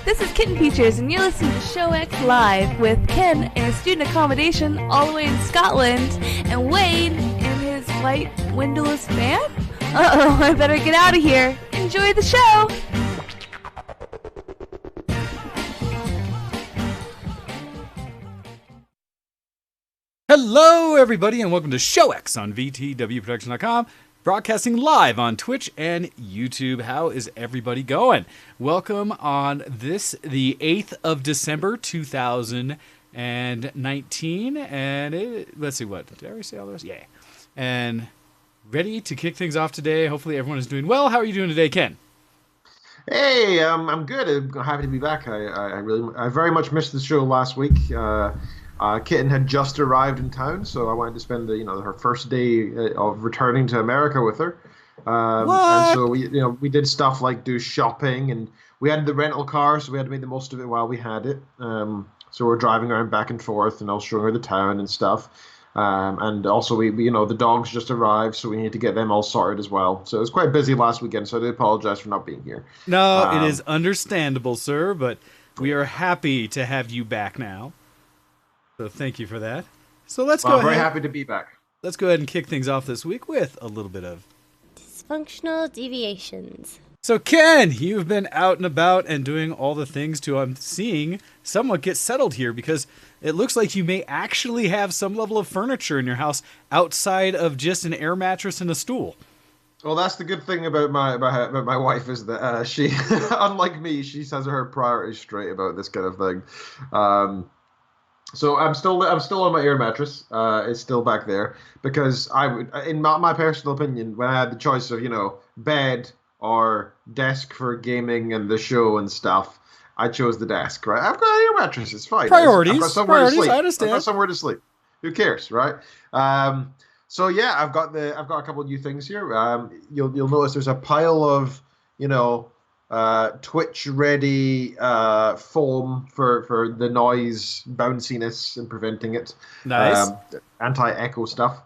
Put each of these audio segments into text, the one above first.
This is Kitten Features, and you're listening to ShowX Live with Ken in his student accommodation all the way in Scotland, and Wade in his white windowless van? Uh-oh, I better get out of here. Enjoy the show! Hello, everybody, and welcome to ShowX on VtWProduction.com, broadcasting live on Twitch and YouTube. How is everybody going? Welcome on this, the 8th of December, 2019, and let's see, what, did I already say all this? Yeah. And ready to kick things off today. Hopefully everyone is doing well. How are you doing today, Ken? Hey, I'm good. I'm happy to be back. I very much missed the show last week. Kitten had just arrived in town, so I wanted to spend her first day of returning to America with her. And so we did stuff like do shopping, and we had the rental car, so we had to make the most of it while we had it. So we're driving around back and forth, and I was showing her the town and stuff. And also we the dogs just arrived, so we need to get them all sorted as well. So it was quite busy last weekend, so I do apologize for not being here. No, it is understandable, sir, but we are happy to have you back now. So thank you for that. So let's go ahead. I'm very happy to be back. Let's go ahead and kick things off this week with a little bit of Dysfunctional Deviations. So Ken, you've been out and about and doing all the things to, I'm seeing, somewhat get settled here, because it looks like you may actually have some level of furniture in your house outside of just an air mattress and a stool. Well, that's the good thing about my wife, is that she, unlike me, she has her priorities straight about this kind of thing. So I'm still on my air mattress. It's still back there because I would, in my personal opinion, when I had the choice of bed or desk for gaming and the show and stuff, I chose the desk. Right? I've got an air mattress. It's fine. Priorities. I've got somewhere to sleep. I understand. I've got somewhere to sleep. Who cares, right? So yeah, I've got a couple of new things here. You'll notice there's a pile of Twitch ready foam for the noise bounciness and preventing it. Nice. Anti-echo stuff.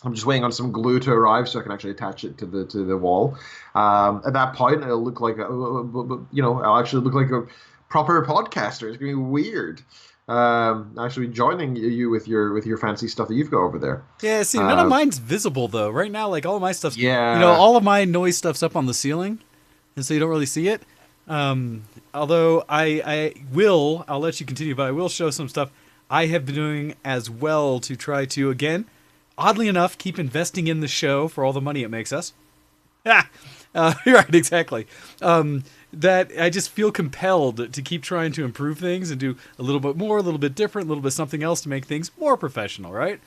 I'm just waiting on some glue to arrive so I can actually attach it to the wall. At that point, it'll look like I'll actually look like a proper podcaster. It's gonna be weird. Actually joining you with your fancy stuff that you've got over there. Yeah, see, none of mine's visible though. Right now, like all of my stuff's all of my noise stuff's up on the ceiling. And so you don't really see it. Although I'll let you continue, but I will show some stuff I have been doing as well to try to, again, oddly enough, keep investing in the show for all the money it makes us. Right, exactly. That I just feel compelled to keep trying to improve things and do a little bit more, a little bit different, a little bit something else to make things more professional, right?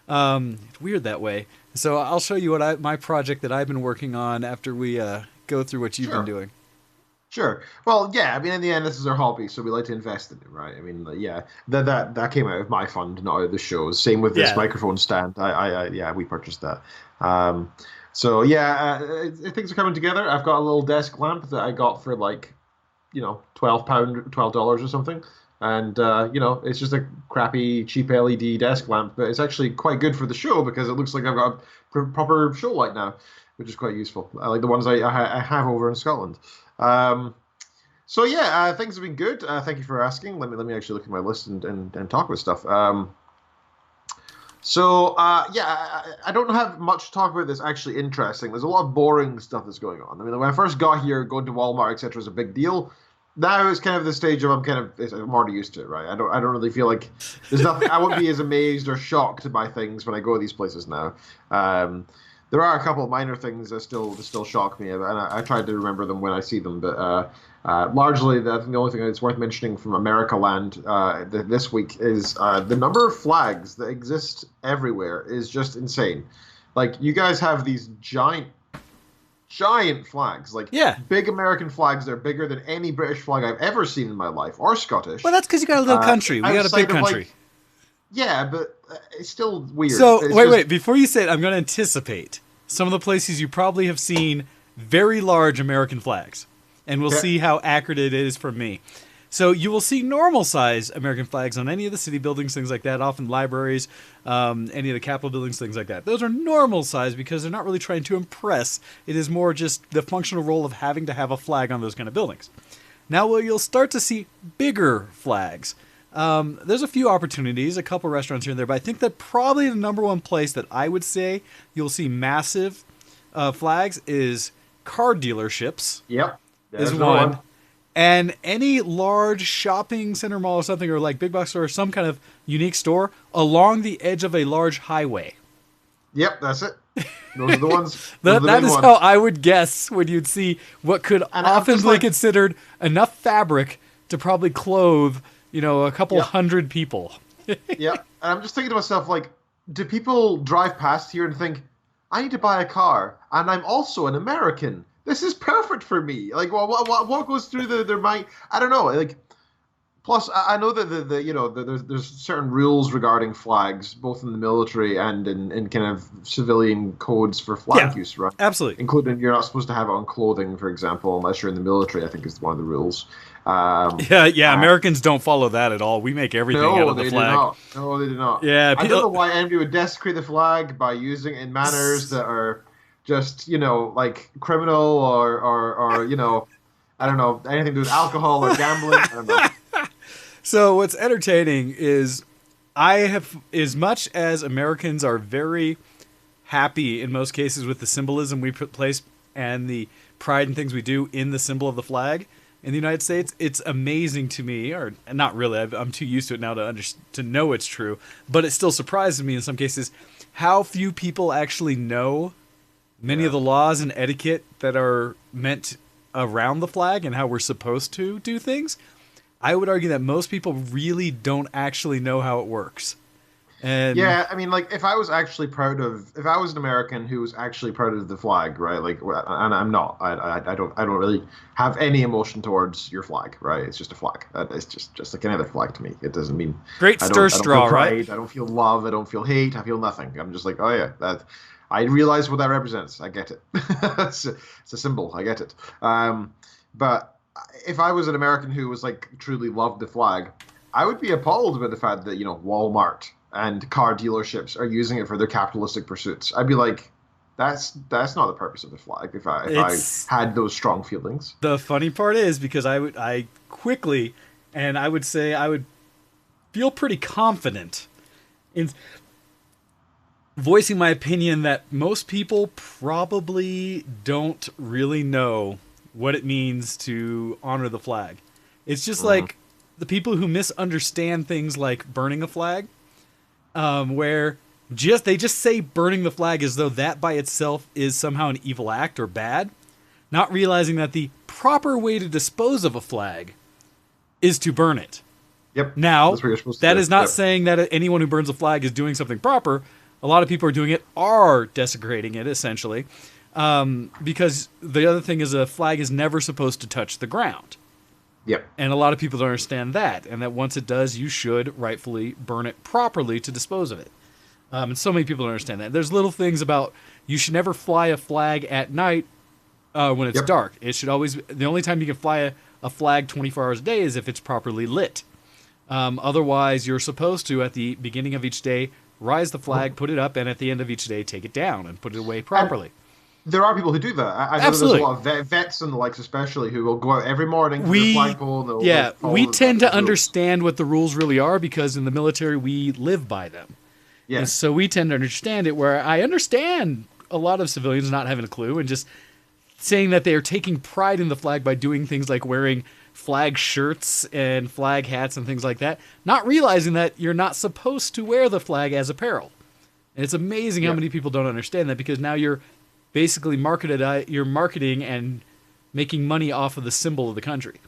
It's weird that way. So I'll show you what my project that I've been working on after we go through what you've been doing. Sure. Well, yeah. I mean, in the end, this is our hobby, so we like to invest in it, right? I mean, yeah. That came out of my fund, not out of the show's. Same with this microphone stand. We purchased that. So yeah, things are coming together. I've got a little desk lamp that I got for $12 or something. And, it's just a crappy, cheap LED desk lamp, but it's actually quite good for the show because it looks like I've got a proper show light now, which is quite useful. I like the ones I have over in Scotland. So yeah, things have been good. Thank you for asking. Let me actually look at my list and talk about stuff. I don't have much to talk about that's actually interesting. There's a lot of boring stuff that's going on. I mean, when I first got here, going to Walmart, etc., was a big deal. Now it's kind of the stage of I'm already used to it, right? I don't really feel like there's nothing. I won't be as amazed or shocked by things when I go to these places now. There are a couple of minor things that still shock me, and I try to remember them when I see them. But largely, I think the only thing that's worth mentioning from America Land this week is the number of flags that exist everywhere is just insane. Like, you guys have these giant flags, big American flags that are bigger than any British flag I've ever seen in my life, or Scottish. Well, that's because you got a little country. We got a big country. Yeah, but it's still weird. So, wait, before you say it, I'm going to anticipate some of the places you probably have seen very large American flags, and we'll see how accurate it is from me. So you will see normal size American flags on any of the city buildings, things like that, often libraries, any of the Capitol buildings, things like that. Those are normal size because they're not really trying to impress. It is more just the functional role of having to have a flag on those kind of buildings. Now you'll start to see bigger flags. There's a few opportunities, a couple restaurants here and there, but I think that probably the number one place that I would say you'll see massive flags is car dealerships. Yep. Is one. And any large shopping center mall or something, or like big box store or some kind of unique store along the edge of a large highway. Yep, that's it. Those are the ones. That is how I would guess when you'd see what could often be considered enough fabric to probably clothe, a couple hundred people. Yeah, and I'm just thinking to myself, like, do people drive past here and think, I need to buy a car, and I'm also an American. This is perfect for me. Like, what goes through their mind? I don't know. Like, plus, I know that there's certain rules regarding flags, both in the military and in kind of civilian codes for flag use, right? Absolutely. Including you're not supposed to have it on clothing, for example, unless you're in the military. I think is one of the rules. Americans don't follow that at all. We make everything out of the flag. No, they do not. Yeah, I don't know why anybody would desecrate the flag by using it in manners that are just, like criminal or I don't know, anything to do with alcohol or gambling. I don't know. So what's entertaining is as much as Americans are very happy in most cases with the symbolism we place and the pride and things we do in the symbol of the flag in the United States, it's amazing to me, or not really, I'm too used to it now to know it's true, but it still surprises me in some cases how few people actually know many of the laws and etiquette that are meant around the flag and how we're supposed to do things. I would argue that most people really don't actually know how it works. And yeah, I mean, like, if I was an American who was actually proud of the flag, right? Like, and I'm not. I don't really have any emotion towards your flag, right? It's just a flag. It's just like any other flag to me. It doesn't mean great stir straw, right? I don't feel love. I don't feel hate. I feel nothing. I'm just like, oh yeah, that. I realize what that represents. I get it. It's a symbol. I get it. But if I was an American who was like truly loved the flag, I would be appalled by the fact that Walmart and car dealerships are using it for their capitalistic pursuits. I'd be like, that's not the purpose of the flag. If I had those strong feelings. The funny part is because I quickly, and I would say I would feel pretty confident in voicing my opinion that most people probably don't really know what it means to honor the flag. It's just like the people who misunderstand things like burning a flag, where they just say burning the flag as though that by itself is somehow an evil act or bad, not realizing that the proper way to dispose of a flag is to burn it. Yep. Now, that is not saying that anyone who burns a flag is doing something proper. A lot of people are desecrating it, essentially. Because the other thing is a flag is never supposed to touch the ground. Yep. And a lot of people don't understand that. And that once it does, you should rightfully burn it properly to dispose of it. And so many people don't understand that. There's little things about you should never fly a flag at night when it's dark. It should always... The only time you can fly a flag 24 hours a day is if it's properly lit. Otherwise, you're supposed to, at the beginning of each day, rise the flag, put it up, and at the end of each day, take it down and put it away properly. There are people who do that. I know Absolutely. There's a lot of vets and the likes especially who will go out every morning to the flagpole. We tend to understand what the rules really are because in the military we live by them. Yeah. And so we tend to understand it, where I understand a lot of civilians not having a clue and just saying that they are taking pride in the flag by doing things like wearing flag shirts and flag hats and things like that, not realizing that you're not supposed to wear the flag as apparel. And it's amazing how many people don't understand that, because now you're basically you're marketing and making money off of the symbol of the country.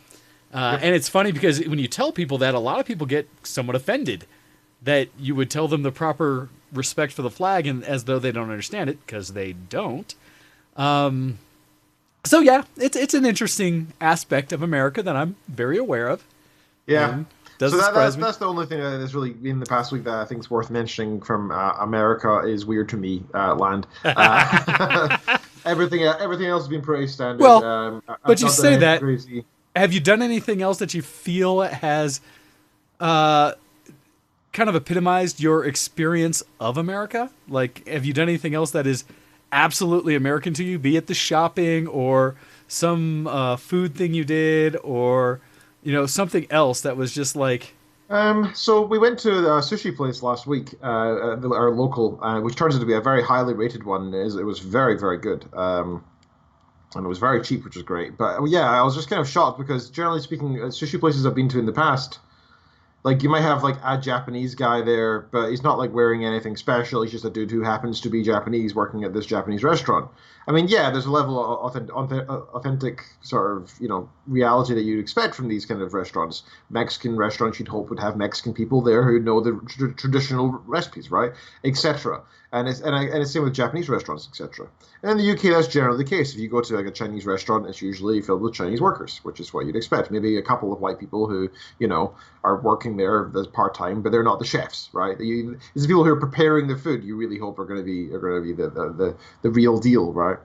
And it's funny because when you tell people that, a lot of people get somewhat offended that you would tell them the proper respect for the flag, and as though they don't understand it, because they don't. So yeah, it's an interesting aspect of America that I'm very aware of. Yeah. So that's the only thing that is really in the past week that I think is worth mentioning from America is weird to me land. Everything else has been pretty standard. Well, but you say that. Crazy. Have you done anything else that you feel has kind of epitomized your experience of America? Like, have you done anything else that is absolutely American to you, be it the shopping or some food thing you did, or something else that was just like. So we went to a sushi place last week, our local, which turns out to be a very highly rated one. It was very, very good. And it was very cheap, which was great. But yeah, I was just kind of shocked because generally speaking, sushi places I've been to in the past, like you might have like a Japanese guy there, but he's not like wearing anything special. He's just a dude who happens to be Japanese working at this Japanese restaurant. I mean, yeah, there's a level of authentic sort of, reality that you'd expect from these kind of restaurants. Mexican restaurants you'd hope would have Mexican people there who know the traditional recipes, right, etc. And it's same with Japanese restaurants, etc. And in the UK, that's generally the case. If you go to like a Chinese restaurant, it's usually filled with Chinese workers, which is what you'd expect. Maybe a couple of white people who, are working there as part time, but they're not the chefs, right? These people who are preparing the food. You really hope are going to be the real deal, right?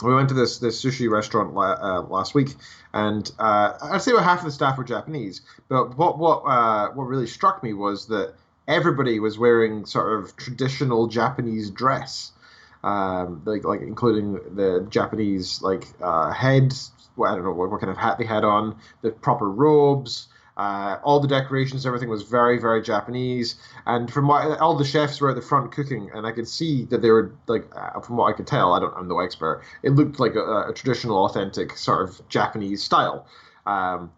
We went to this sushi restaurant last week, and I'd say about half of the staff were Japanese. But what really struck me was that everybody was wearing sort of traditional Japanese dress, like including the Japanese head. Well, I don't know what kind of hat they had on, the proper robes. All the decorations, everything was very, very Japanese. And from what all the chefs were at the front cooking, and I could see that they were from what I could tell, I'm no expert. It looked like a traditional, authentic sort of Japanese style,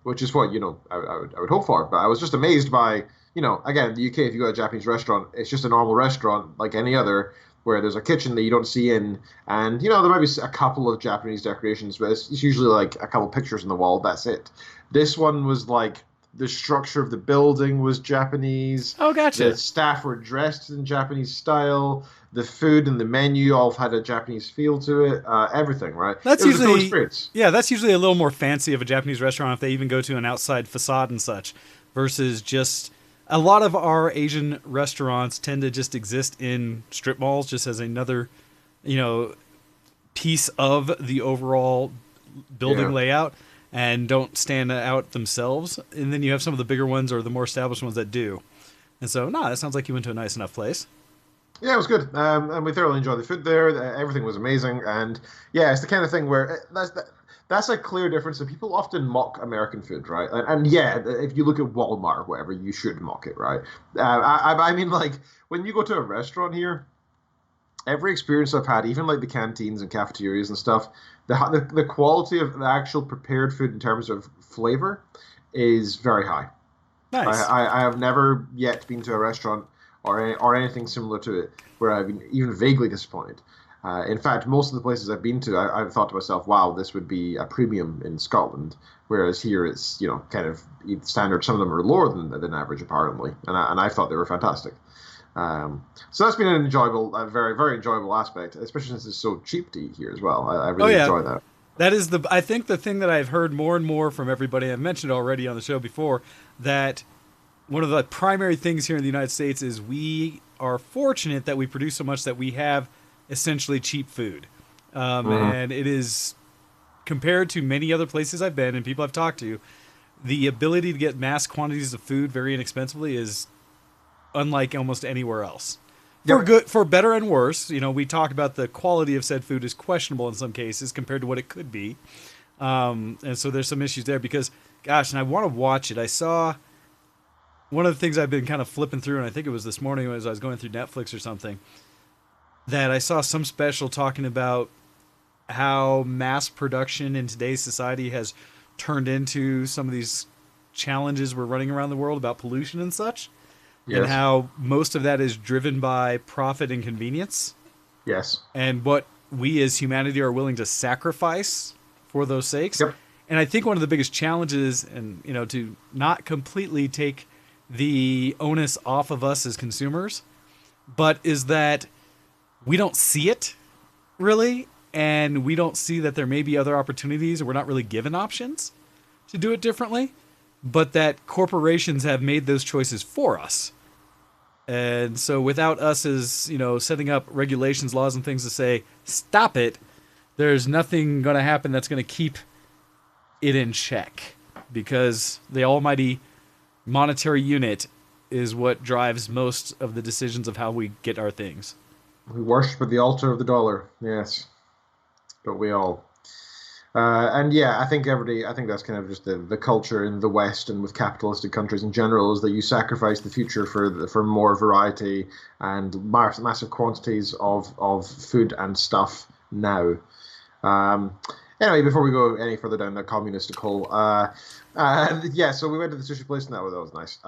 which is what I would hope for. But I was just amazed by again, the UK. If you go to a Japanese restaurant, it's just a normal restaurant like any other, where there's a kitchen that you don't see in, and there might be a couple of Japanese decorations, but it's usually like a couple pictures on the wall. That's it. This one was like the structure of the building was Japanese. Oh, gotcha. The staff were dressed in Japanese style. The food and the menu all had a Japanese feel to it. Everything, right? That's usually a cool experience. Yeah, that's usually a little more fancy of a Japanese restaurant if they even go to an outside facade and such, versus just. A lot of our Asian restaurants tend to just exist in strip malls, just as another, piece of the overall building layout, and don't stand out themselves. And then you have some of the bigger ones or the more established ones that do. And so, that sounds like you went to a nice enough place. Yeah, it was good. And we thoroughly enjoyed the food there. Everything was amazing. And yeah, it's the kind of thing where that's a clear difference. And people often mock American food, right? And yeah, if you look at Walmart or whatever, you should mock it, right? I mean, like, when you go to a restaurant here, every experience I've had, even like the canteens and cafeterias and stuff, the quality of the actual prepared food in terms of flavor is very high. Nice. I have never yet been to a restaurant or anything similar to it where I've been even vaguely disappointed. In fact, most of the places I've been to, I've thought to myself, wow, this would be a premium in Scotland, whereas here it's, kind of standard. Some of them are lower than average, apparently, and I thought they were fantastic. So that's been an enjoyable, a very, very enjoyable aspect, especially since it's so cheap to eat here as well. I really enjoy that. That is I think the thing that I've heard more and more from everybody, I've mentioned already on the show before, that one of the primary things here in the United States is we are fortunate that we produce so much that we have essentially cheap food. And it is, compared to many other places I've been and people I've talked to, the ability to get mass quantities of food very inexpensively is unlike almost anywhere else. For better and worse. We talk about the quality of said food is questionable in some cases compared to what it could be. And so there's some issues there because, gosh, and I want to watch it. I saw one of the things I've been kind of flipping through, and I think it was this morning as I was going through Netflix or something, that I saw some special talking about how mass production in today's society has turned into some of these challenges we're running around the world about pollution and such. Yes. And how most of that is driven by profit and convenience. Yes. And what we as humanity are willing to sacrifice for those sakes. Yep. And I think one of the biggest challenges, and to not completely take the onus off of us as consumers, but is that we don't see it really, and we don't see that there may be other opportunities, or we're not really given options to do it differently, but that corporations have made those choices for us. And so without us as, setting up regulations, laws, and things to say, stop it, there's nothing going to happen that's going to keep it in check, because the almighty monetary unit is what drives most of the decisions of how we get our things. We worship at the altar of the dollar. Yes. Don't we all? And yeah, I think that's kind of just the culture in the West and with capitalistic countries in general is that you sacrifice the future for more variety and massive quantities of food and stuff now. Um, anyway, before we go any further down the communistic hole, yeah, so we went to the sushi place and that was nice.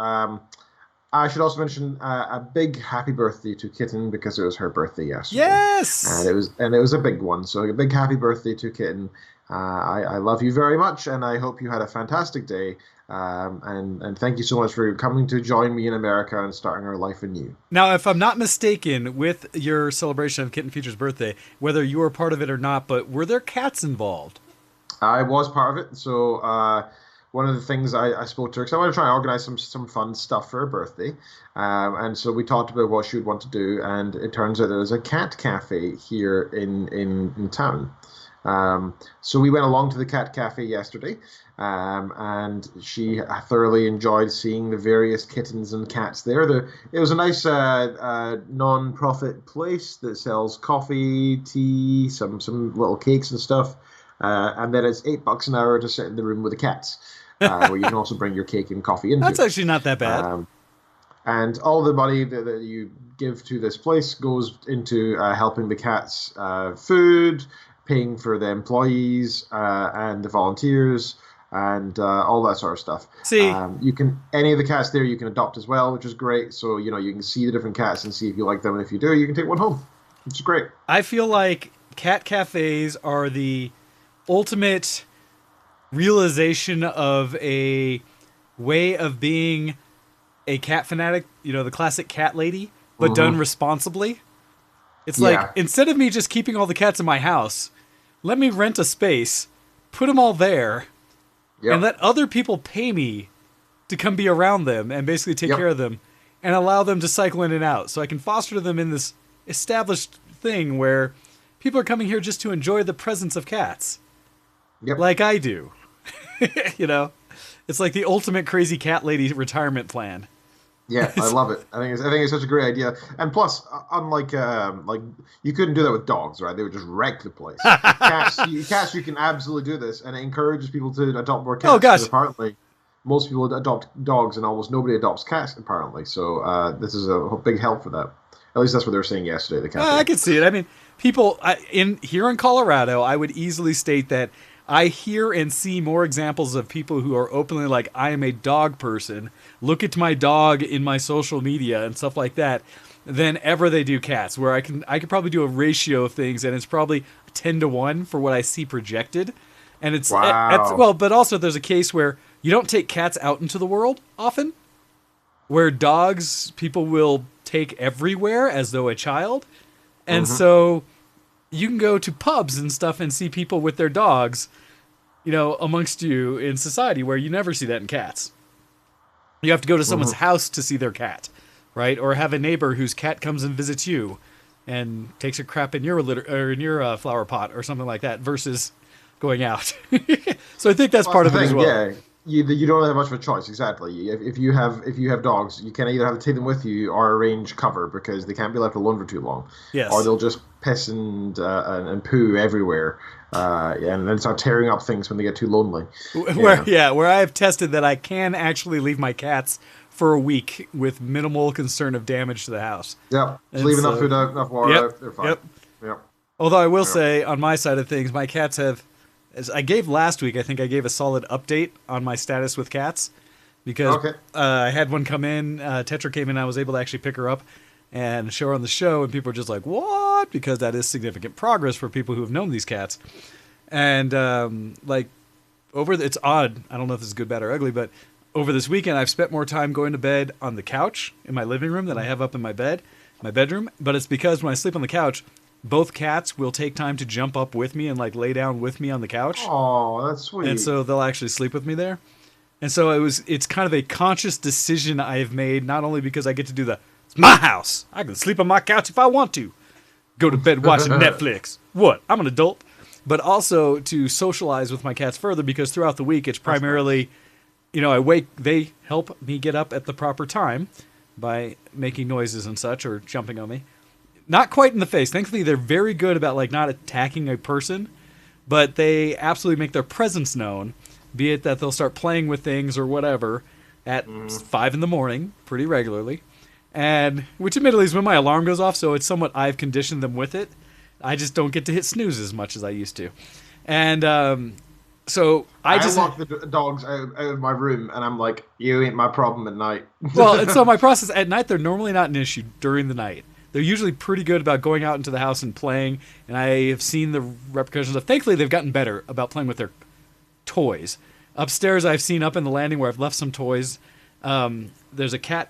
I should also mention a big happy birthday to Kitten because it was her birthday yesterday. Yes, and it was a big one. So a big happy birthday to Kitten. I love you very much, and I hope you had a fantastic day. And thank you so much for coming to join me in America and starting our life anew. Now, if I'm not mistaken, with your celebration of Kitten Feature's birthday, whether you were part of it or not, but were there cats involved? I was part of it, so one of the things I spoke to her, because I want to try and organize some fun stuff for her birthday, and so we talked about what she would want to do, and it turns out there's a cat cafe here in town. So we went along to the cat cafe yesterday, and she thoroughly enjoyed seeing the various kittens and cats there. It was a nice non-profit place that sells coffee, tea, some little cakes and stuff, and then it's $8 an hour to sit in the room with the cats, where you can also bring your cake and coffee into. That's actually not that bad. And all the money that you give to this place goes into helping the cats food, paying for the employees and the volunteers and all that sort of stuff. See, you can any of the cats there you can adopt as well, which is great. So you can see the different cats and see if you like them, and if you do, you can take one home, which is great. I feel like cat cafes are the ultimate realization of a way of being a cat fanatic. The classic cat lady, but done responsibly. It's like, instead of me just keeping all the cats in my house, let me rent a space, put them all there, and let other people pay me to come be around them and basically take care of them and allow them to cycle in and out. So I can foster them in this established thing where people are coming here just to enjoy the presence of cats. Like I do. It's like the ultimate crazy cat lady retirement plan. Yeah, I love it. I think it's such a great idea. And plus, unlike you couldn't do that with dogs, right? They would just wreck the place. Cats, you can absolutely do this, and it encourages people to adopt more cats. Oh gosh! Apparently, most people adopt dogs, and almost nobody adopts cats. Apparently, so this is a big help for that. At least that's what they were saying yesterday. The cat. I can see it. I mean, people here in Colorado, I would easily state that I hear and see more examples of people who are openly like, I am a dog person, look at my dog in my social media and stuff like that, than ever they do cats, where I could probably do a ratio of things, and it's probably 10-1 for what I see projected. And it's, but also there's a case where you don't take cats out into the world often, where dogs, people will take everywhere as though a child. And so you can go to pubs and stuff and see people with their dogs, amongst you in society, where you never see that in cats. You have to go to someone's house to see their cat, right? Or have a neighbor whose cat comes and visits you and takes a crap in your litter or in your flower pot or something like that, versus going out. So I think that's part of it as well. Yeah. You don't have much of a choice, exactly. If you have dogs, you can either have to take them with you or arrange cover, because they can't be left alone for too long. Yes. Or they'll just piss and poo everywhere, and then start tearing up things when they get too lonely. Where I have tested that I can actually leave my cats for a week with minimal concern of damage to the house. Yeah, leave enough food out, enough water out, they're fine. Yep. Although I will say, on my side of things, my cats have. As I gave last week, I think I gave a solid update on my status with cats, because I had one come in, Tetra came in, I was able to actually pick her up and show her on the show, and people are just like, what? Because that is significant progress for people who have known these cats. And it's odd, I don't know if this is good, bad, or ugly, but over this weekend I've spent more time going to bed on the couch in my living room than I have up in my bedroom, but it's because when I sleep on the couch, both cats will take time to jump up with me and lay down with me on the couch. Oh, that's sweet. And so they'll actually sleep with me there. And so it's kind of a conscious decision I have made, not only because I get to do it's my house. I can sleep on my couch if I want to. Go to bed watching Netflix. What? I'm an adult. But also to socialize with my cats further, because throughout the week it's primarily, they help me get up at the proper time by making noises and such, or jumping on me. Not quite in the face. Thankfully, they're very good about not attacking a person but they absolutely make their presence known, be it that they'll start playing with things or whatever at 5 in the morning pretty regularly, and which admittedly is when my alarm goes off, so it's somewhat I've conditioned them with it. I just don't get to hit snooze as much as I used to. And so I just lock the dogs out of my room, and I'm like, you ain't my problem at night. Well, and so my process at night, they're normally not an issue during the night. They're usually pretty good about going out into the house and playing, and I have seen the repercussions of. Thankfully, they've gotten better about playing with their toys. Upstairs, I've seen up in the landing where I've left some toys. There's a cat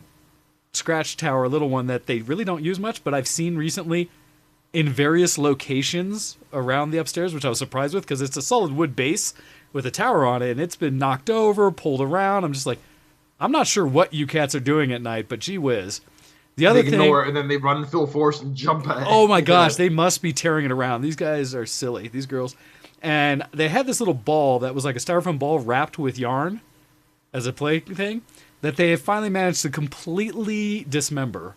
scratch tower, a little one that they really don't use much, but I've seen recently in various locations around the upstairs, which I was surprised with because it's a solid wood base with a tower on it, and it's been knocked over, pulled around. I'm just like, I'm not sure what you cats are doing at night, but gee whiz. The other thing, ignore it, and then they run full force and jump at it. Oh my gosh, they must be tearing it around. These guys are silly, these girls. And they had this little ball that was like a styrofoam ball wrapped with yarn as a play thing that they have finally managed to completely dismember.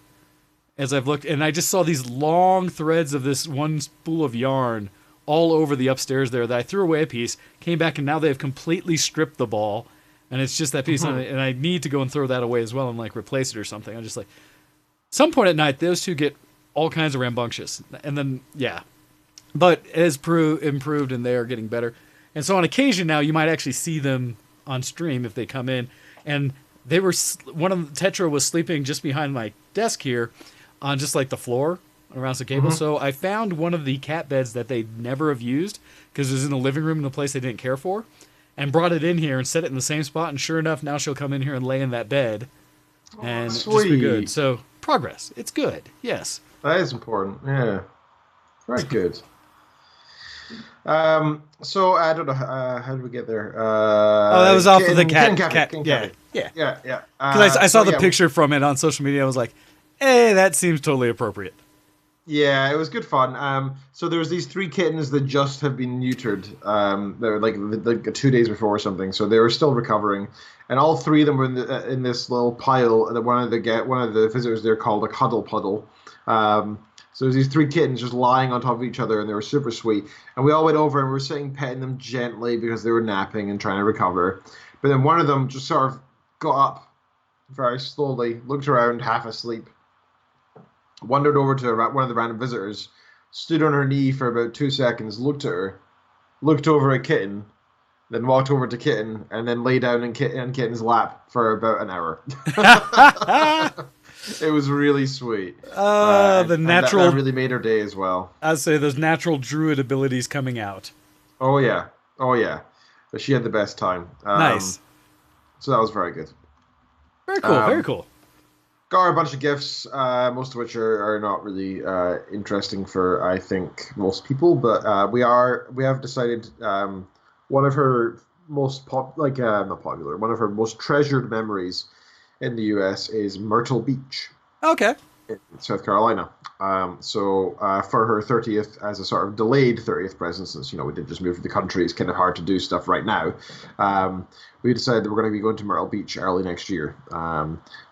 As I've looked, and I just saw these long threads of this one spool of yarn all over the upstairs there that I threw away a piece, came back, and now they've completely stripped the ball, and it's just that piece, and I need to go and throw that away as well and like replace it or something. I'm just like, some point at night, those two get all kinds of rambunctious, and then yeah, but it has improved, and they are getting better. And so on occasion now, you might actually see them on stream if they come in, and they were one of the Tetra was sleeping just behind my desk here, on just like the floor around some cable. So I found one of the cat beds that they never have used because it was in the living room in the place they didn't care for, and brought it in here and set it in the same spot. And sure enough, now she'll come in here and lay in that bed, and just be good. So progress, it's good. Yes, that is important. Yeah, very good. So I don't know how did we get there? That was off of the cat. Yeah. Because I saw the picture from it on social media. I was like, hey, that seems totally appropriate. Yeah, it was good fun. So there was these 3 kittens that just have been neutered. They were like 2 days before or something. So they were still recovering, and all 3 of them were in this little pile that one of the visitors there called a cuddle puddle. So there's these 3 kittens just lying on top of each other, and they were super sweet. And we all went over and we were sitting petting them gently because they were napping and trying to recover. But then one of them just sort of got up very slowly, looked around, half asleep, wandered over to one of the random visitors, stood on her knee for about 2 seconds, looked at her, looked over at Kitten, then walked over to Kitten, and then lay down in Kitten's lap for about an hour. It was really sweet. The natural... That really made her day as well. I'd say those natural druid abilities coming out. Oh, yeah. But she had the best time. Nice. So that was very good. Very cool, very cool. Got a bunch of gifts, most of which are not really interesting for, I think, most people. But we have decided one of her most not popular, one of her most treasured memories in the U.S. is Myrtle Beach. Okay. In South Carolina. So for her 30th, as a sort of delayed 30th present, since we did just move to the country, it's kind of hard to do stuff right now. We decided that we're going to be going to Myrtle Beach early next year.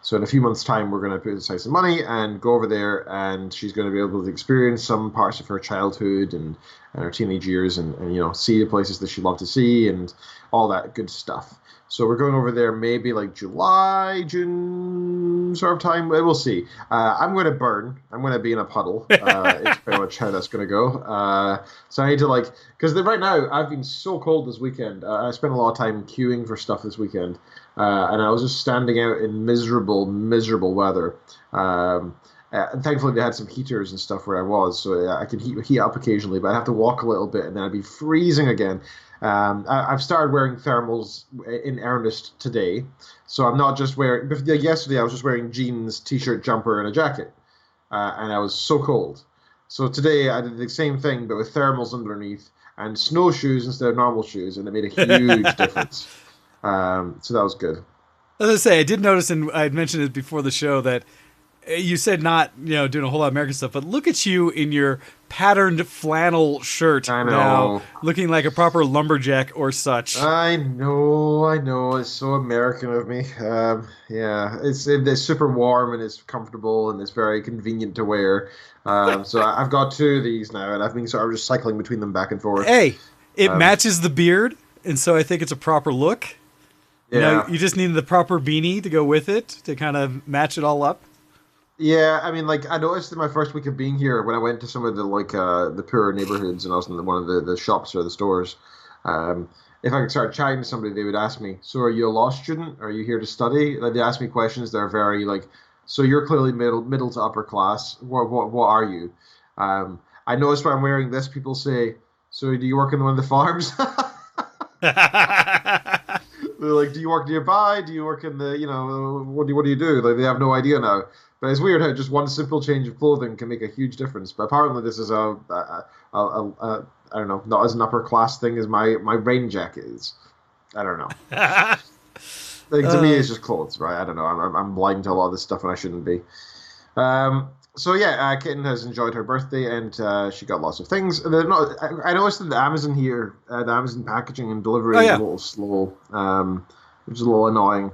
So in a few months' time, we're going to put aside some money and go over there, and she's going to be able to experience some parts of her childhood and her teenage years, and see the places that she loved to see and all that good stuff. So we're going over there maybe like July, June sort of time. We'll see. I'm going to burn. I'm going to be in a puddle. It's pretty much how that's going to go. So I need to because right now I've been so cold this weekend. I spent a lot of time queuing for stuff this weekend. And I was just standing out in miserable weather. And thankfully they had some heaters and stuff where I was. So I could heat up occasionally, but I'd have to walk a little bit and then I'd be freezing again. I've started wearing thermals in earnest today, so I'm not just wearing. Yesterday, I was just wearing jeans, t-shirt, jumper, and a jacket, and I was so cold. So today, I did the same thing, but with thermals underneath and snowshoes instead of normal shoes, and it made a huge difference. So that was good. As I say, I did notice, and I had mentioned it before the show, that you said not, doing a whole lot of American stuff, but look at you in your patterned flannel shirt now, looking like a proper lumberjack or such. I know. It's so American of me. Yeah, it's super warm and it's comfortable and it's very convenient to wear. So I've got 2 of these now, and I've been sort of just cycling between them back and forth. Hey, It matches the beard, and so I think it's a proper look. Yeah. You know, you just need the proper beanie to go with it to kind of match it all up. Yeah, I mean, like I noticed in my first week of being here when I went to some of the the poorer neighborhoods and I was in one of the shops or the stores. If I could start chatting to somebody, they would ask me, "So, are you a law student? Are you here to study?" Like, they ask me questions that are very like, "So you're clearly middle to upper class. What are you?" I noticed when I'm wearing this, people say, "So do you work in one of the farms?" They're like, "Do you work nearby? Do you work in the what do you do?" Like they have no idea now. But it's weird how just one simple change of clothing can make a huge difference. But apparently, this is a I don't know, not as an upper class thing as my rain jacket is. I don't know. Like, to me, it's just clothes, right? I don't know. I'm blind to a lot of this stuff, and I shouldn't be. So yeah, Kitten has enjoyed her birthday, and she got lots of things. I noticed that the Amazon here, the Amazon packaging and delivery is a little slow, which is a little annoying.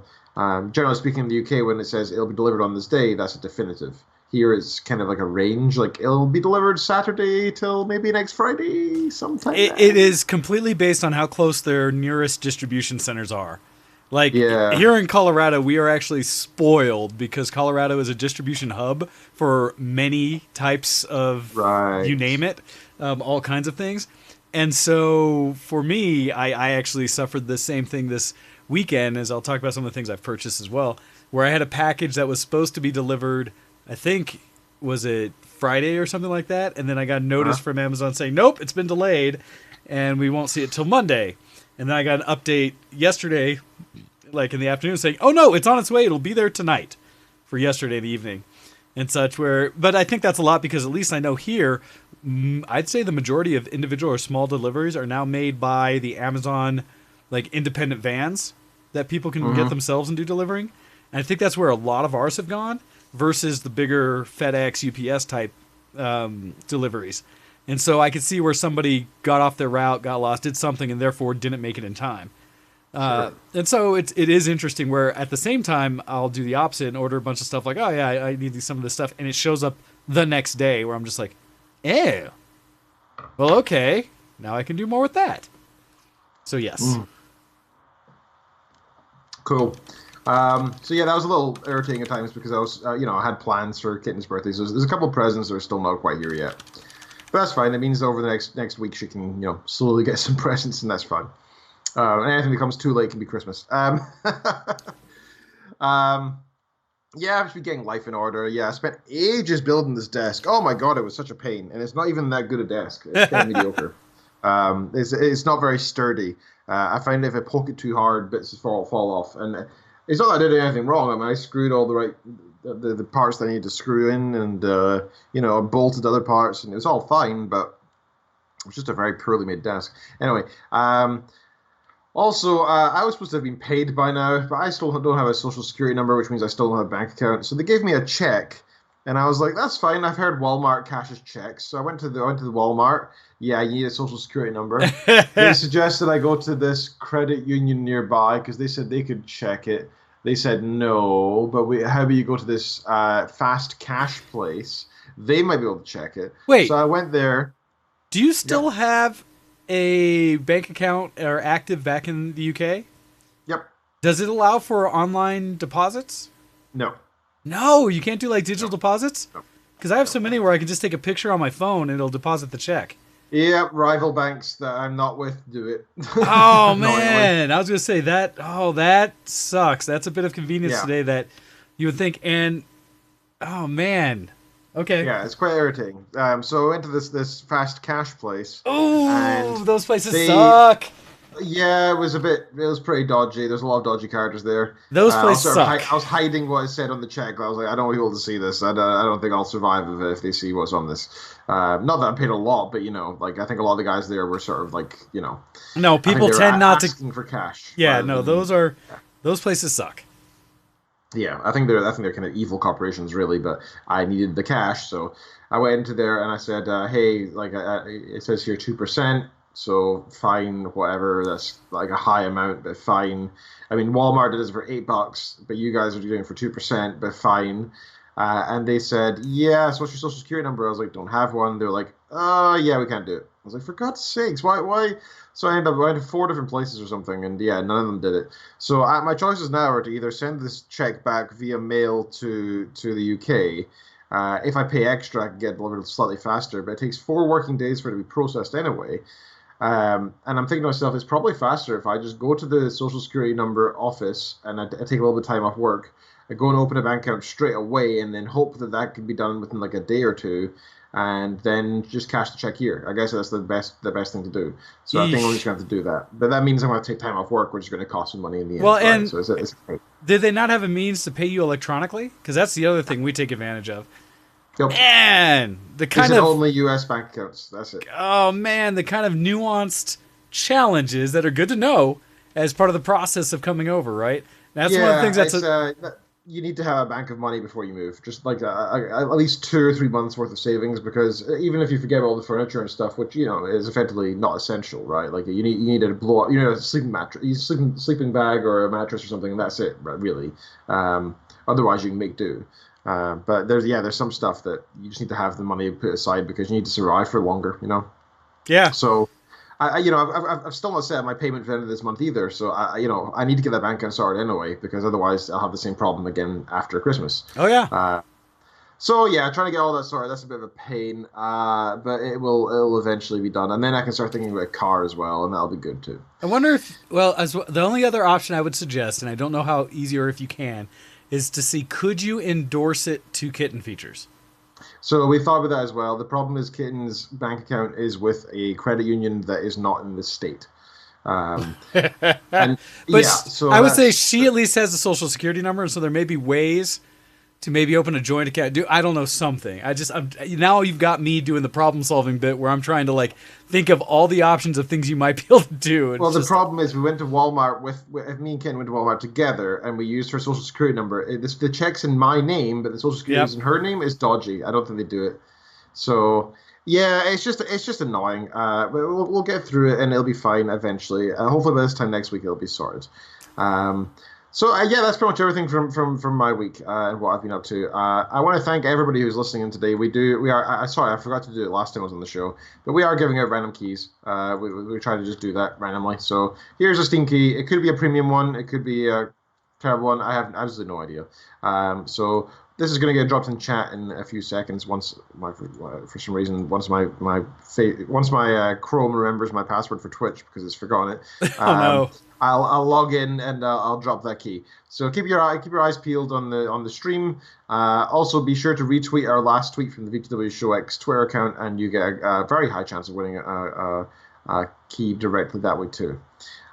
Generally speaking, in the UK, when it says it'll be delivered on this day, that's a definitive. Here it's kind of like a range, like it'll be delivered Saturday till maybe next Friday sometime. It is completely based on how close their nearest distribution centers are. Like here in Colorado, we are actually spoiled because Colorado is a distribution hub for many types of, you name it, all kinds of things. And so for me, I actually suffered the same thing this weekend, as I'll talk about some of the things I've purchased as well, where I had a package that was supposed to be delivered, I think, was it Friday or something like that? And then I got a notice from Amazon saying, nope, it's been delayed, and we won't see it till Monday. And then I got an update yesterday, like in the afternoon, saying, oh no, it's on its way. It'll be there tonight for yesterday the evening and such. But I think that's a lot because at least I know here, I'd say the majority of individual or small deliveries are now made by the Amazon like independent vans that people can get themselves and do delivering. And I think that's where a lot of ours have gone versus the bigger FedEx, UPS type deliveries. And so I could see where somebody got off their route, got lost, did something, and therefore didn't make it in time. And so it is interesting where at the same time I'll do the opposite and order a bunch of stuff like, oh yeah, I need some of this stuff. And it shows up the next day where I'm just like, well, okay, now I can do more with that. So yes. Cool. So yeah, that was a little irritating at times because I was, I had plans for Kitten's birthday. So there's a couple of presents that are still not quite here yet. But that's fine. It means over the next week she can, slowly get some presents, and that's fine. And anything that comes too late can be Christmas. Yeah, I've just been getting life in order. Yeah, I spent ages building this desk. Oh my god, it was such a pain. And it's not even that good a desk. It's kind of mediocre. It's not very sturdy. I find if I poke it too hard, bits fall off. And it's not that I did anything wrong. I mean, I screwed all the parts that I needed to screw in, and I bolted other parts, and it was all fine. But it was just a very poorly made desk. Anyway, also, I was supposed to have been paid by now, but I still don't have a social security number, which means I still don't have a bank account. So they gave me a check, and I was like, "That's fine." I've heard Walmart cashes checks, so I went to the Walmart. Yeah, you need a social security number. They suggested I go to this credit union nearby because they said they could check it. They said no, but how about you go to this fast cash place? They might be able to check it. Wait. So I went there. Do you still have a bank account or active back in the UK? Yep. Does it allow for online deposits? No. No, you can't do like digital deposits? No. Because I have so many where I can just take a picture on my phone and it'll deposit the check. Yep, rival banks that I'm not with do it. Oh, man. I was going to say that. Oh, that sucks. That's a bit of convenience today that you would think. And, oh, man. Okay. Yeah, it's quite irritating. So I went to this fast cash place. Oh, those places suck. Yeah, it was pretty dodgy. There's a lot of dodgy characters there. Those places suck. I was hiding what I said on the check. I was like, I don't want people to see this. I don't think I'll survive if they see what's on this. Not that I paid a lot, but I think a lot of the guys there were sort of like, No, people tend not to asking for cash. Yeah, no, those places suck. Yeah, I think they're kind of evil corporations, really. But I needed the cash, so I went into there and I said, "Hey, it says here 2%, so fine, whatever. That's like a high amount, but fine. I mean, Walmart did this for $8, but you guys are doing it for 2%, but fine." And they said, yeah, so what's your social security number? I was like, don't have one. They're like, yeah, we can't do it. I was like, for God's sakes, why? So I ended up going to 4 different places or something, and yeah, none of them did it. So my choices now are to either send this check back via mail to the UK. If I pay extra, I can get delivered slightly faster, but it takes 4 working days for it to be processed anyway. And I'm thinking to myself, it's probably faster if I just go to the Social Security number office and I take a little bit of time off work. I go and open a bank account straight away and then hope that that can be done within like a day or two and then just cash the check here. I guess that's the best thing to do. So I think I'm just going to have to do that. But that means I'm going to take time off work, which is going to cost me money in the end. Well, right? and so it's did they not have a means to pay you electronically? Because that's the other thing we take advantage of. Yep. Man, the kind of only U.S. bank accounts. That's it. Oh man, the kind of nuanced challenges that are good to know as part of the process of coming over, right? That's one of the things that's you need to have a bank of money before you move. Just like at least 2 or 3 months worth of savings, because even if you forget all the furniture and stuff, which is effectively not essential, right? Like you need to blow up, a sleeping mattress, sleeping bag or a mattress or something, and that's it, right? Really. Otherwise, you can make do. But there's some stuff that you just need to have the money put aside because you need to survive for longer, Yeah. So, I've still not set my payment for the end of this month either. So I need to get that bank account started anyway because otherwise I'll have the same problem again after Christmas. Oh yeah. So yeah, trying to get all that sorted. That's a bit of a pain. But it'll eventually be done, and then I can start thinking about a car as well, and that'll be good too. I wonder if the only other option I would suggest, and I don't know how easy or if you can, is to see could you endorse it to Kitten features. So we thought about that as well. The problem is Kitten's bank account is with a credit union that is not in the state. So I would say she at least has a social security number, and so there may be ways to maybe open a joint account. I don't know, something. Now you've got me doing the problem solving bit where I'm trying to think of all the options of things you might be able to do. The problem is we went to Walmart with me and Ken went to Walmart together and we used her social security number. The check's in my name, but the social security is in her name is dodgy. I don't think they do it. So yeah, it's just annoying. We'll get through it and it'll be fine eventually. Hopefully by this time next week it'll be sorted. So that's pretty much everything from my week and what I've been up to. I want to thank everybody who's listening in today. Sorry, I forgot to do it last time I was on the show, but we are giving out random keys. We try to just do that randomly. So here's a Steam key. It could be a premium one. It could be a terrible one. I have absolutely no idea. So this is going to get dropped in chat in a few seconds. Once my Chrome remembers my password for Twitch because it's forgotten it. Oh no. I'll log in and I'll drop that key. So keep your eyes peeled on the stream. Also, be sure to retweet our last tweet from the VtWShowX Twitter account, and you get a very high chance of winning a key directly that way too.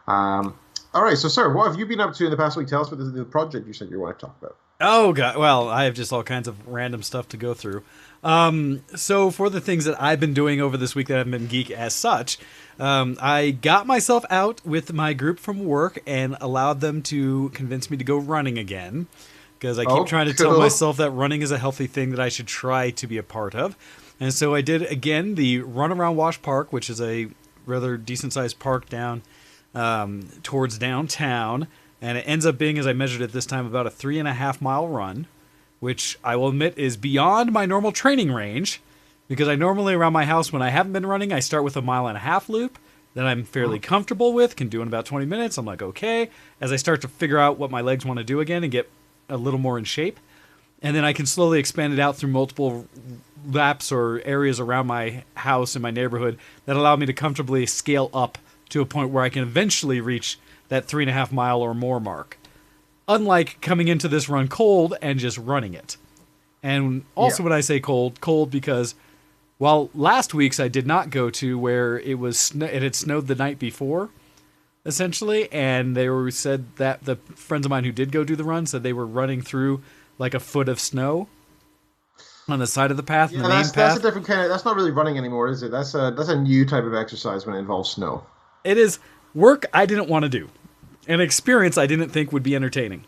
All right, so sir, what have you been up to in the past week? Tell us about the project you said you want to talk about. Oh god, well, I have just all kinds of random stuff to go through. So for the things that I've been doing over this week that haven't been geek as such, I got myself out with my group from work and allowed them to convince me to go running again. Because I keep trying to tell myself that running is a healthy thing that I should try to be a part of. And so I did, again, the Run Around Wash Park, which is a rather decent-sized park down towards downtown. And it ends up being, as I measured it this time, about a 3.5-mile run, which I will admit is beyond my normal training range, because I normally, around my house, when I haven't been running, I start with a 1.5-mile loop that I'm fairly comfortable with, can do in about 20 minutes. I'm like, okay. As I start to figure out what my legs want to do again and get a little more in shape, and then I can slowly expand it out through multiple laps or areas around my house and my neighborhood that allow me to comfortably scale up to a point where I can eventually reach that 3.5-mile or more mark. Unlike coming into this run cold and just running it. And also when I say cold because while last week's I did not go to where it had snowed the night before, essentially, and they said that the friends of mine who did go do the run said they were running through like a foot of snow on the side of the path. Yeah, that's a different kind of. That's not really running anymore, is it? That's a new type of exercise when it involves snow. It is work I didn't want to do, an experience I didn't think would be entertaining.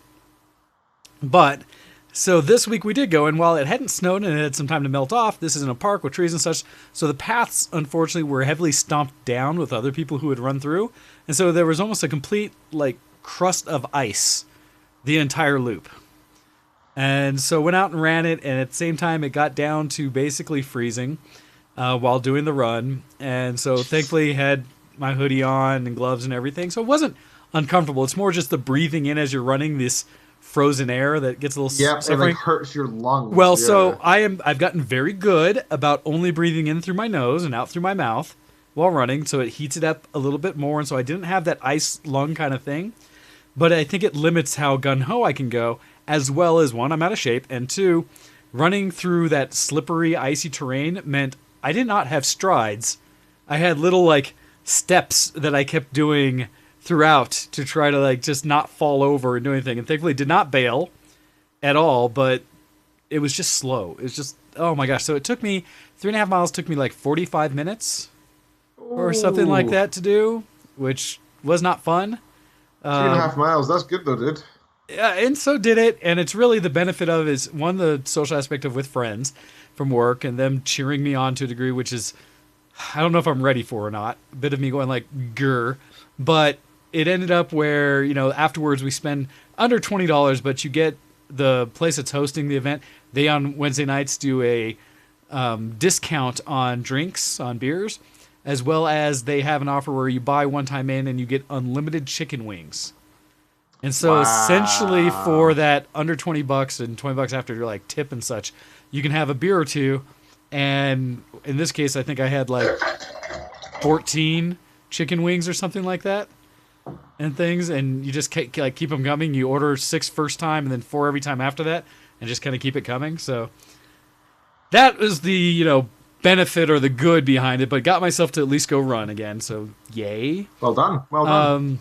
But so this week we did go, and while it hadn't snowed and it had some time to melt off, this is in a park with trees and such, so the paths, unfortunately, were heavily stomped down with other people who had run through, and so there was almost a complete, crust of ice the entire loop. And so went out and ran it, and at the same time it got down to basically freezing while doing the run. And so thankfully had my hoodie on and gloves and everything. So it wasn't uncomfortable. It's more just the breathing in as you're running this frozen air that gets a little suffering. It hurts your lungs. Well, so I've gotten very good about only breathing in through my nose and out through my mouth while running, so it heats it up a little bit more, and so I didn't have that ice lung kind of thing. But I think it limits how gung-ho I can go, as well as, one, I'm out of shape, and two, running through that slippery, icy terrain meant I did not have strides. I had little, like, steps that I kept doing throughout to try to, like, just not fall over and do anything. And thankfully did not bail at all, but it was just slow. It was just, oh my gosh. So it took me, 3.5 miles took me like 45 minutes or something like that to do, which was not fun. 3.5 miles, that's good though, dude. Yeah, and so did it. And it's really the benefit of is, one, the social aspect of with friends from work and them cheering me on to a degree, which is, I don't know if I'm ready for or not. A bit of me going like, grr. But it ended up where, you know, afterwards we spend under $20, but you get the place that's hosting the event. They on Wednesday nights do a discount on drinks, on beers, as well as they have an offer where you buy one time in and you get unlimited chicken wings. And so essentially for that under $20 and $20 after your like tip and such, you can have a beer or two. And in this case, I think I had like 14 chicken wings or something like that and things. And you just keep them coming. You order 6 first time and then 4 every time after that and just kind of keep it coming. So that was the, you know, benefit or the good behind it, but got myself to at least go run again. So yay. Well done. Well done.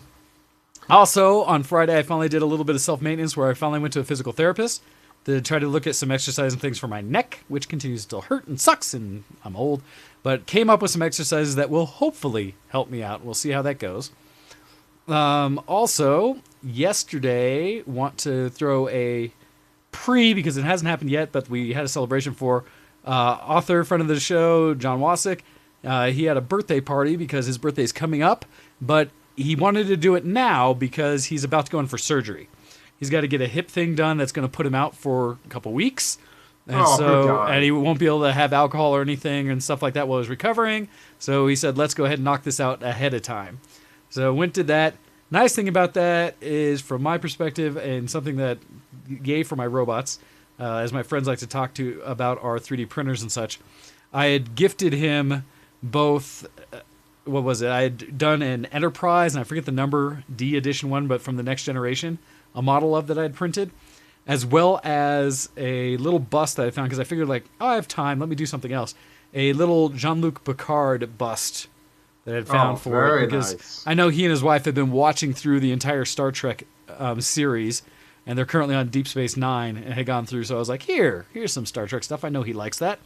Also, on Friday, I finally did a little bit of self-maintenance where I finally went to a physical therapist to try to look at some exercise and things for my neck, which continues to still hurt and sucks, and I'm old, but came up with some exercises that will hopefully help me out. We'll see how that goes. Also, yesterday, want to throw a because it hasn't happened yet, but we had a celebration for author, friend of the show, Jon W. He had a birthday party because his birthday is coming up, but he wanted to do it now because he's about to go in for surgery. He's got to get a hip thing done that's going to put him out for a couple weeks. And and he won't be able to have alcohol or anything and stuff like that while he's recovering. So he said, let's go ahead and knock this out ahead of time. So went to that. Nice thing about that is, from my perspective, and something that yay for my robots, as my friends like to talk to about our 3D printers and such, I had gifted him both... what was it? I had done an Enterprise, and I forget the number, D edition one, but from the next generation, a model of that I had printed, as well as a little bust that I found, because I figured, like, oh, I have time, let me do something else. A little Jean-Luc Picard bust that I had found for it, because nice. I know he and his wife have been watching through the entire Star Trek series, and they're currently on Deep Space Nine, and had gone through, so I was like, here's some Star Trek stuff. I know he likes that.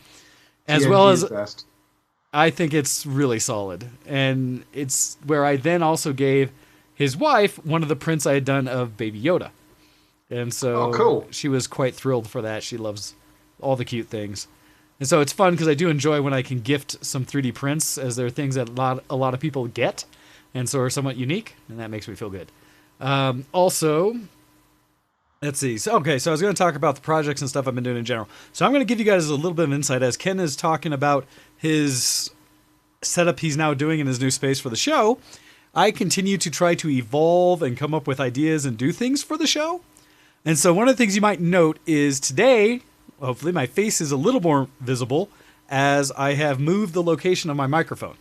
As well as... best. I think it's really solid. And it's where I then also gave his wife one of the prints I had done of Baby Yoda. And so cool. She was quite thrilled for that. She loves all the cute things. And so it's fun because I do enjoy when I can gift some 3D prints, as they're things that a lot of people get and so are somewhat unique. And that makes me feel good. Also, let's see. So I was going to talk about the projects and stuff I've been doing in general. So I'm going to give you guys a little bit of insight as Ken is talking about his setup he's now doing in his new space for the show. I continue to try to evolve and come up with ideas and do things for the show. And so one of the things you might note is today, hopefully my face is a little more visible as I have moved the location of my microphone.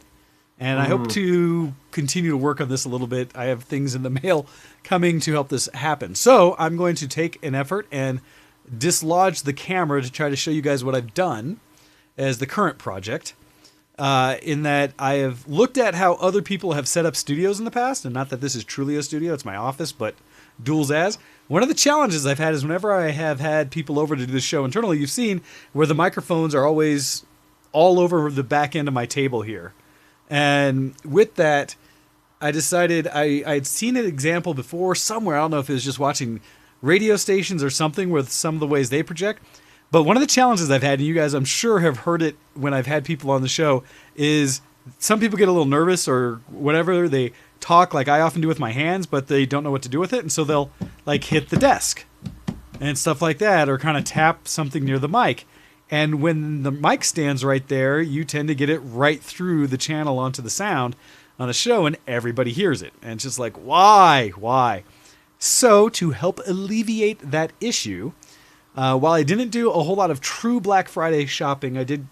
And I hope to continue to work on this a little bit. I have things in the mail coming to help this happen. So I'm going to take an effort and dislodge the camera to try to show you guys what I've done as the current project, in that I have looked at how other people have set up studios in the past, and not that this is truly a studio, it's my office, but duels as. One of the challenges I've had is whenever I have had people over to do the show internally, you've seen where the microphones are always all over the back end of my table here. And with that, I decided I'd seen an example before somewhere. I don't know if it was just watching radio stations or something with some of the ways they project. But one of the challenges I've had, and you guys I'm sure have heard it when I've had people on the show, is some people get a little nervous or whatever. They talk like I often do with my hands, but they don't know what to do with it. And so they'll like hit the desk. and stuff like that, or kind of tap something near the mic. And when the mic stands right there, you tend to get it right through the channel onto the sound on a show, and everybody hears it. And it's just like, why? So to help alleviate that issue, while I didn't do a whole lot of true Black Friday shopping, I did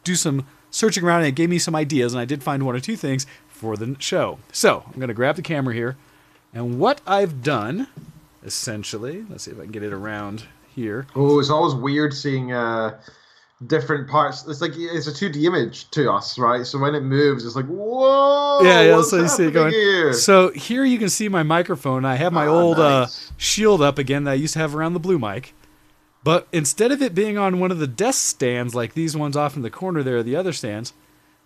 do some searching around, and it gave me some ideas, and I did find one or two things for the show. So I'm going to grab the camera here, and what I've done, essentially, let's see if I can get it around here. Oh, it's always weird seeing different parts. It's like it's a 2D image to us, right? So when it moves, it's like, whoa! Yeah. So you see it going. Here? So here you can see my microphone. I have my old nice. Shield up again that I used to have around the Blue mic. But instead of it being on one of the desk stands like these ones off in the corner there, the other stands,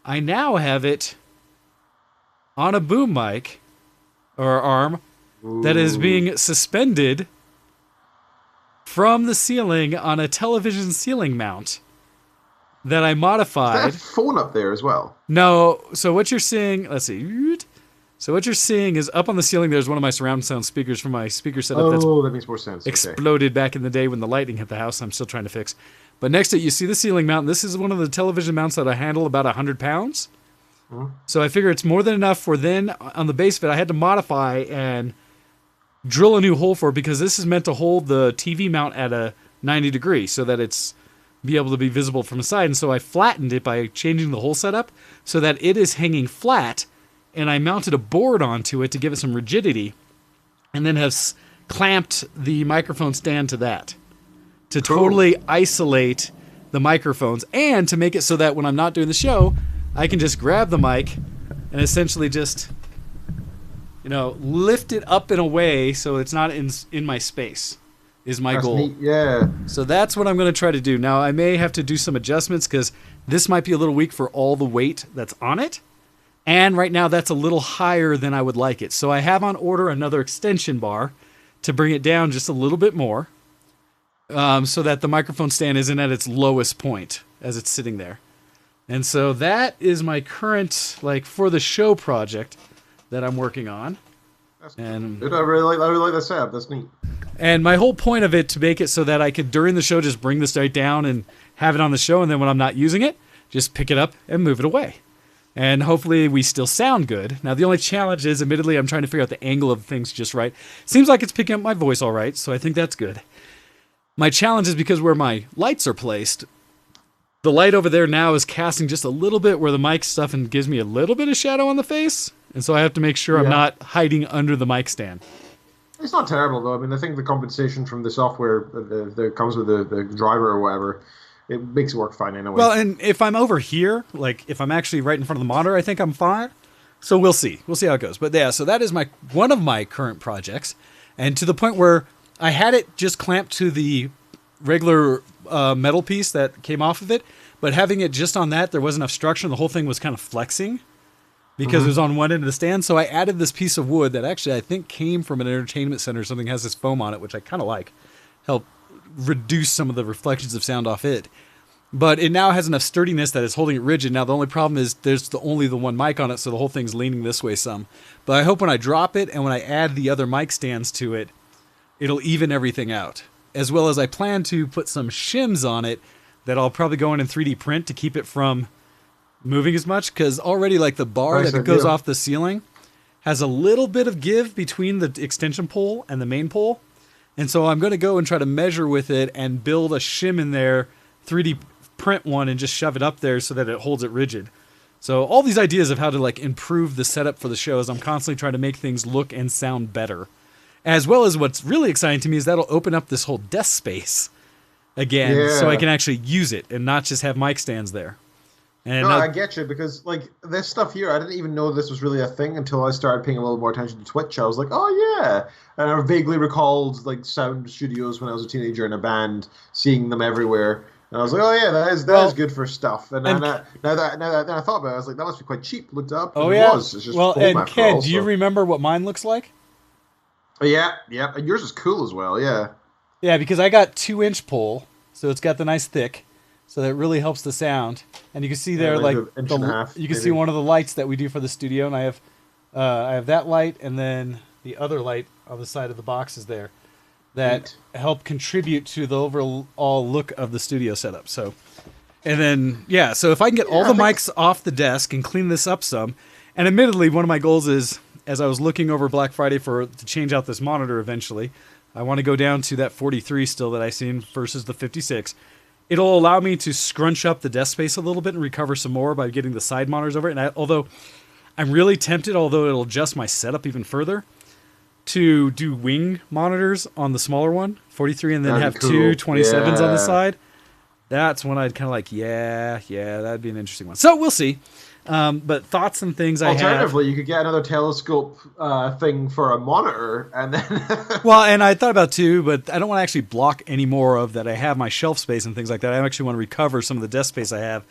I now have it on a boom mic or arm that is being suspended from the ceiling on a television ceiling mount that I modified. Is that phone up there as well? No. So what you're seeing, let's see. So what you're seeing is up on the ceiling, there's one of my surround sound speakers from my speaker setup that makes more sense. Exploded back in the day when the lighting hit the house. I'm still trying to fix. But next to it, you see the ceiling mount. This is one of the television mounts that I handle about 100 pounds. Mm-hmm. So I figure it's more than enough for then, on the base of it, I had to modify and drill a new hole for it because this is meant to hold the TV mount at a 90 degree so that it's be able to be visible from the side. And so I flattened it by changing the hole setup so that it is hanging flat, and I mounted a board onto it to give it some rigidity, and then have clamped the microphone stand to that to totally isolate the microphones, and to make it so that when I'm not doing the show, I can just grab the mic and essentially just, lift it up in a way so it's not in my space is my goal. Neat. Yeah. So that's what I'm going to try to do. Now, I may have to do some adjustments because this might be a little weak for all the weight that's on it. And right now, that's a little higher than I would like it. So I have on order another extension bar to bring it down just a little bit more so that the microphone stand isn't at its lowest point as it's sitting there. And so that is my current, for the show project that I'm working on. That's good. I really like that setup. That's neat. And my whole point of it to make it so that I could, during the show, just bring this right down and have it on the show. And then when I'm not using it, just pick it up and move it away. And hopefully we still sound good. Now, the only challenge is, admittedly, I'm trying to figure out the angle of things just right. Seems like it's picking up my voice all right, so I think that's good. My challenge is because where my lights are placed, the light over there now is casting just a little bit where the mic stuff and gives me a little bit of shadow on the face. And so I have to make sure I'm not hiding under the mic stand. It's not terrible, though. I mean, I think the compensation from the software that comes with the driver or whatever, it makes it work fine anyway. Well, and if I'm over here, if I'm actually right in front of the monitor, I think I'm fine. So we'll see. We'll see how it goes. But yeah, so that is one of my current projects. And to the point where I had it just clamped to the regular metal piece that came off of it. But having it just on that, there wasn't enough structure. And the whole thing was kind of flexing because it was on one end of the stand. So I added this piece of wood that actually I think came from an entertainment center or something, has this foam on it, which I kind of like. Help reduce some of the reflections of sound off it. But it now has enough sturdiness that it's holding it rigid. Now, the only problem is there's only the one mic on it, so the whole thing's leaning this way some. But I hope when I drop it and when I add the other mic stands to it, it'll even everything out. As well as I plan to put some shims on it that I'll probably go in 3D print to keep it from moving as much, because already the bar that goes off the ceiling has a little bit of give between the extension pole and the main pole. And so I'm going to go and try to measure with it and build a shim in there, 3D print one, and just shove it up there so that it holds it rigid. So all these ideas of how to improve the setup for the show is I'm constantly trying to make things look and sound better. As well as what's really exciting to me is that'll open up this whole desk space again so I can actually use it and not just have mic stands there. And I get you, because this stuff here, I didn't even know this was really a thing until I started paying a little more attention to Twitch. I was like, oh yeah, and I vaguely recalled sound studios when I was a teenager in a band, seeing them everywhere, and I was like, oh yeah, that is good for stuff. And now that I thought about it, I was like, that must be quite cheap. Looked up. Oh yeah, it's just and Ken, do you remember what mine looks like? Yeah, and yours is cool as well. Yeah, because I got 2-inch pole, so it's got the nice thick. So that really helps the sound, and you can see there, you can see one of the lights that we do for the studio, and I have that light, and then the other light on the side of the box is there. that help contribute to the overall look of the studio setup. So, and then, yeah, so if I can get all the mics off the desk and clean this up some, and admittedly, one of my goals is, as I was looking over Black Friday to change out this monitor eventually, I want to go down to that 43 still that I seen versus the 56. It'll allow me to scrunch up the desk space a little bit and recover some more by getting the side monitors over it. And although I'm really tempted, although it'll adjust my setup even further, to do wing monitors on the smaller one, 43, and then have two 27s on the side. That's when I'd kind of like, yeah, that'd be an interesting one. So we'll see. But thoughts and things I have. Alternatively, you could get another telescope thing for a monitor, and then. Well, and I thought about too, but I don't want to actually block any more of that. I have my shelf space and things like that. I actually want to recover some of the desk space I have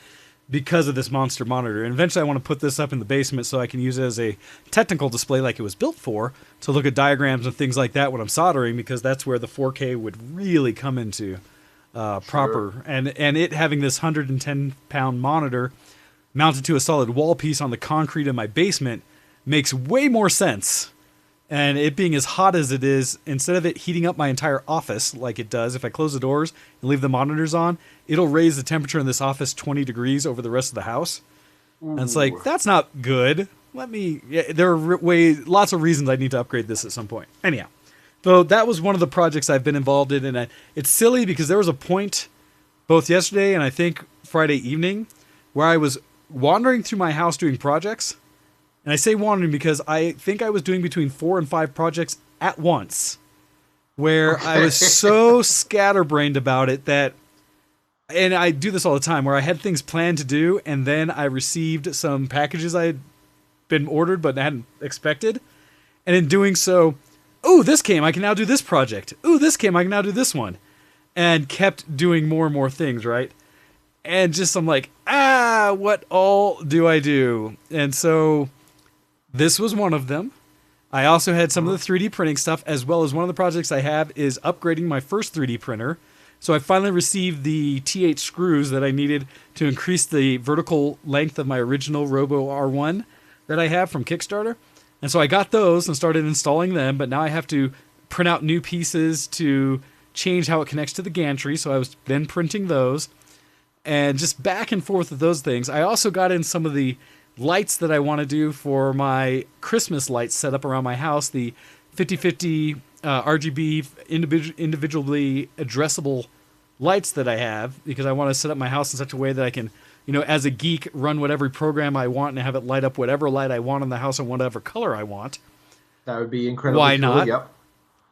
because of this monster monitor. And eventually, I want to put this up in the basement so I can use it as a technical display, like it was built for, to look at diagrams and things like that when I'm soldering, because that's where the 4K would really come into proper. And it having this 110-pound monitor mounted to a solid wall piece on the concrete in my basement makes way more sense. And it being as hot as it is, instead of it heating up my entire office like it does, if I close the doors and leave the monitors on, it'll raise the temperature in this office 20 degrees over the rest of the house. Ooh. And it's like, that's not good. There are lots of reasons I need to upgrade this at some point. Anyhow, so that was one of the projects I've been involved in. And it's silly because there was a point both yesterday and I think Friday evening where I was wandering through my house doing projects. And I say wandering because I think I was doing between 4 and 5 projects at once, where I was so scatterbrained about it that, and I do this all the time, where I had things planned to do, and then I received some packages I had been ordered but hadn't expected. And in doing so, ooh, this came, I can now do this project. Ooh, this came, I can now do this one. And kept doing more and more things, right? And just, I'm like, what all do I do? And so this was one of them. I also had some of the 3D printing stuff, as well as one of the projects I have is upgrading my first 3D printer. So I finally received the T8 screws that I needed to increase the vertical length of my original Robo R1 that I have from Kickstarter. And so I got those and started installing them, but now I have to print out new pieces to change how it connects to the gantry. So I was then printing those. And just back and forth with those things. I also got in some of the lights that I want to do for my Christmas lights set up around my house. The 50/50 RGB individually addressable lights that I have, because I want to set up my house in such a way that I can, as a geek, run whatever program I want and have it light up whatever light I want in the house in whatever color I want. That would be incredible. Why not? Cool, yep.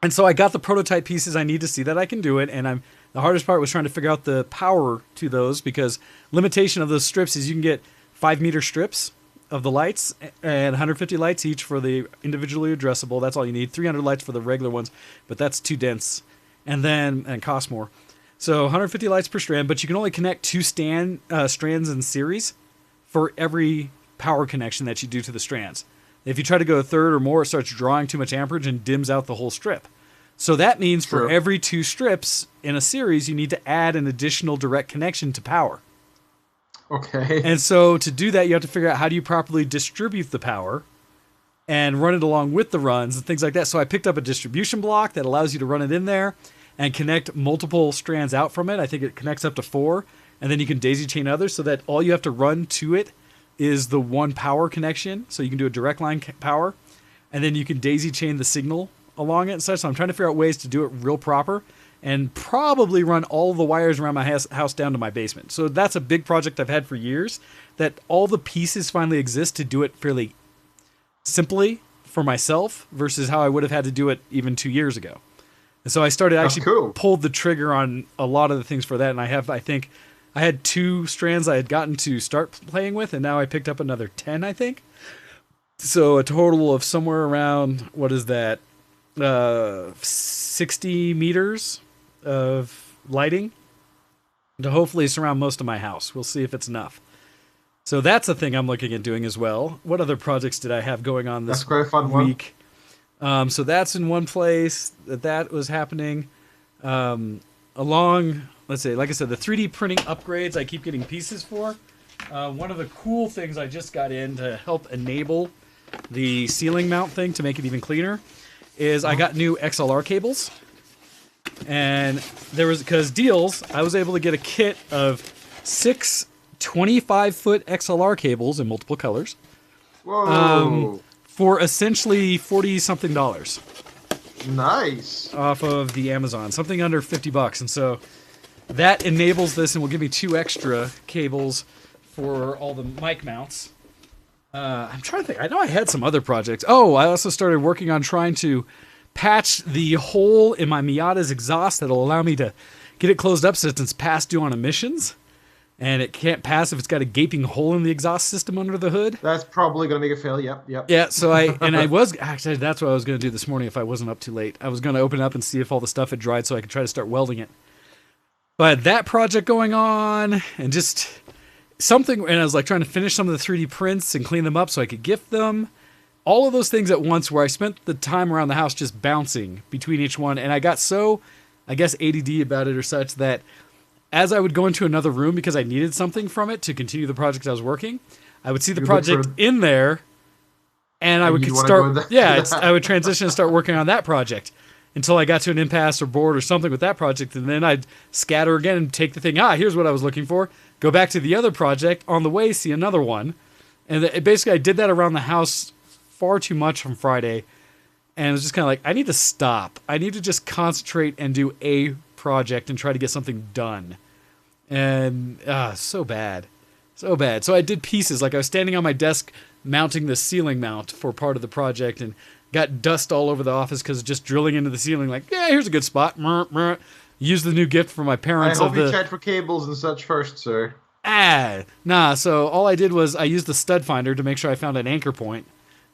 And so I got the prototype pieces I need to see that I can do it, and the hardest part was trying to figure out the power to those, because limitation of those strips is you can get 5-meter strips of the lights and 150 lights each for the individually addressable. That's all you need. 300 lights for the regular ones, but that's too dense and costs more. So 150 lights per strand, but you can only connect 2 strands in series for every power connection that you do to the strands. If you try to go a third or more, it starts drawing too much amperage and dims out the whole strip. So that means for every 2 strips in a series, you need to add an additional direct connection to power. Okay. And so to do that, you have to figure out how do you properly distribute the power and run it along with the runs and things like that. So I picked up a distribution block that allows you to run it in there and connect multiple strands out from it. I think it connects up to 4, and then you can daisy chain others so that all you have to run to it is the one power connection. So you can do a direct line power, and then you can daisy chain the signal along it and such. So I'm trying to figure out ways to do it real proper and probably run all the wires around my house down to my basement. So that's a big project I've had for years, that all the pieces finally exist to do it fairly simply for myself versus how I would have had to do it even 2 years ago. And so I pulled the trigger on a lot of the things for that. And I think I had 2 strands I had gotten to start playing with, and now I picked up another 10, I think. So a total of somewhere around, what is that? 60 meters of lighting to hopefully surround most of my house. We'll see if it's enough. So that's a thing I'm looking at doing as well. What other projects did I have going on this week? So that's in one place that was happening. Along, let's say, like I said, the 3D printing upgrades I keep getting pieces for. One of the cool things I just got in to help enable the ceiling mount thing to make it even cleaner is I got new XLR cables. And there was, because deals, I was able to get a kit of 6 25-foot XLR cables in multiple colors. Whoa. For essentially $40-something. Nice. Off of the Amazon. Something under $50. And so that enables this and will give me 2 extra cables for all the mic mounts. I'm trying to think. I know I had some other projects. Oh, I also started working on trying to patch the hole in my Miata's exhaust that'll allow me to get it closed up since it's past due on emissions. And it can't pass if it's got a gaping hole in the exhaust system under the hood. That's probably going to make it fail. Yep. Yeah, so actually, that's what I was going to do this morning if I wasn't up too late. I was going to open it up and see if all the stuff had dried so I could try to start welding it. But that project going on and just something, and I was like trying to finish some of the 3D prints and clean them up so I could gift them. All of those things at once where I spent the time around the house just bouncing between each one. And I got so, I guess, ADD about it or such that as I would go into another room because I needed something from it to continue the project I was working, I would see the project in there and I would start, I would transition and start working on that project until I got to an impasse or bored or something with that project. And then I'd scatter again and take the thing, here's what I was looking for. Go back to the other project, on the way, see another one. And basically I did that around the house far too much on Friday. And it was just kind of like, I need to stop. I need to just concentrate and do a project and try to get something done. And so bad. So bad. So I did pieces. Like I was standing on my desk mounting the ceiling mount for part of the project and got dust all over the office because just drilling into the ceiling like, here's a good spot. Use the new gift from my parents. I hope you checked for cables and such first, sir. So all I did was I used the stud finder to make sure I found an anchor point.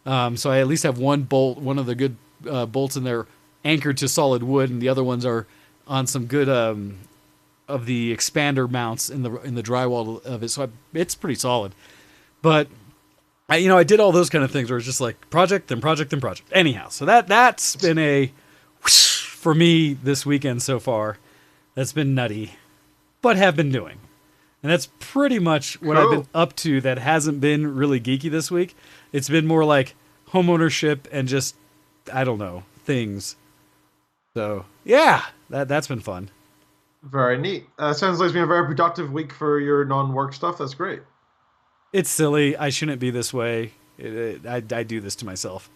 So I at least have one bolt, one of the good bolts in there anchored to solid wood, and the other ones are on some good of the expander mounts in the drywall of it. So it's pretty solid. But I did all those kind of things where it's just like project, then project, then project. Anyhow, so that's been a whoosh for me this weekend so far. That's been nutty, but have been doing. And that's pretty much what I've been up to that hasn't been really geeky this week. It's been more like homeownership and just, I don't know, things. So, yeah, that's been fun. Very neat. Sounds like it's been a very productive week for your non-work stuff. That's great. It's silly. I shouldn't be this way. I do this to myself.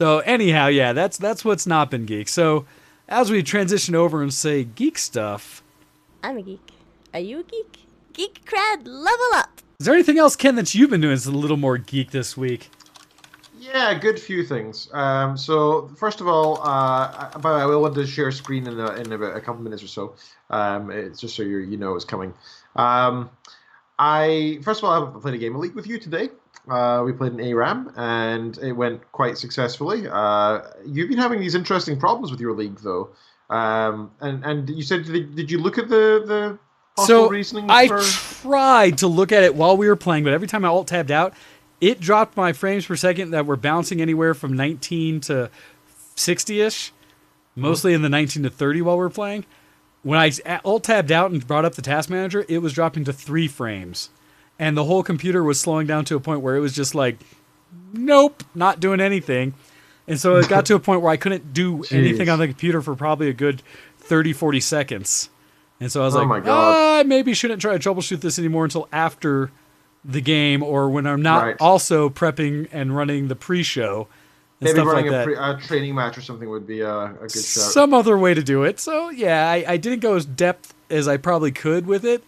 So, anyhow, yeah, that's what's not been geek. So, as we transition over and say geek stuff. I'm a geek. Are you a geek? Geek Cred, level up! Is there anything else, Ken, that you've been doing that's a little more geek this week? Yeah, good few things. So first of all, I want to share a screen in about a couple minutes or so. It's just so you know it's coming. I played a game of League with you today. We played an ARAM and it went quite successfully. You've been having these interesting problems with your League though, and you said did you look at the possible reasoning? I tried to look at it while we were playing, but every time I alt-tabbed out, it dropped my frames per second that were bouncing anywhere from 19 to 60-ish, mostly in the 19 to 30 while we were playing. When I alt-tabbed out and brought up the task manager, it was dropping to 3 frames. And the whole computer was slowing down to a point where it was just like, nope, not doing anything. And so it got to a point where I couldn't do anything on the computer for probably a good 30, 40 seconds. And so I was I maybe shouldn't try to troubleshoot this anymore until after the game or when I'm not also prepping and running the pre-show and maybe stuff running like that. A training match or something would be a good shot. Some other way to do it. So yeah, I didn't go as depth as I probably could with it.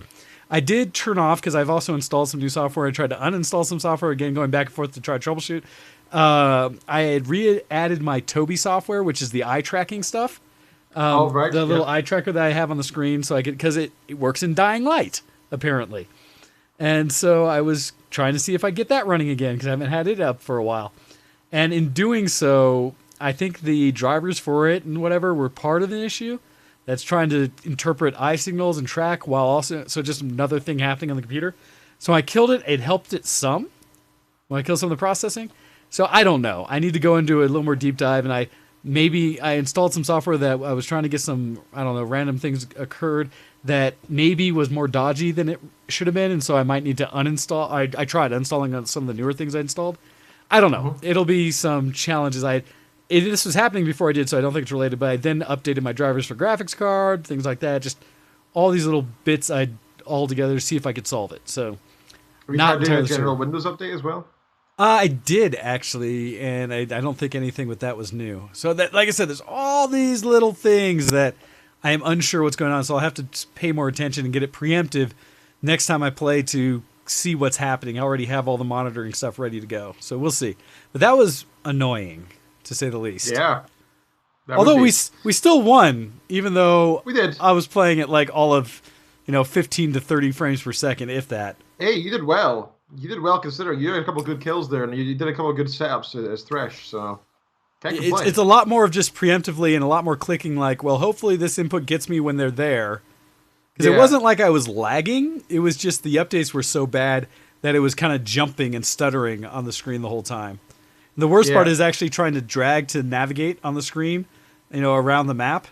I did turn off because I've also installed some new software. I tried to uninstall some software, again going back and forth to try to troubleshoot. I had re-added my Toby software, which is the eye tracking stuff. The little eye tracker that I have on the screen, so I could, because it works in dying light apparently, and so I was trying to see if I get that running again because I haven't had it up for a while. And in doing so, I think the drivers for it and whatever were part of the issue that's trying to interpret eye signals and track while also just another thing happening on the computer. So I killed it. It helped it some when I killed some of the processing. So I don't know. I need to go into a little more deep dive, and I installed some software that I was trying to get some, I don't know, random things occurred that maybe was more dodgy than it should have been, and so I might need to uninstall. I tried uninstalling some of the newer things I installed. I don't know. It'll be some challenges. this was happening before I did, so I don't think it's related. But I then updated my drivers for graphics card, things like that. Just all these little bits I all together to see if I could solve it. So, Have you tried doing a general Windows update as well? I did actually, and I don't think anything with that was new. So that, like I said, there's all these little things that I am unsure what's going on. So I'll have to pay more attention and get it preemptive next time I play to see what's happening. I already have all the monitoring stuff ready to go, so we'll see. But that was annoying, to say the least. Yeah. Although we still won, even though we did. I was playing at like all of 15 to 30 frames per second, if that. Hey, you did well. You did well considering you had a couple of good kills there, and you did a couple of good setups as Thresh, so can't complain. It's a lot more of just preemptively and a lot more clicking like, well, hopefully this input gets me when they're there. Because it wasn't like I was lagging, it was just the updates were so bad that it was kind of jumping and stuttering on the screen the whole time. And the worst part is actually trying to drag to navigate on the screen, around the map.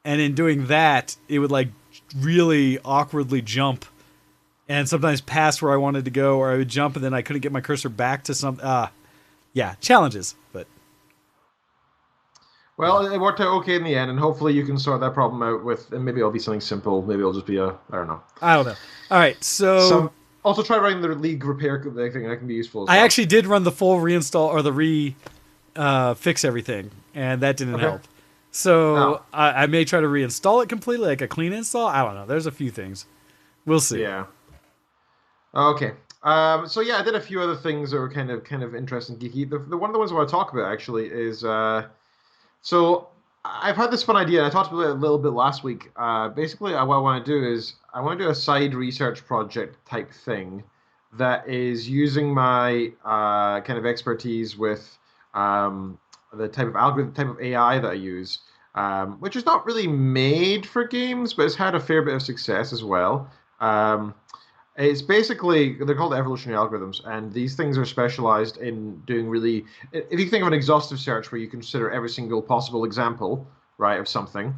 And in doing that, it would like really awkwardly jump and sometimes pass where I wanted to go, or I would jump and then I couldn't get my cursor back to some. Challenges, but. Well, it worked out okay in the end, and hopefully you can sort that problem out with, and maybe it'll be something simple. Maybe it'll just be I don't know. I don't know. All right, so also try running the League repair thing. That can be useful as well. I actually did run the full reinstall or the fix everything, and that didn't help. So I may try to reinstall it completely, like a clean install. I don't know. There's a few things. We'll see. Yeah. Okay. So I did a few other things that were kind of interesting, geeky. The one of the ones I want to talk about actually is so I've had this fun idea. And I talked about it a little bit last week. Basically, what I want to do is I want to do a side research project type thing that is using my kind of expertise with the type of algorithm, type of AI that I use, which is not really made for games, but it's had a fair bit of success as well. It's basically, they're called evolutionary algorithms, and these things are specialized in doing really, if you think of an exhaustive search where you consider every single possible example, right, of something,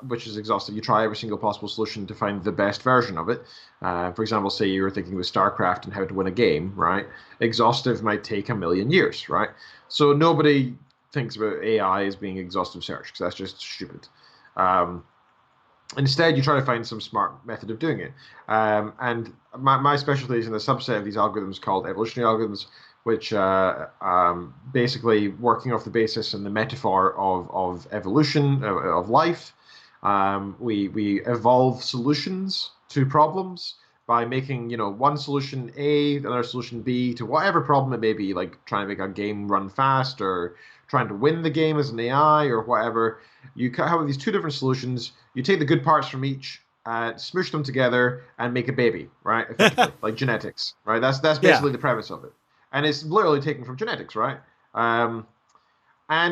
which is exhaustive, you try every single possible solution to find the best version of it. For example, say you were thinking with StarCraft and how to win a game, right? Exhaustive might take 1,000,000 years, right? So nobody thinks about AI as being exhaustive search, because that's just stupid. Instead, you try to find some smart method of doing it. And my specialty is in a subset of these algorithms called evolutionary algorithms, which basically working off the basis and the metaphor of evolution, of life. We evolve solutions to problems by making, one solution A, another solution B to whatever problem it may be, like trying to make a game run fast or trying to win the game as an AI or whatever. You have these two different solutions. You take the good parts from each, smoosh them together, and make a baby, right? Effectively, like genetics, right? That's basically the premise of it, and it's literally taken from genetics, right? And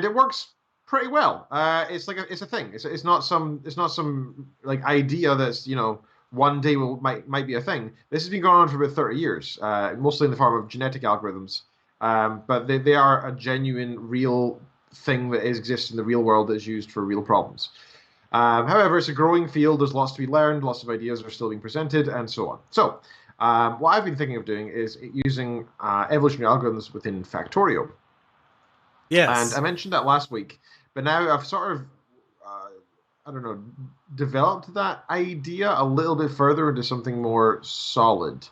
it works pretty well. It's a thing. It's not some like idea that's one day might be a thing. This has been going on for about 30 years, mostly in the form of genetic algorithms. But they are a genuine, real thing that exists in the real world that is used for real problems. However, it's a growing field. There's lots to be learned. Lots of ideas are still being presented, and so on. So, what I've been thinking of doing is using evolutionary algorithms within Factorio. Yes. And I mentioned that last week, but now I've sort of, developed that idea a little bit further into something more solid.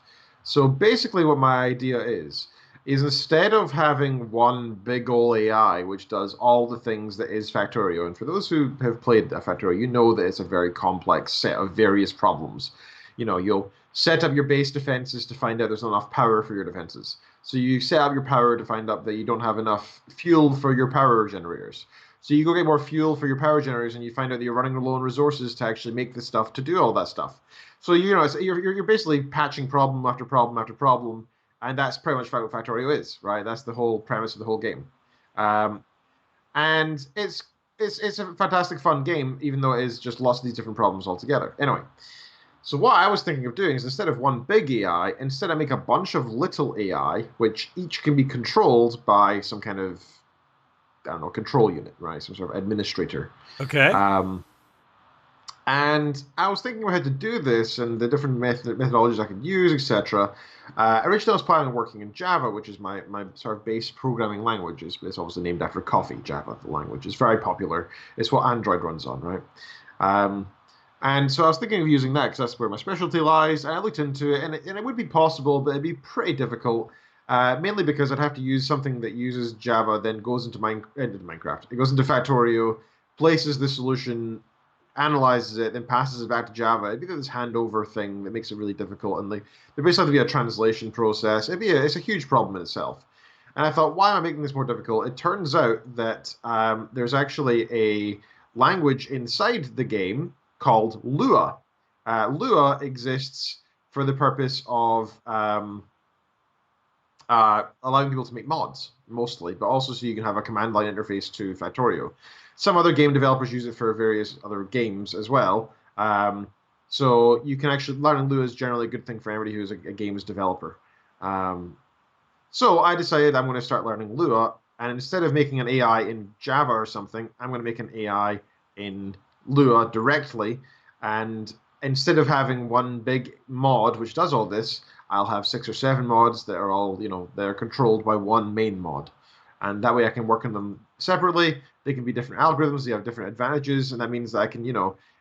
So basically what my idea is instead of having one big ol' AI which does all the things that is Factorio, and for those who have played Factorio, you know that it's a very complex set of various problems. You'll set up your base defenses to find out there's not enough power for your defenses. So you set up your power to find out that you don't have enough fuel for your power generators. So you go get more fuel for your power generators, and you find out that you're running low on resources to actually make the stuff to do all that stuff. So you're basically patching problem after problem after problem. And that's pretty much what Factorio is, right? That's the whole premise of the whole game. And it's a fantastic, fun game, even though it is just lots of these different problems altogether. Anyway, so what I was thinking of doing is instead of one big AI, instead I make a bunch of little AI, which each can be controlled by some kind of, control unit, right? Some sort of administrator. Okay. And I was thinking about how to do this and the different methodologies I could use, etc. Originally, I was planning on working in Java, which is my sort of base programming language. It's obviously named after coffee, Java, the language. It's very popular. It's what Android runs on, right? And so I was thinking of using that because that's where my specialty lies. And I looked into it, and it would be possible, but it'd be pretty difficult. Mainly because I'd have to use something that uses Java, then goes into Minecraft. It goes into Factorio, places the solution, analyzes it, then passes it back to Java. It'd be this handover thing that makes it really difficult, and there basically have to be a translation process. It's a huge problem in itself. And I thought, why am I making this more difficult? It turns out that there's actually a language inside the game called Lua. Lua exists for the purpose of allowing people to make mods, mostly, but also so you can have a command line interface to Factorio. Some other game developers use it for various other games as well. So you can actually, learning Lua is generally a good thing for anybody who's a games developer. So I decided I'm going to start learning Lua, and instead of making an AI in Java or something, I'm going to make an AI in Lua directly. And instead of having one big mod which does all this, I'll have 6 or 7 mods that are all, they're controlled by one main mod. And that way I can work on them separately. They can be different algorithms. They have different advantages. And that means that I can,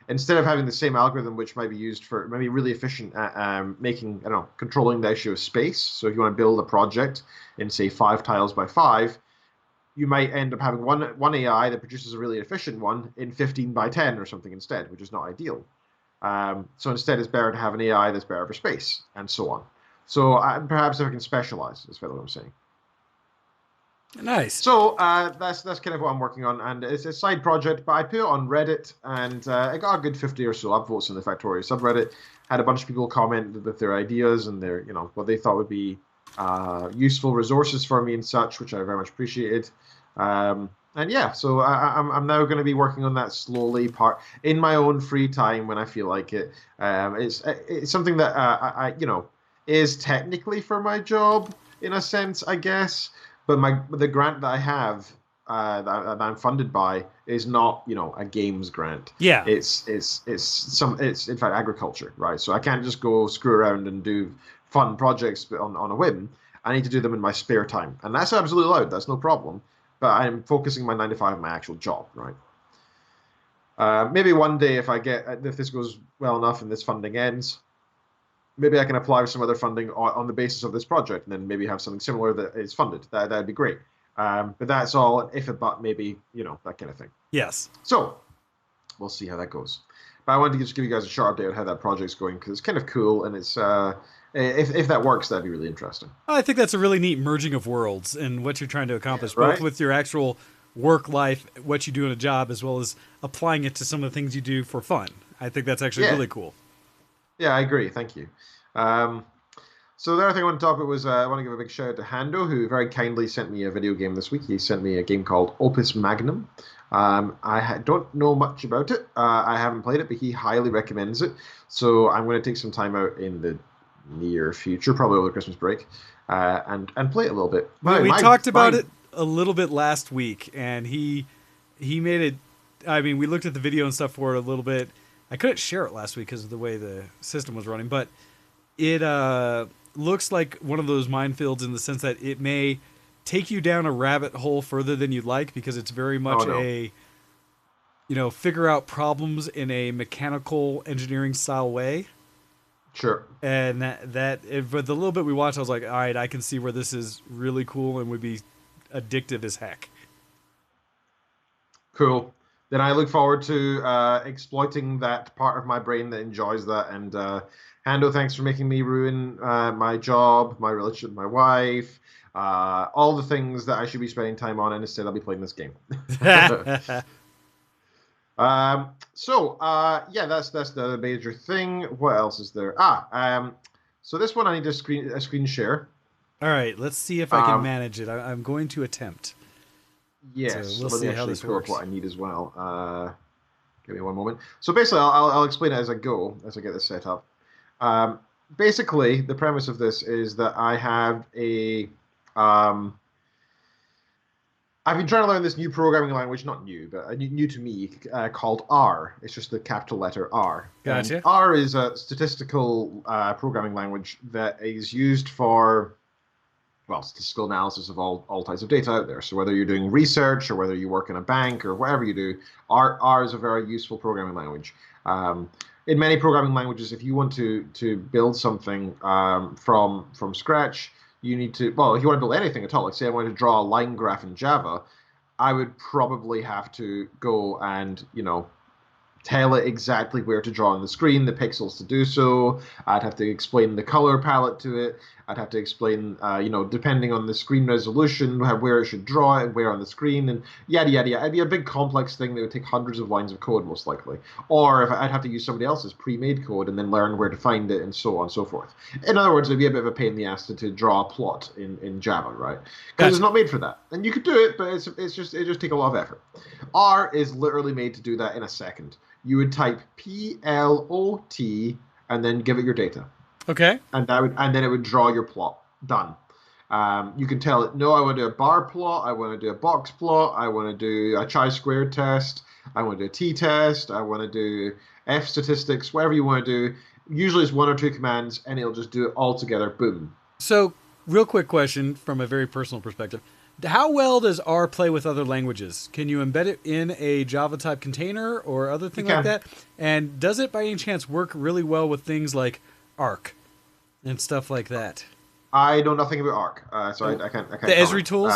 instead of having the same algorithm, which might be used for, maybe really efficient at making, controlling the issue of space. So if you want to build a project in, say, 5 tiles by 5, you might end up having one AI that produces a really efficient one in 15 by 10 or something instead, which is not ideal. So instead, it's better to have an AI that's better for space, and so on. So perhaps if I can specialize, is what I'm saying. Nice. So that's kind of what I'm working on, and it's a side project, but I put it on Reddit, and it got a good 50 or so upvotes in the Factorio subreddit. Had a bunch of people comment with their ideas and their, what they thought would be useful resources for me and such, which I very much appreciated. And yeah, so I'm now going to be working on that slowly, in my own free time when I feel like it. It's something that I is technically for my job in a sense, I guess. But the grant that I have that I'm funded by is not a games grant. Yeah, it's in fact agriculture, right? So I can't just go screw around and do fun projects on a whim. I need to do them in my spare time, and that's absolutely allowed. That's no problem. But I'm focusing my 9 to 5 on my actual job, right? Maybe one day if this goes well enough and this funding ends, maybe I can apply for some other funding on the basis of this project, and then maybe have something similar that is funded. That'd be great. But that's all an if, a but, maybe, that kind of thing. Yes. So we'll see how that goes. But I wanted to just give you guys a short update on how that project's going, because it's kind of cool, and it's if that works, that'd be really interesting. I think that's a really neat merging of worlds and what you're trying to accomplish, right? Both with your actual work life, what you do in a job, as well as applying it to some of the things you do for fun. I think that's actually really cool. Yeah, I agree. Thank you. So the other thing I want to talk about was I want to give a big shout out to Hando, who very kindly sent me a video game this week. He sent me a game called Opus Magnum. I don't know much about it. I haven't played it, but he highly recommends it. So I'm going to take some time out in the near future, probably over the Christmas break, and play it a little bit. We talked about it a little bit last week, and he made it. I mean, we looked at the video and stuff for it a little bit. I couldn't share it last week because of the way the system was running, but it looks like one of those minefields in the sense that it may take you down a rabbit hole further than you'd like, because it's very much figure out problems in a mechanical engineering style way. Sure. And but the little bit we watched, I was like, all right, I can see where this is really cool and would be addictive as heck. Cool. Then I look forward to exploiting that part of my brain that enjoys that. And Hando, thanks for making me ruin my job, my relationship with my wife, all the things that I should be spending time on, and instead I'll be playing this game. Yeah, that's the major thing. What else is there? So this one I need to screen share. All right, let's see if I can manage it. I'm going to attempt. Yes, so we'll see how this works. What I need as well. Give me one moment. So basically, I'll explain it as I go, as I get this set up. Basically, the premise of this is that I have I've been trying to learn this new programming language, not new, but new to me, called R. It's just the capital letter R. Gotcha. And R is a statistical programming language that is used for, well, statistical analysis of all types of data out there. So whether you're doing research or whether you work in a bank or whatever you do, R is a very useful programming language. In many programming languages, if you want to build something from scratch, you need to, well, if you want to build anything at all, like say I wanted to draw a line graph in Java, I would probably have to go and, tell it exactly where to draw on the screen, the pixels to do so. I'd have to explain the color palette to it. I'd have to explain, depending on the screen resolution, where it should draw it, where on the screen, and yada, yada, yada. It'd be a big complex thing that would take hundreds of lines of code, most likely. Or if I'd have to use somebody else's pre-made code and then learn where to find it and so on and so forth. In other words, it'd be a bit of a pain in the ass to draw a plot in Java, right? Because it's not made for that. And you could do it, but it just take a lot of effort. R is literally made to do that in a second. You would type PLOT and then give it your data. Okay. And then it would draw your plot. Done. You can tell it, no, I want to do a bar plot, I want to do a box plot, I want to do a chi-squared test, I want to do a t-test, I want to do F statistics, whatever you want to do. Usually it's one or two commands, and it'll just do it all together. Boom. So, real quick question from a very personal perspective. How well does R play with other languages? Can you embed it in a Java type container or other thing like that? And does it by any chance work really well with things like Arc and stuff like that? I know nothing about Arc, so I can't. The Esri tools.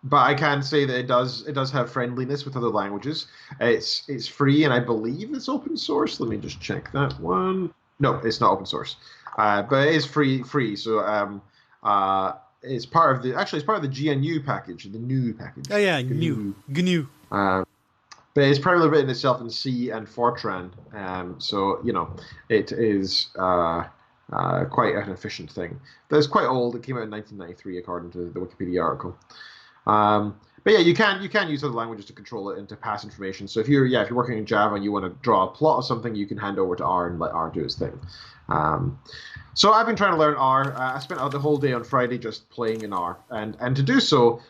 But I can say that it does have friendliness with other languages. It's free, and I believe it's open source. Let me just check that one. No, it's not open source, but it is free. So it's part of the GNU package, the GNU package. Oh yeah, GNU. But it's primarily written itself in C and Fortran, so it is quite an efficient thing. But it's quite old. It came out in 1993, according to the Wikipedia article. But yeah, you can use other languages to control it and to pass information. So if you're working in Java and you want to draw a plot of something, you can hand over to R and let R do its thing. So I've been trying to learn R. I spent the whole day on Friday just playing in R, and to do so,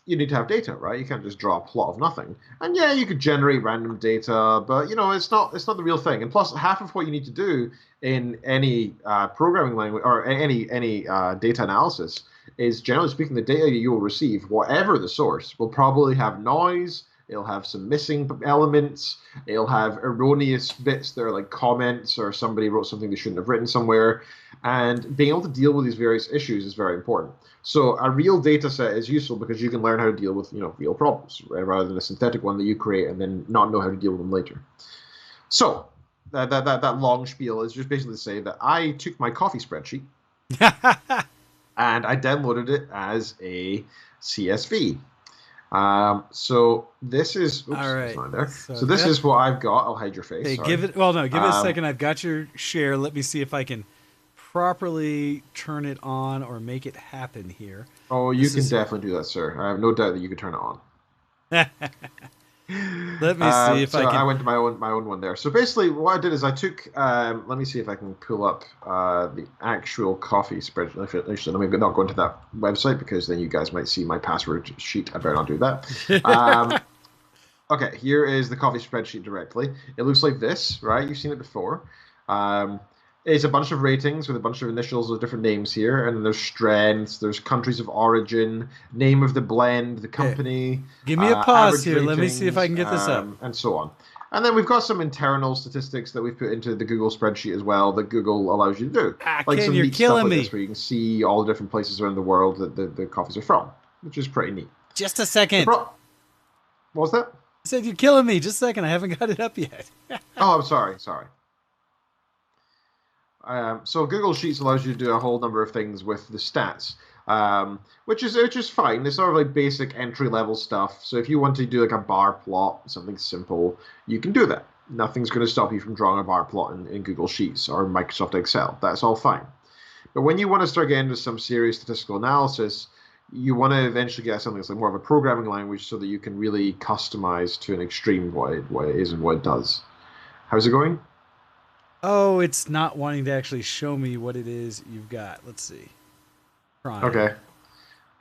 you need to have data, right? You can't just draw a plot of nothing. And yeah, you could generate random data, but it's not the real thing. And plus, half of what you need to do in any programming language or any data analysis is, generally speaking, the data you will receive, whatever the source, will probably have noise. It'll have some missing elements. It'll have erroneous bits that are like comments or somebody wrote something they shouldn't have written somewhere. And being able to deal with these various issues is very important. So a real data set is useful because you can learn how to deal with real problems rather than a synthetic one that you create and then not know how to deal with them later. So that long spiel is just basically to say that I took my coffee spreadsheet and I downloaded it as a CSV. So this is all right. There. So this is what I've got. I'll hide your face. Hey, give it a second. I've got your share. Let me see if I can properly turn it on or make it happen here. Oh, you can definitely do that, sir. I have no doubt that you can turn it on. Let me see if I can. I went to my own one there. So basically, what I did is I took. Let me see if I can pull up the actual coffee spreadsheet. Actually, let me not go into that website because then you guys might see my password sheet. I better not do that. Okay, here is the coffee spreadsheet directly. It looks like this, right? You've seen it before. It's a bunch of ratings with a bunch of initials with different names here, and then there's strengths, there's countries of origin, name of the blend, the company. Give me a pause here. Let me see if I can get this up. And so on. And then we've got some internal statistics that we've put into the Google spreadsheet as well that Google allows you to do. Like Ken, you're killing me. This, where you can see all the different places around the world that the coffees are from, which is pretty neat. Just a second. What was that? I said you're killing me. Just a second. I haven't got it up yet. Oh, I'm sorry. So Google Sheets allows you to do a whole number of things with the stats, which is fine. It's sort of like basic entry-level stuff. So if you want to do like a bar plot, something simple, you can do that. Nothing's going to stop you from drawing a bar plot in Google Sheets or Microsoft Excel. That's all fine. But when you want to start getting into some serious statistical analysis, you want to eventually get something that's like more of a programming language so that you can really customize to an extreme what it is and what it does. How's it going? Oh, it's not wanting to actually show me what it is you've got. Let's see. Okay.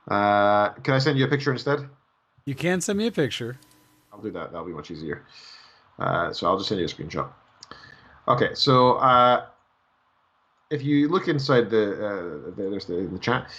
Can I send you a picture instead? You can send me a picture. I'll do that. That'll be much easier. So I'll just send you a screenshot. Okay, so if you look inside there's in the chat.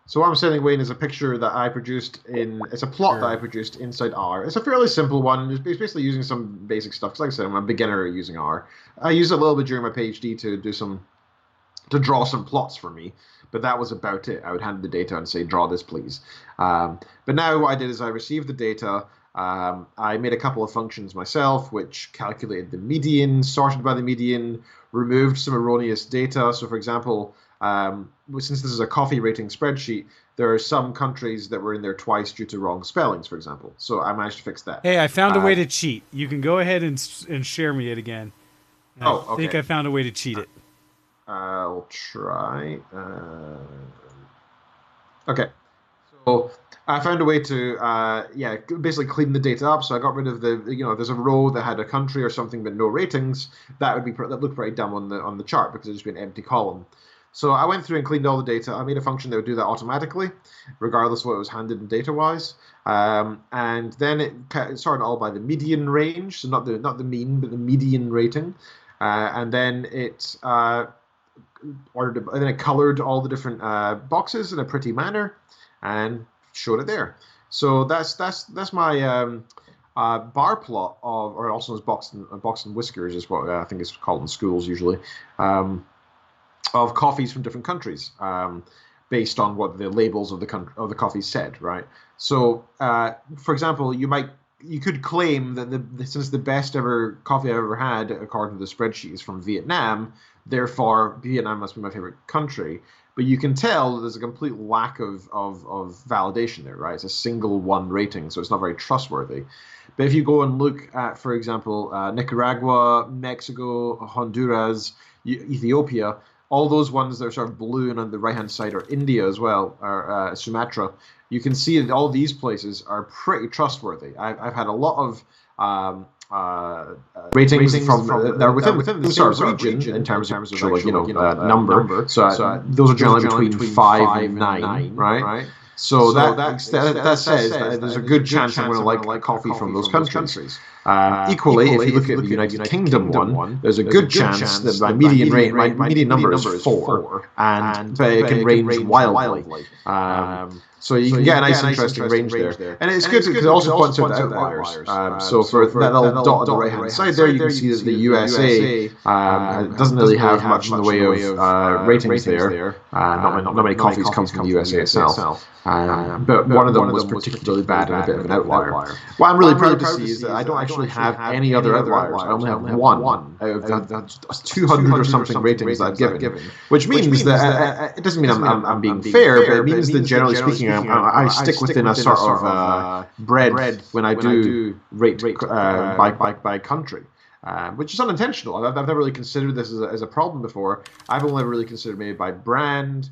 So what I'm sending Wayne is a picture that I produced it's a plot that I produced inside R. It's a fairly simple one. It's basically using some basic stuff. Because like I said, I'm a beginner using R. I used it a little bit during my PhD to draw some plots for me, but that was about it. I would hand the data and say, draw this, please. But now what I did is I received the data. I made a couple of functions myself, which calculated the median, sorted by the median, removed some erroneous data. So, for example, since this is a coffee rating spreadsheet, there are some countries that were in there twice due to wrong spellings, for example. So I managed to fix that. Hey, I found a way to cheat. You can go ahead and share me it again. I think I found a way to cheat it. I'll try. Okay. So I found a way to, basically clean the data up. So I got rid of there's a row that had a country or something but no ratings. That looked pretty dumb on the chart because it'd just be an empty column. So I went through and cleaned all the data. I made a function that would do that automatically, regardless of what it was handed in data-wise. And then it sorted all by the median range, so not the mean, but the median rating. And then it then it colored all the different boxes in a pretty manner and showed it there. So that's my bar plot of, or also as box and whiskers is what I think it's called in schools usually, of coffees from different countries, based on what the labels of the coffee said, right? So, for example, you could claim that since the best ever coffee I've ever had, according to the spreadsheet, is from Vietnam, therefore Vietnam must be my favorite country. But you can tell that there's a complete lack of validation there, right? It's a single one rating, so it's not very trustworthy. But if you go and look at, for example, Nicaragua, Mexico, Honduras, Ethiopia, all those ones that are sort of blue and on the right-hand side are India as well, or Sumatra. You can see that all these places are pretty trustworthy. I've had a lot of ratings from that are within the sort of region in terms of number. So those are generally between 5 and 9, right? So that says that there's a good chance I'm going to like coffee from those countries. Equally, if you look at the United Kingdom one, there's a good chance that my median number is 4, but it can range wildly. So you can get a nice, interesting range there. And it's good because it also points out the outliers. So for that little dot on the right-hand side there, you can see that the USA doesn't really have much in the way of ratings there. Not many coffees come from the USA itself. But one of them was particularly bad and a bit of an outlier. What I'm really proud to see is that I don't actually have any other outliers. I only have one out of the 200 or something ratings that I've given. Which means that it doesn't mean I'm being fair, but it means that generally speaking, I stick within a sort of bread when I do rate by country. Which is unintentional. I've never really considered this as a problem before. I've only ever really considered maybe by brand,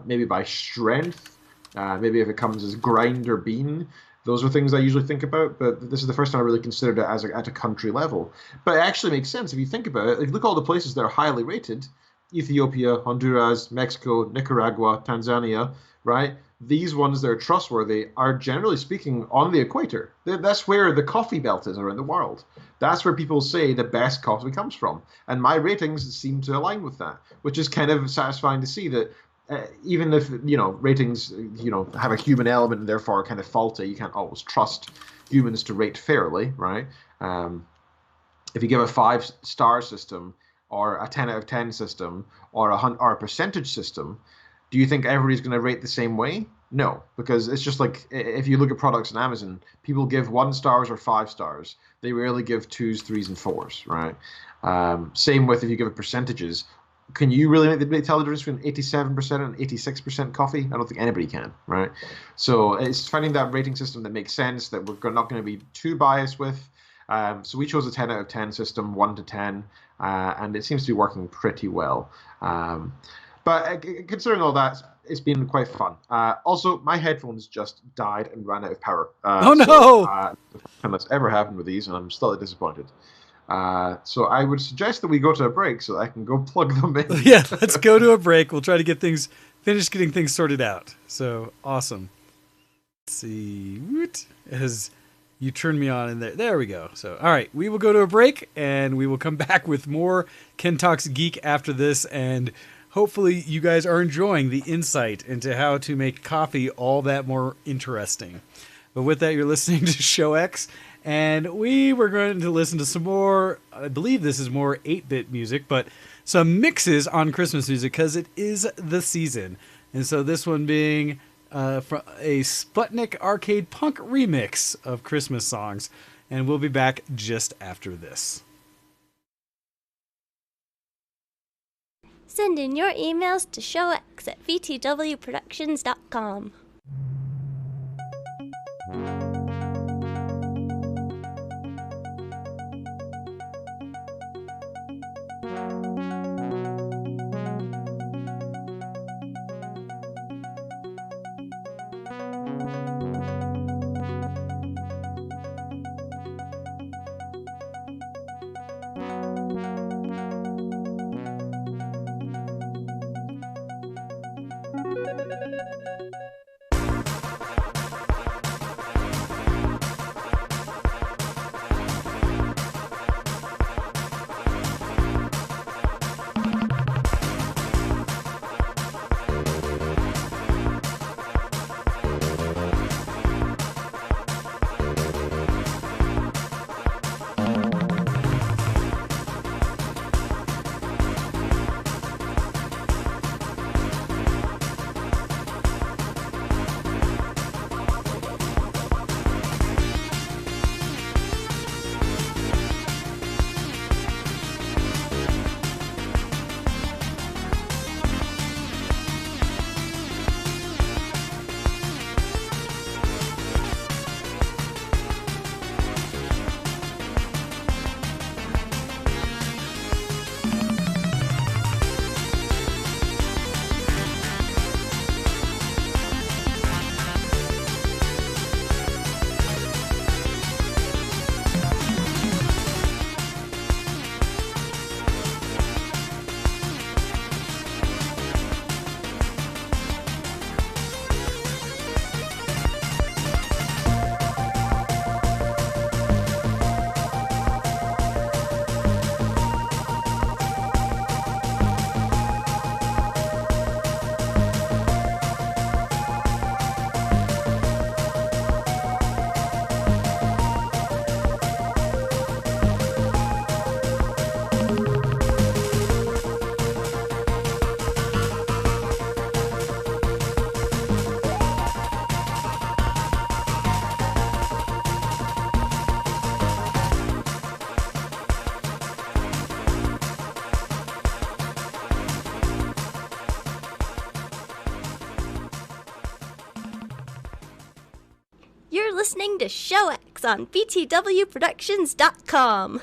maybe by strength, maybe if it comes as grind or bean. Those are things I usually think about, but this is the first time I really considered it at a country level. But it actually makes sense if you think about it. If you look at all the places that are highly rated, Ethiopia, Honduras, Mexico, Nicaragua, Tanzania, right? These ones that are trustworthy are generally speaking on the equator. That's where the coffee belt is around the world. That's where people say the best coffee comes from. And my ratings seem to align with that, which is kind of satisfying to see that even if, ratings, have a human element and therefore are kind of faulty, you can't always trust humans to rate fairly, right? If you give a 5-star system or a 10 out of 10 system or a percentage system, do you think everybody's going to rate the same way? No, because it's just like if you look at products on Amazon, people give 1 stars or 5 stars. They rarely give 2s, 3s, and 4s, right? Same with if you give it percentages. Can you really tell the difference between 87% and 86% coffee? I don't think anybody can, right? So it's finding that rating system that makes sense, that we're not going to be too biased with. So we chose a 10 out of 10 system, 1 to 10, and it seems to be working pretty well. But considering all that, it's been quite fun. Also, my headphones just died and ran out of power. Oh no! And that's ever happened with these, and I'm slightly disappointed. So I would suggest that we go to a break so that I can go plug them in. Yeah, let's go to a break. We'll try to finish getting things sorted out. So awesome. Let's see. As you turned me on in there. There we go. So, all right, we will go to a break and we will come back with more Ken Talks Geek after this. And hopefully you guys are enjoying the insight into how to make coffee all that more interesting. But with that, you're listening to ShowX. And we were going to listen to some more, I believe this is more 8-bit music, but some mixes on Christmas music because it is the season. And so this one being from a Sputnik Arcade Punk remix of Christmas songs. And we'll be back just after this. Send in your emails to showx at VtWProductions.com. You're listening to ShowX on VtWProductions.com.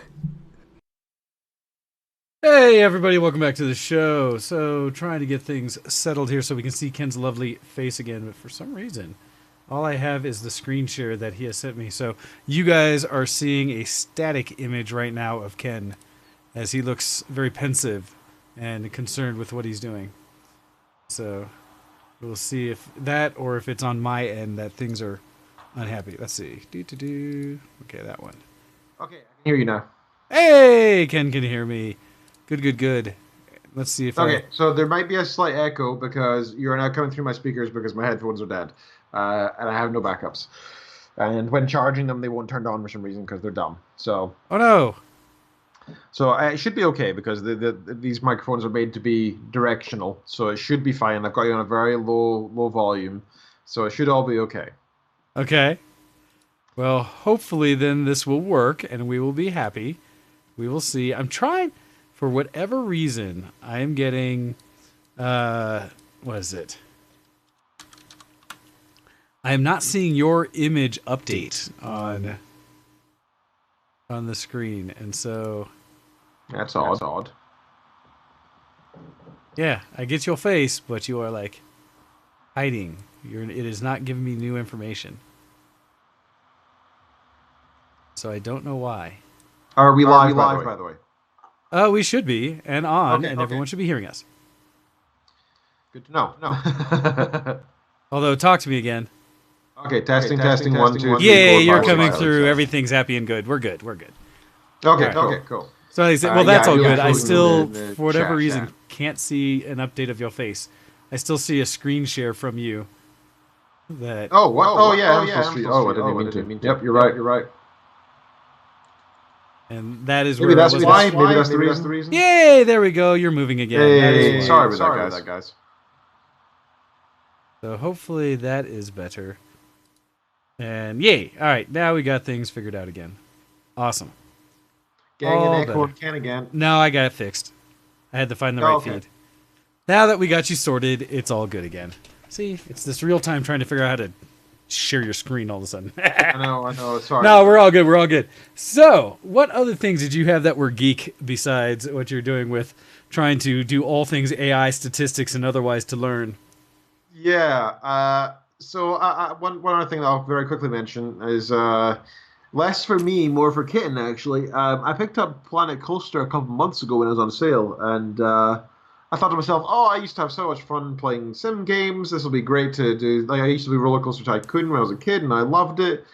Hey everybody, welcome back to the show. So trying to get things settled here so we can see Ken's lovely face again, but for some reason all I have is the screen share that he has sent me. So you guys are seeing a static image right now of Ken as he looks very pensive and concerned with what he's doing. So we'll see if that or if it's on my end that things are unhappy. Let's see. Okay, that one. Okay, I can hear you now. Hey, Ken can hear me. Good. Let's see if so there might be a slight echo because you're now coming through my speakers because my headphones are dead. And I have no backups. And when charging them, they won't turn on for some reason because they're dumb. So. Oh no. So it should be okay because these microphones are made to be directional, so it should be fine. I've got you on a very low volume, so it should all be okay. Okay. Well, hopefully then this will work and we will be happy. We will see. I'm trying, for whatever reason, I am getting, what is it? I am not seeing your image update on the screen, and so that's odd. Yeah, I get your face, but you are like hiding. It is not giving me new information, so I don't know why. Are we live, by the way? We should be, and everyone should be hearing us. Good to know. No. Although, talk to me again. Okay, testing, 1, 2, 3, Yay, 4, you're 5, coming 6, through. 7. Everything's happy and good. We're good. Okay, right, cool. So I said, well, that's all good. I still, the for whatever chat. reason, can't see an update of your face. I still see a screen share from you. That. Oh, what? Oh, yeah. Oh, I didn't mean to. Yep, you're right. And that is maybe where. Maybe that's the reason. Yay! There we go. You're moving again. Hey, sorry about that, guys. So hopefully that is better. And yay! All right, now we got things figured out again. Awesome. Getting an echo can again. No, I got it fixed. I had to find the right feed. Now that we got you sorted, it's all good again. See, it's this real time trying to figure out how to share your screen all of a sudden. I know. Sorry. No, we're all good. So, what other things did you have that were geek besides what you're doing with trying to do all things AI, statistics, and otherwise to learn? Yeah. So one other thing that I'll very quickly mention is less for me, more for Kitten, actually. I picked up Planet Coaster a couple months ago when it was on sale, and I thought to myself, I used to have so much fun playing sim games. This will be great to do. Like, I used to be Roller Coaster Tycoon when I was a kid, and I loved it.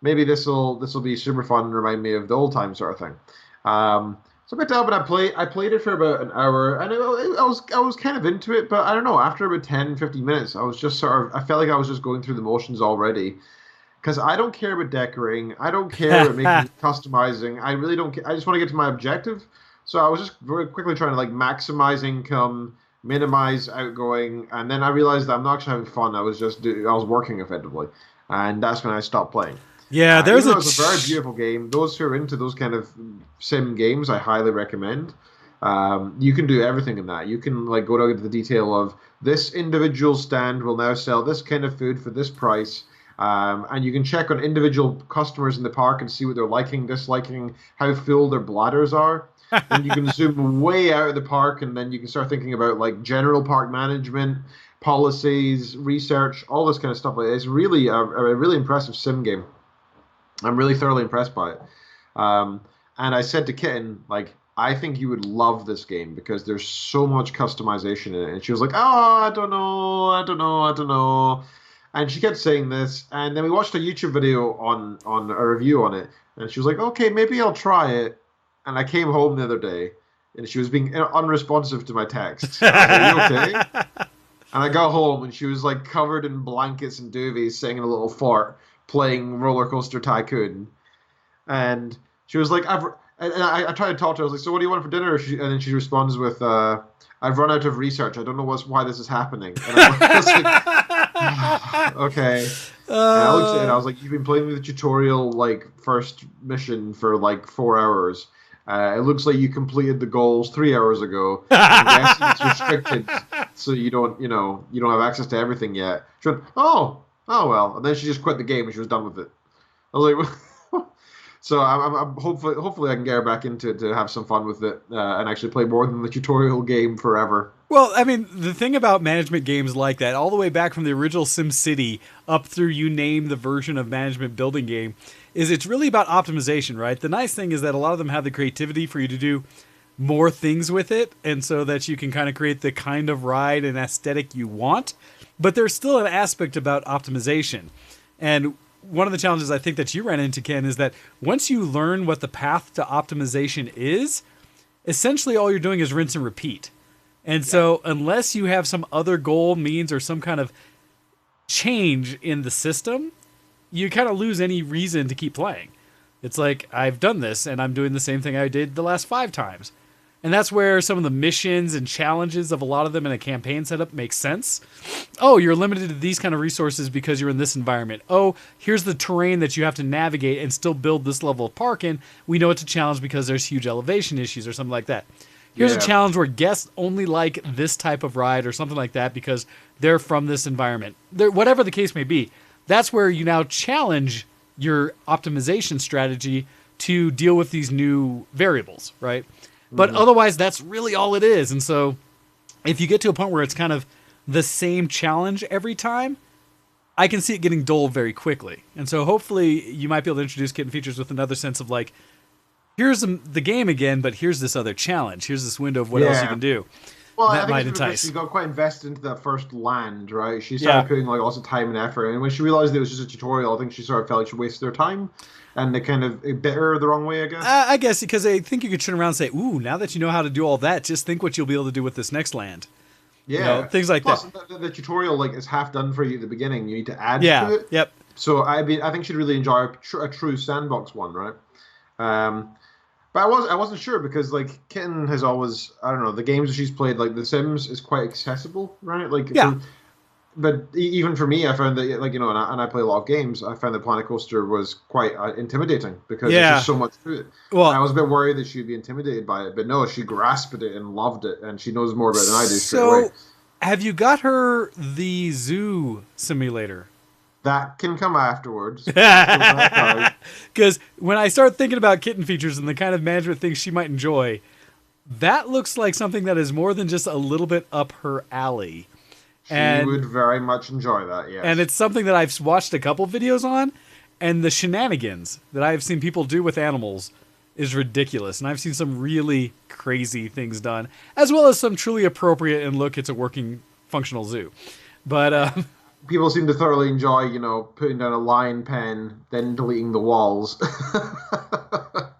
Maybe this will be super fun and remind me of the old time sort of thing. So I picked it up and I played it for about an hour, and I was kind of into it, but I don't know. After about 10, 15 minutes, I was just I felt like I was just going through the motions already. Because I don't care about decorating. I don't care about making customizing. I really don't care. I just want to get to my objective. So I was just very quickly trying to maximize income, minimize outgoing, and then I realized that I'm not actually having fun. I was working effectively, and that's when I stopped playing. Yeah, it was a very beautiful game. Those who are into those kind of sim games, I highly recommend. You can do everything in that. You can go down into the detail of this individual stand will now sell this kind of food for this price. And you can check on individual customers in the park and see what they're liking, disliking, how full their bladders are. And you can zoom way out of the park, and then you can start thinking about general park management, policies, research, all this kind of stuff. It's really a really impressive sim game. I'm really thoroughly impressed by it. And I said to Kitten, I think you would love this game because there's so much customization in it. And she was like, I don't know. And she kept saying this, and then we watched a YouTube video on a review on it, and she was like, okay, maybe I'll try it. And I came home the other day, and she was being unresponsive to my texts. I was like, are you okay? And I got home, and she was covered in blankets and duvets, sitting in a little fort, playing Roller Coaster Tycoon. And she was like, I tried to talk to her. I was like, so what do you want for dinner? And then she responds with, I've run out of research. I don't know why this is happening. And I was like, okay. And I looked at it and I was like, you've been playing the tutorial first mission for 4 hours. It looks like you completed the goals 3 hours ago. I'm guessing it's restricted, so you don't have access to everything yet. She went, oh well, and then she just quit the game and she was done with it. I was like, so I'm hopefully I can get her back into it to have some fun with it and actually play more than the tutorial game forever. Well, I mean, the thing about management games like that, all the way back from the original SimCity up through you name the version of management building game, is it's really about optimization, right? The nice thing is that a lot of them have the creativity for you to do more things with it, and so that you can kind of create the kind of ride and aesthetic you want, but there's still an aspect about optimization. And one of the challenges I think that you ran into, Ken, is that once you learn what the path to optimization is, essentially all you're doing is rinse and repeat. And so unless you have some other goal, means, or some kind of change in the system, you kind of lose any reason to keep playing. It's like, I've done this, and I'm doing the same thing I did the last 5 times. And that's where some of the missions and challenges of a lot of them in a campaign setup make sense. Oh, you're limited to these kind of resources because you're in this environment. Oh, here's the terrain that you have to navigate and still build this level of park in. We know it's a challenge because there's huge elevation issues or something like that. Here's a challenge where guests only like this type of ride or something like that because they're from this environment. Whatever the case may be, that's where you now challenge your optimization strategy to deal with these new variables, right? But otherwise, that's really all it is. And so if you get to a point where it's kind of the same challenge every time, I can see it getting dull very quickly. And so hopefully you might be able to introduce Kitten features with another sense of here's the game again, but here's this other challenge. Here's this window of what else you can do. Well, that I think might it's entice. She got quite invested into that first land, right? She started putting like lots of time and effort, and when she realized it was just a tutorial, I think she sort of felt like she wasted her time, and it kind of bit her the wrong way, I guess. I guess because I think you could turn around and say, "Ooh, now that you know how to do all that, just think what you'll be able to do with this next land." Yeah, you know, things like Plus, that. The tutorial like is half done for you at the beginning. You need to add to it. Yep. So I think she'd really enjoy a true sandbox one, right? But I wasn't sure because like Kitten has always, I don't know, the games that she's played, like The Sims is quite accessible, right? Like but even for me, I found that like and I play a lot of games. I found that Planet Coaster was quite intimidating because there's just so much to it. Well, I was a bit worried that she'd be intimidated by it, but no, she grasped it and loved it, and she knows more about it than I do straight away. Have you got her the zoo simulator? That can come afterwards. Because when I start thinking about Kitten features and the kind of management things she might enjoy, that looks like something that is more than just a little bit up her alley. She would very much enjoy that, yes. And it's something that I've watched a couple videos on, and the shenanigans that I've seen people do with animals is ridiculous. And I've seen some really crazy things done, as well as some truly appropriate and look, it's a working, functional zoo. But people seem to thoroughly enjoy, putting down a lion pen, then deleting the walls.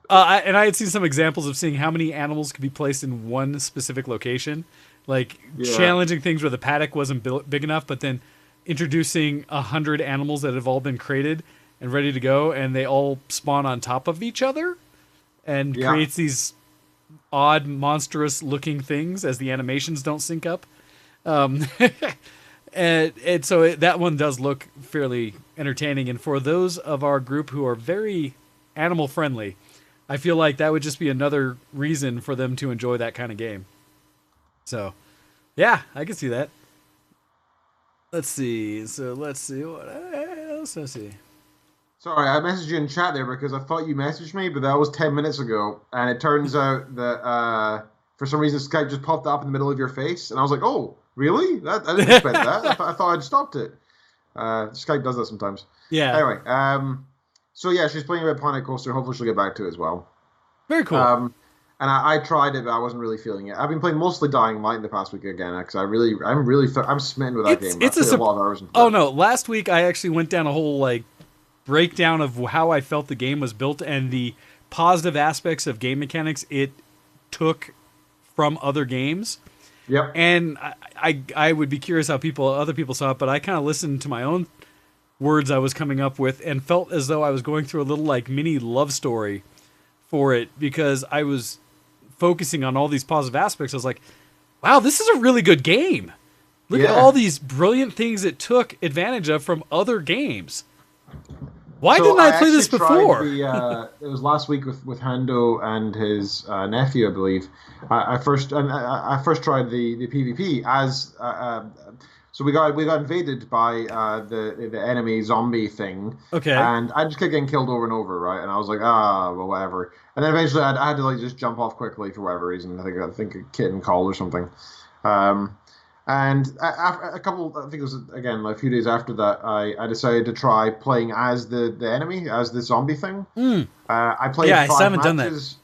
And I had seen some examples of seeing how many animals could be placed in one specific location. Like challenging things where the paddock wasn't big enough, but then introducing 100 animals that have all been created and ready to go, and they all spawn on top of each other and creates these odd, monstrous-looking things as the animations don't sync up. And so that one does look fairly entertaining. And for those of our group who are very animal friendly, I feel like that would just be another reason for them to enjoy that kind of game. So, yeah, I can see that. Let's see. So let's see what else. Let's see. Sorry, I messaged you in chat there because I thought you messaged me, but that was 10 minutes ago. And it turns out that for some reason Skype just popped up in the middle of your face. And I was like, oh, really? I didn't expect that. I thought I'd stopped it. Skype does that sometimes. Yeah. Anyway, so yeah, she's playing about Planet Coaster. Hopefully she'll get back to it as well. Very cool. And I tried it, but I wasn't really feeling it. I've been playing mostly Dying Light the past week again because I'm smitten with that game. It's a lot of hours. Oh no! Last week I actually went down a whole breakdown of how I felt the game was built and the positive aspects of game mechanics it took from other games. Yep. And I would be curious how other people saw it, but I kind of listened to my own words I was coming up with and felt as though I was going through a little mini love story for it because I was focusing on all these positive aspects. I was like, wow, this is a really good game. Look at all these brilliant things it took advantage of from other games. Why didn't I play this before? It was last week with Hando and his nephew, I believe. I first tried the PvP as so we got invaded by the enemy zombie thing. Okay. And I just kept getting killed over and over, right? And I was like, well, whatever. And then eventually I had to just jump off quickly for whatever reason. I think a Kitten called or something. And after I think it was again a few days after that, I decided to try playing as the enemy, as the zombie thing. I played 5 matches, done that.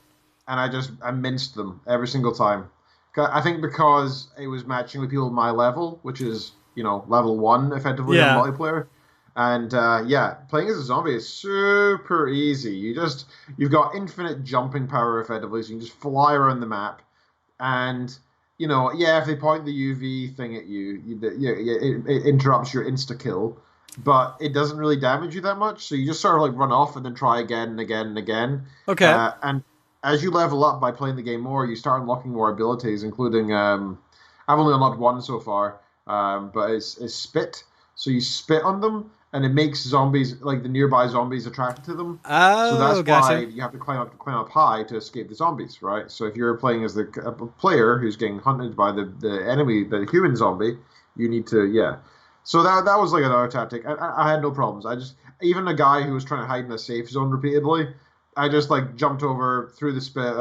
And I minced them every single time. I think because it was matching with people my level, which is level 1 effectively in multiplayer. And playing as a zombie is super easy. You've got infinite jumping power effectively, so you can just fly around the map. And if they point the UV thing at you, it interrupts your insta kill, but it doesn't really damage you that much. So you just sort of run off and then try again and again and again. Okay. And as you level up by playing the game more, you start unlocking more abilities, including I've only unlocked one so far, but it's spit. So you spit on them, and it makes zombies, the nearby zombies, attracted to them. Oh, so that's gotcha. why you have to climb up high to escape the zombies, right? So if you're playing as a player who's getting hunted by the enemy, the human zombie, you need to, So that was another tactic. I had no problems. Even a guy who was trying to hide in a safe zone repeatedly, I just jumped over, threw the spit,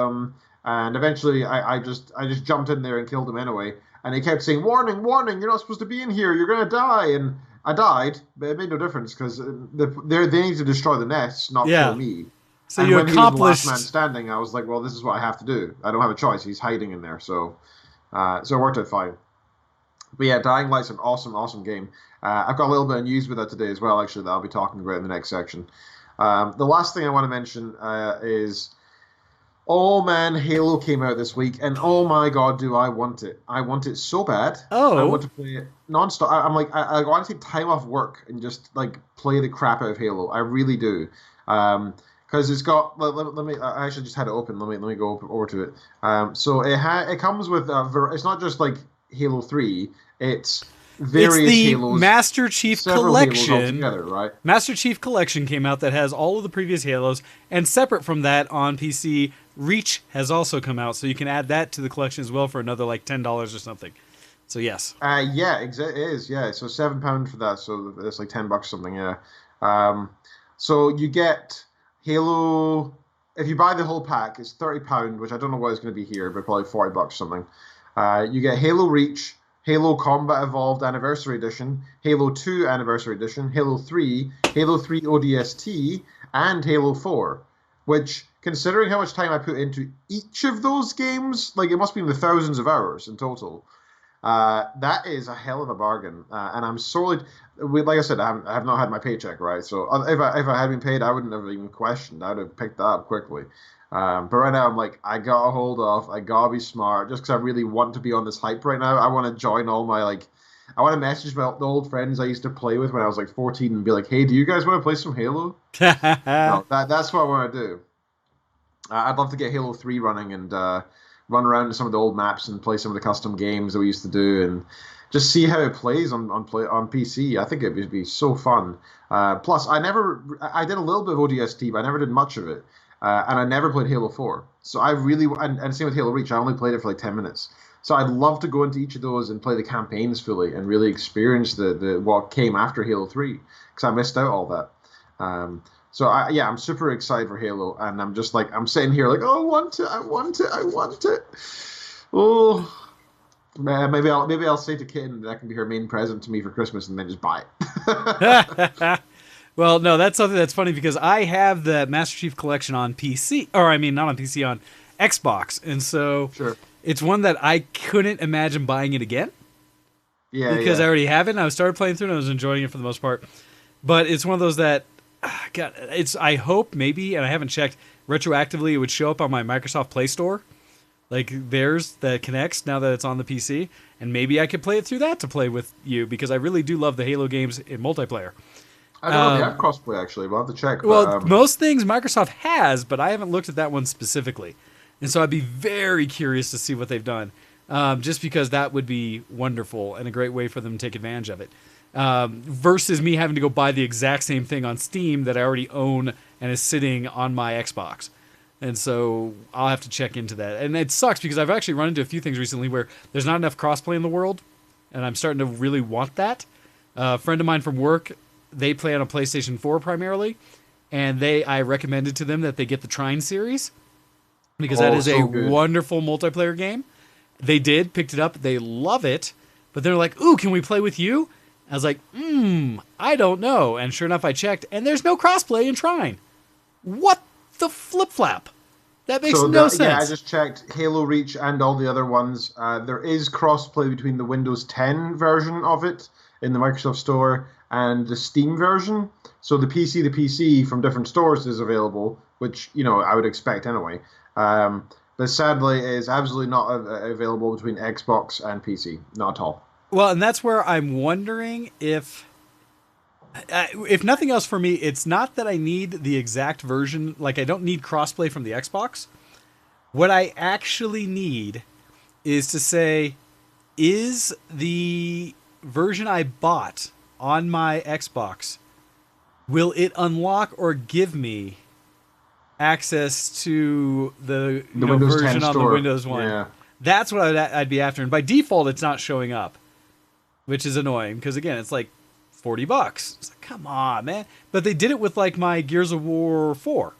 and eventually I just jumped in there and killed him anyway. And he kept saying, "Warning, warning! You're not supposed to be in here. You're gonna die." And I died, but it made no difference because they need to destroy the nests, not kill me. So and you when accomplished. he was the last man standing, I was like, well, this is what I have to do. I don't have a choice. He's hiding in there, so it worked out fine. But yeah, Dying Light's an awesome game. I've got a little bit of news with that today as well, actually, that I'll be talking about in the next section. The last thing I want to mention is, oh man, Halo came out this week, and oh my god, do I want it. I want it so bad. Oh. I want to play it nonstop. I'm like, I want to take time off work and just like play the crap out of Halo. I really do. Because it's got, let me, I actually just had it open. Let me go over to it. So it comes with, it's not just like Halo 3, it's various it's the Halos, Master Chief Collection. Halos altogether, right? Master Chief Collection came out that has all of the previous Halos, and separate from that on PC, Reach has also come out, so you can add that to the collection as well for another like $10 or something. So yes. Yeah, it is. Yeah, so £7 for that, so it's like $10 or something. Yeah. So you get Halo. If you buy the whole pack, it's £30, which I don't know what it's going to be here, but probably $40 or something. You get Halo Reach, Halo Combat Evolved Anniversary Edition, Halo 2 Anniversary Edition, Halo 3, Halo 3 ODST, and Halo 4, which, considering how much time I put into each of those games, like it must be in the thousands of hours in total, that is a hell of a bargain. And I'm sorely, like I said, I have not had my paycheck, right? So if I had been paid, I wouldn't have even questioned. I would have picked that up quickly. But right now, I'm like, I gotta hold off. I gotta be smart, just because I really want to be on this hype right now. I want to join all my I want to message the old friends I used to play with when I was like 14 and be like, hey, do you guys want to play some Halo? No, that's what I want to do. I'd love to get Halo 3 running and run around to some of the old maps and play some of the custom games that we used to do and just see how it plays on PC. I think it would be so fun. Plus, I did a little bit of ODST, but I never did much of it. And I never played Halo 4. So I really, and same with Halo Reach, I only played it for like 10 minutes. So I'd love to go into each of those and play the campaigns fully and really experience the what came after Halo 3, because I missed out all that. So I'm super excited for Halo, and I'm just like, I'm sitting here like, oh, I want it. Oh, man, maybe I'll say to Kitten that can be her main present to me for Christmas, and then just buy it. Well, no, that's something that's funny because I have the Master Chief Collection on PC, or I mean, not on PC, on Xbox, and so sure. It's one that I couldn't imagine buying it again. Yeah, because I already have it, and I started playing through, and I was enjoying it for the most part. But it's one of those that, God, I hope maybe, and I haven't checked, retroactively it would show up on my Microsoft Play Store, like theirs that connects now that it's on the PC, and maybe I could play it through that to play with you, because I really do love the Halo games in multiplayer. I don't know if they have crossplay, actually. We'll have to check. Well, most things Microsoft has, but I haven't looked at that one specifically. And so I'd be very curious to see what they've done, just because that would be wonderful and a great way for them to take advantage of it. Versus me having to go buy the exact same thing on Steam that I already own and is sitting on my Xbox. And so I'll have to check into that. And it sucks because I've actually run into a few things recently where there's not enough crossplay in the world, and I'm starting to really want that. A friend of mine from work, they play on a PlayStation 4 primarily, and I recommended to them that they get the Trine series, because that is a wonderful multiplayer game. They picked it up, they love it, but they're like, ooh, can we play with you? I was like, I don't know. And sure enough, I checked, and there's no crossplay in Trine. What the flip-flap? That makes no sense. Yeah, I just checked Halo Reach and all the other ones. There is crossplay between the Windows 10 version of it in the Microsoft Store and the Steam version. So the PC from different stores is available, which, I would expect anyway. But sadly, it is absolutely not available between Xbox and PC. Not at all. Well, and that's where I'm wondering if nothing else for me, it's not that I need the exact version. Like, I don't need crossplay from the Xbox. What I actually need is to say, is the version I bought on my Xbox, will it unlock or give me access to the version on the Windows one? Yeah. That's what I'd be after. And by default, it's not showing up, which is annoying because, again, it's like $40. It's like, come on, man. But they did it with like my Gears of War 4.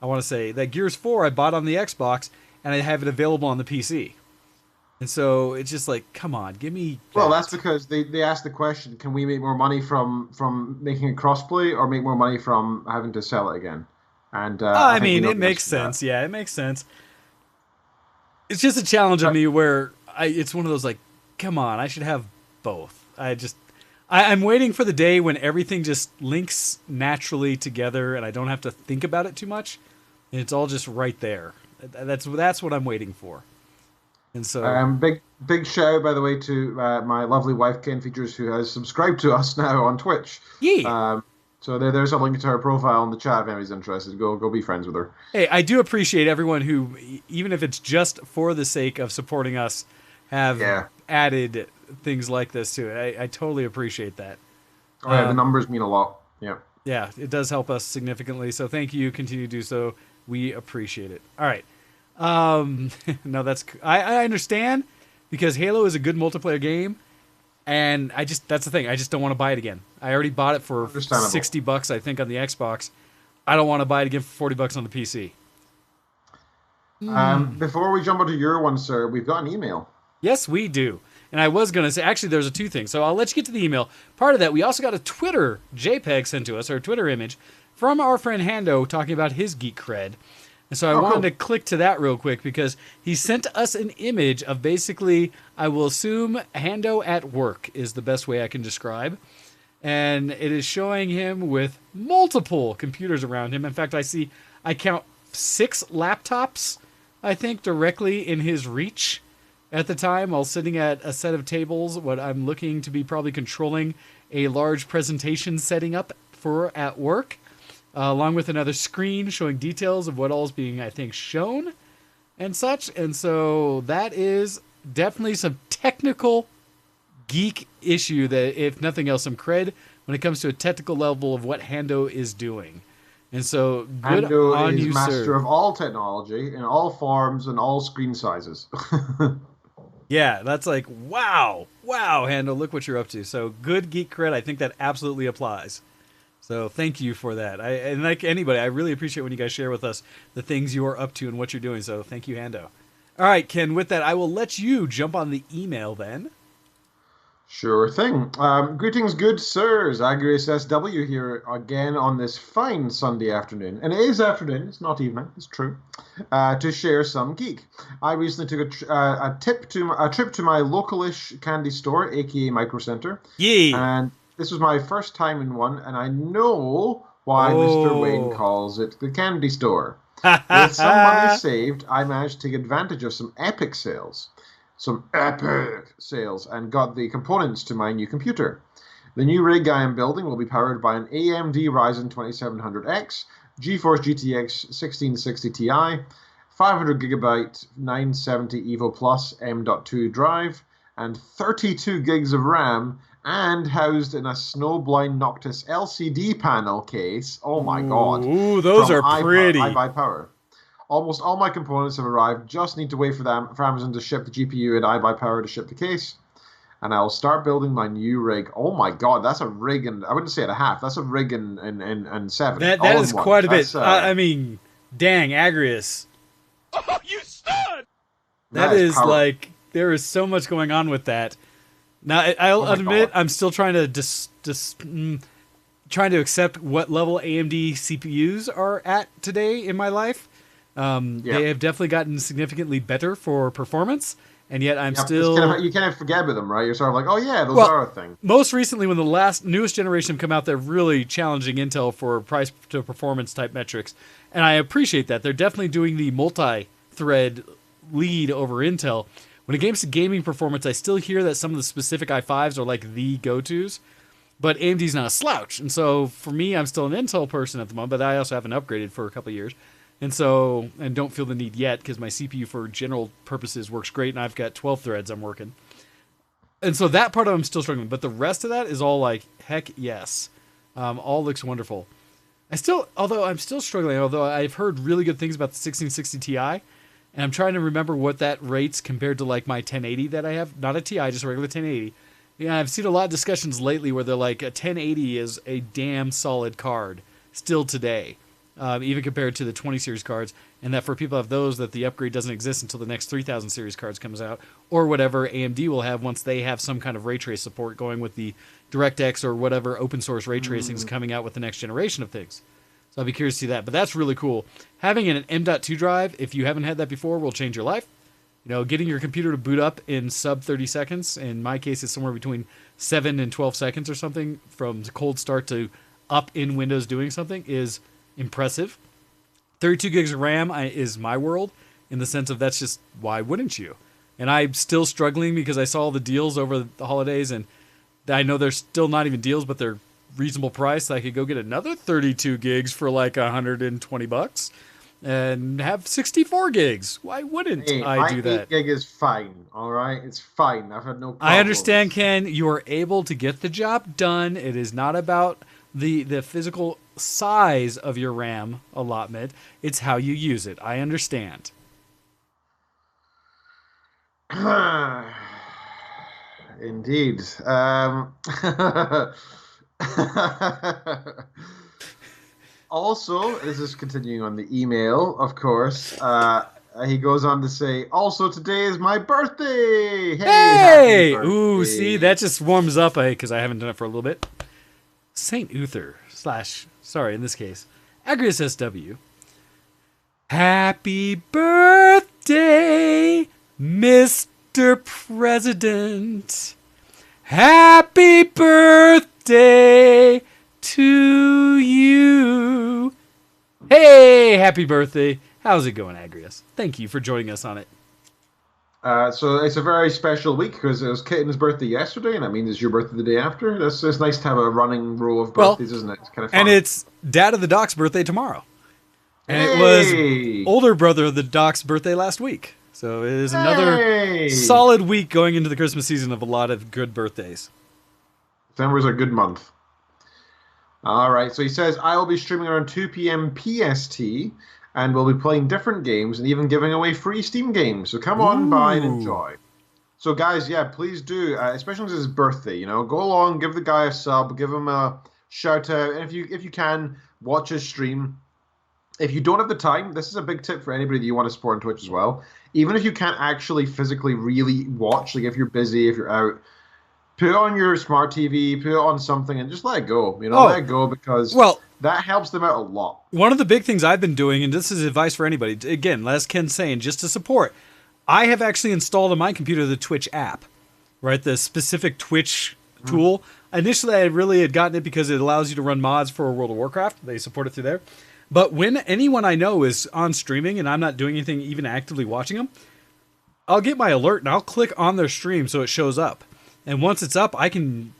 I want to say that Gears 4 I bought on the Xbox, and I have it available on the PC. And so it's just like, come on, give me that. Well, that's because they asked the question, can we make more money from making it crossplay or make more money from having to sell it again? And I mean, it makes sense. Yeah, it makes sense. It's just a challenge of me where it's one of those like, come on, I should have both. I'm waiting for the day when everything just links naturally together and I don't have to think about it too much. And it's all just right there. That's what I'm waiting for. And so, big shout out, by the way, to my lovely wife Ken Features, who has subscribed to us now on Twitch. Yeah. So there's a link to her profile in the chat if anybody's interested. Go be friends with her. Hey, I do appreciate everyone who, even if it's just for the sake of supporting us, have added things like this to it. I totally appreciate that. Oh yeah, the numbers mean a lot. Yeah. Yeah, it does help us significantly. So thank you. Continue to do so. We appreciate it. All right. No, I understand because Halo is a good multiplayer game. And that's the thing. I just don't want to buy it again. I already bought it for $60, I think, on the Xbox. I don't want to buy it again for $40 on the PC. Before we jump into your one, sir, we've got an email. Yes, we do. And I was going to say, actually, there's two things. So I'll let you get to the email. Part of that, we also got a Twitter JPEG sent to us, or a Twitter image, from our friend Hando talking about his Geek Cred. And so I wanted to click to that real quick because he sent us an image of basically, I will assume, Hando at work is the best way I can describe. And it is showing him with multiple computers around him. In fact, I count 6 laptops, I think, directly in his reach at the time while sitting at a set of tables, what I'm looking to be probably controlling a large presentation setting up for at work. Along with another screen showing details of what all is being, I think, shown and such. And so that is definitely some technical geek issue that, if nothing else, some cred when it comes to a technical level of what Hando is doing. And so good Hando on is you, master sir. of all technology in all forms and all screen sizes. Yeah, that's like, wow, Hando, look what you're up to. So good geek cred. I think that absolutely applies. So thank you for that. And like anybody, I really appreciate when you guys share with us the things you are up to and what you're doing. So thank you, Hando. All right, Ken, with that, I will let you jump on the email then. Sure thing. Greetings, good sirs. Agrius SW here again on this fine Sunday afternoon. And it is afternoon, it's not evening, it's true. To share some geek. I recently took a trip to my localish candy store, aka Micro Center. Yeah. And this was my first time in one, and I know why Mr. Wayne calls it the candy store. With some money saved, I managed to take advantage of some epic sales. And got the components to my new computer. The new rig I am building will be powered by an AMD Ryzen 2700X, GeForce GTX 1660 Ti, 500GB 970 EVO Plus M.2 drive, and 32 gigs of RAM, and housed in a Snowblind Noctis LCD panel case. Oh my god. Ooh, those are pretty. iBuyPower. Almost all my components have arrived. Just need to wait for Amazon to ship the GPU and iBuyPower to ship the case. And I'll start building my new rig. Oh my god, that's a rig and I wouldn't say and a half. That's a rig and 7. That is quite a bit. I mean, dang, Agrius. Oh, you stud! That is like, there is so much going on with that. Now, I'll admit, I'm still trying to trying to accept what level AMD CPUs are at today in my life. They have definitely gotten significantly better for performance, and yet I'm still... you kind of forget about them, right? You're sort of like, oh yeah, those are a thing. Most recently, when the newest generation have come out, they're really challenging Intel for price to performance type metrics, and I appreciate that. They're definitely doing the multi-thread lead over Intel. When it comes to gaming performance, I still hear that some of the specific i5s are like the go-tos, but AMD's not a slouch. And so for me, I'm still an Intel person at the moment, but I also haven't upgraded for a couple of years. And don't feel the need yet because my CPU for general purposes works great, and I've got 12 threads I'm working. And so that part of I'm still struggling, but the rest of that is all like, heck yes. All looks wonderful. I'm still struggling, although I've heard really good things about the 1660 Ti. And I'm trying to remember what that rates compared to like my 1080 that I have. Not a Ti, just a regular 1080. Yeah, I've seen a lot of discussions lately where they're like, a 1080 is a damn solid card still today, even compared to the 20 series cards. And that for people who have those, that the upgrade doesn't exist until the next 3000 series cards comes out, or whatever AMD will have once they have some kind of ray trace support going with the DirectX or whatever open source ray tracing is coming out with the next generation of things. So I'll be curious to see that. But that's really cool. Having an M.2 drive, if you haven't had that before, will change your life. Getting your computer to boot up in sub 30 seconds. In my case, it's somewhere between 7 and 12 seconds or something from cold start to up in Windows doing something is impressive. 32 gigs of RAM is my world in the sense of that's just, why wouldn't you? And I'm still struggling because I saw all the deals over the holidays, and I know they're still not even deals, but they're reasonable price. I could go get another 32 gigs for like $120 and have 64 gigs. Why wouldn't I do that? 8 gig is fine, all right? It's fine. I've had no problem. I understand, Ken. You are able to get the job done. It is not about the physical size of your RAM allotment. It's how you use it. I understand. Indeed. Also, this is continuing on the email, of course. He goes on to say, also, today is my birthday! Hey! Birthday. Ooh, see, that just warms up, because I haven't done it for a little bit. St. Uther / sorry, in this case, Agrius SW. Happy birthday, Mr. President. Happy birthday to you. Hey, happy birthday. How's it going, Agrius? Thank you for joining us on it. So it's a very special week because it was Kitten's birthday yesterday, and that means it's your birthday the day after. It's nice to have a running row of birthdays, isn't it? It's kind of fun. And it's Dad of the Doc's birthday tomorrow. And it was older brother of the Doc's birthday last week. So it is another solid week going into the Christmas season of a lot of good birthdays. December is a good month. All right, so he says, I will be streaming around 2 p.m. PST, and we'll be playing different games and even giving away free Steam games. So come on by and enjoy. So guys, yeah, please do, especially as his birthday, go along, give the guy a sub, give him a shout out, and if you can, watch his stream. If you don't have the time, this is a big tip for anybody that you want to support on Twitch as well. Even if you can't actually physically really watch, like if you're busy, if you're out, put it on your smart TV, put it on something, and just let it go. Let it go because that helps them out a lot. One of the big things I've been doing, and this is advice for anybody, again, as Ken's saying, just to support, I have actually installed on my computer the Twitch app, right? The specific Twitch tool. Initially, I really had gotten it because it allows you to run mods for World of Warcraft. They support it through there. But when anyone I know is on streaming and I'm not doing anything, even actively watching them, I'll get my alert and I'll click on their stream so it shows up. And once it's up, I can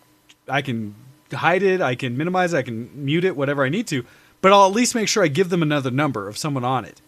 hide it, I can minimize it, I can mute it, whatever I need to. But I'll at least make sure I give them another number of someone on it.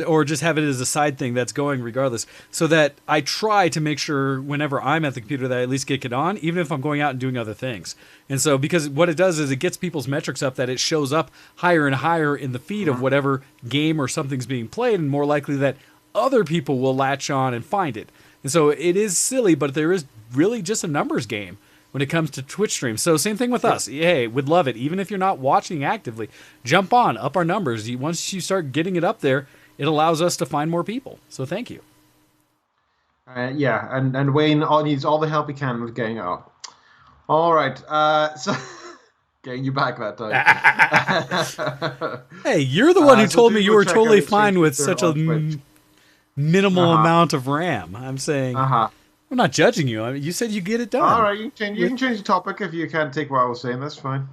Or just have it as a side thing that's going regardless. So that I try to make sure whenever I'm at the computer that I at least get it on, even if I'm going out and doing other things. And so, because what it does is it gets people's metrics up that it shows up higher and higher in the feed of whatever game or something's being played, and more likely that other people will latch on and find it. And so it is silly, but there is really just a numbers game when it comes to Twitch streams. So same thing with us. Hey, we'd love it. Even if you're not watching actively, jump on, up our numbers. Once you start getting it up there, it allows us to find more people. So thank you. Yeah, and Wayne needs all the help he can with getting it up. All right, so getting you back that time. Hey, you're the one who told me you were totally fine with such a minimal amount of RAM. I'm saying, I'm not judging you. I mean, you said you get it done. All right, you can change the topic if you can't take what I was saying. That's fine.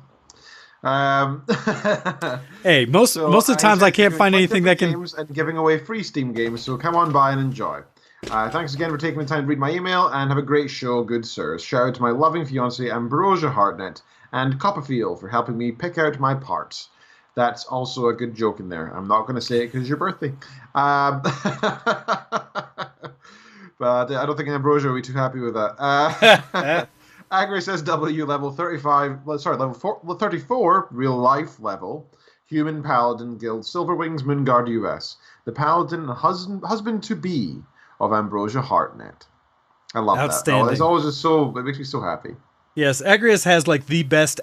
Hey, most of the times I can't find anything that can games and giving away free Steam games, so come on by and enjoy. Thanks again for taking the time to read my email, and have a great show, good sirs. Shout out to my loving fiance Ambrosia Hartnett and Copperfield for helping me pick out my parts. That's also a good joke in there. I'm not going to say it because it's your birthday. But I don't think Ambrosia will be too happy with that. Agris SW level 34, real life level, Human Paladin Guild, Silverwings, Moonguard US, the Paladin husband to be of Ambrosia Hartnett. I love that. Oh, it's always just it makes me so happy. Yes, Agrius has like the best,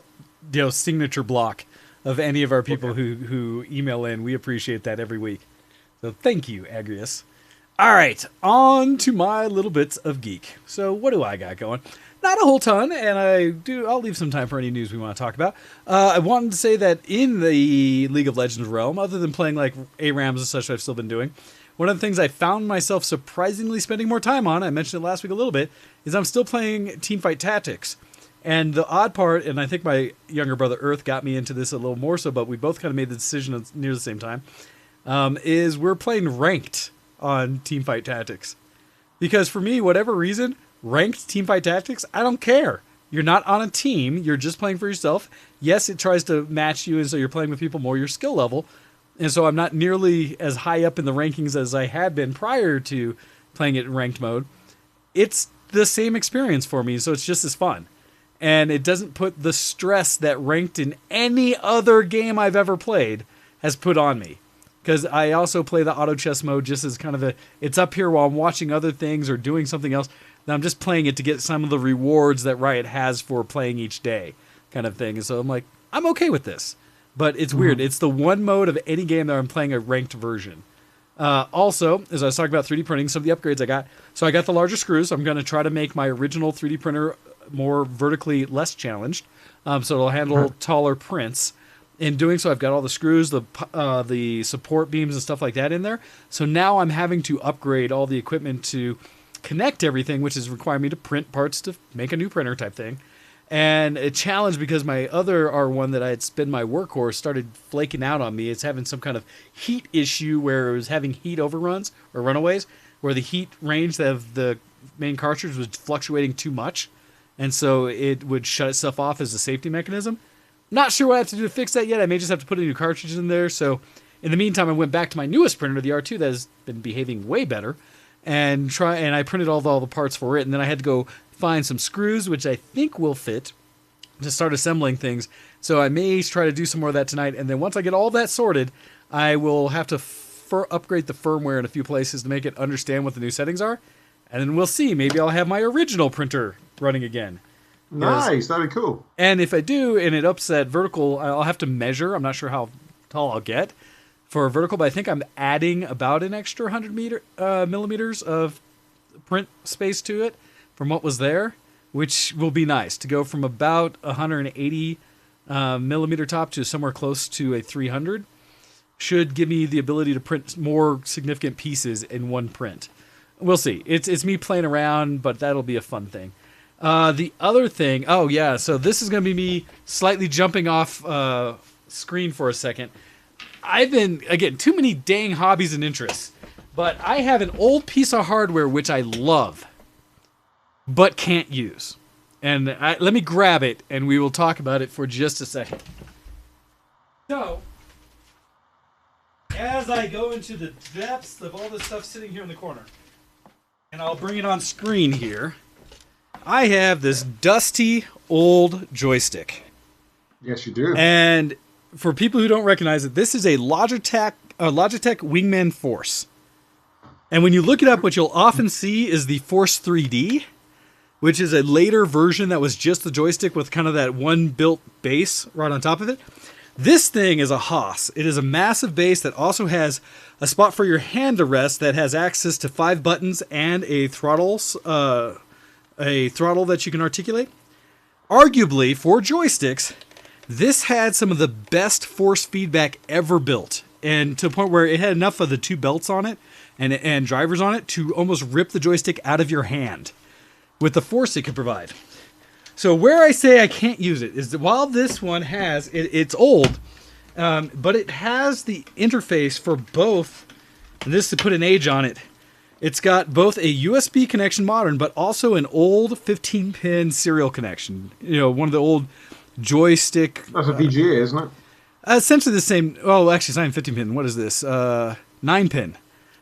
signature block of any of our people who email in. We appreciate that every week. So thank you, Agrius. All right, on to my little bits of geek. So what do I got going? Not a whole ton, and I'll leave some time for any news we want to talk about. I wanted to say that in the League of Legends realm, other than playing like ARAMs and such I've still been doing, one of the things I found myself surprisingly spending more time on, I mentioned it last week a little bit, is I'm still playing Teamfight Tactics. And the odd part, and I think my younger brother Earth got me into this a little more so, but we both kind of made the decision at near the same time, is we're playing ranked on Teamfight Tactics. Because for me, whatever reason, ranked Teamfight Tactics, I don't care. You're not on a team, you're just playing for yourself. Yes, it tries to match you, and so you're playing with people more your skill level. And so I'm not nearly as high up in the rankings as I had been prior to playing it in ranked mode. It's the same experience for me, so it's just as fun. And it doesn't put the stress that ranked in any other game I've ever played has put on me. Because I also play the auto chess mode just as kind of it's up here while I'm watching other things or doing something else. And I'm just playing it to get some of the rewards that Riot has for playing each day kind of thing. And so I'm like, I'm okay with this. But it's weird. It's the one mode of any game that I'm playing a ranked version. Also, as I was talking about 3D printing, some of the upgrades I got. So I got the larger screws. I'm going to try to make my original 3D printer more vertically less challenged. So it'll handle taller prints. In doing so, I've got all the screws, the support beams and stuff like that in there. So now I'm having to upgrade all the equipment to connect everything, which is requiring me to print parts to make a new printer type thing. And a challenge because my other R1 that I had been my workhorse started flaking out on me. It's having some kind of heat issue where it was having heat overruns or runaways, where the heat range of the main cartridge was fluctuating too much. And so it would shut itself off as a safety mechanism. Not sure what I have to do to fix that yet. I may just have to put a new cartridge in there. So in the meantime, I went back to my newest printer, the R2, that has been behaving way better. And I printed all the parts for it. And then I had to go find some screws, which I think will fit, to start assembling things. So I may try to do some more of that tonight. And then once I get all that sorted, I will have to upgrade the firmware in a few places to make it understand what the new settings are. And then we'll see. Maybe I'll have my original printer running again. Nice. That'd be cool. And if I do, and it ups that vertical, I'll have to measure. I'm not sure how tall I'll get for vertical, but I think I'm adding about an extra 100 millimeters of print space to it from what was there, which will be nice to go from about 180 millimeter top to somewhere close to a 300. Should give me the ability to print more significant pieces in one print. We'll see. It's me playing around, but that'll be a fun thing. The other thing, so this is going to be me slightly jumping off screen for a second. I've been, again, too many dang hobbies and interests, but I have an old piece of hardware which I love, but can't use. And let me grab it, and we will talk about it for just a second. So, as I go into the depths of all this stuff sitting here in the corner, and I'll bring it on screen here, I have this dusty old joystick. Yes, you do. And for people who don't recognize it, this is a Logitech Wingman Force. And when you look it up, what you'll often see is the Force 3D, which is a later version that was just the joystick with kind of that one built base right on top of it. This thing is a hoss. It is a massive base that also has a spot for your hand to rest that has access to 5 buttons and a throttle that you can articulate. Arguably, for joysticks, this had some of the best force feedback ever built. And to the point where it had enough of the 2 belts on it and drivers on it to almost rip the joystick out of your hand with the force it could provide. So where I say I can't use it is that while this one has, it's old, but it has the interface for both, and this to put an age on it, it's got both a USB connection modern, but also an old 15-pin serial connection. You know, one of the old joystick... That's a VGA, isn't it? Essentially the same... Oh, actually, it's not even 15-pin. What is this? 9-pin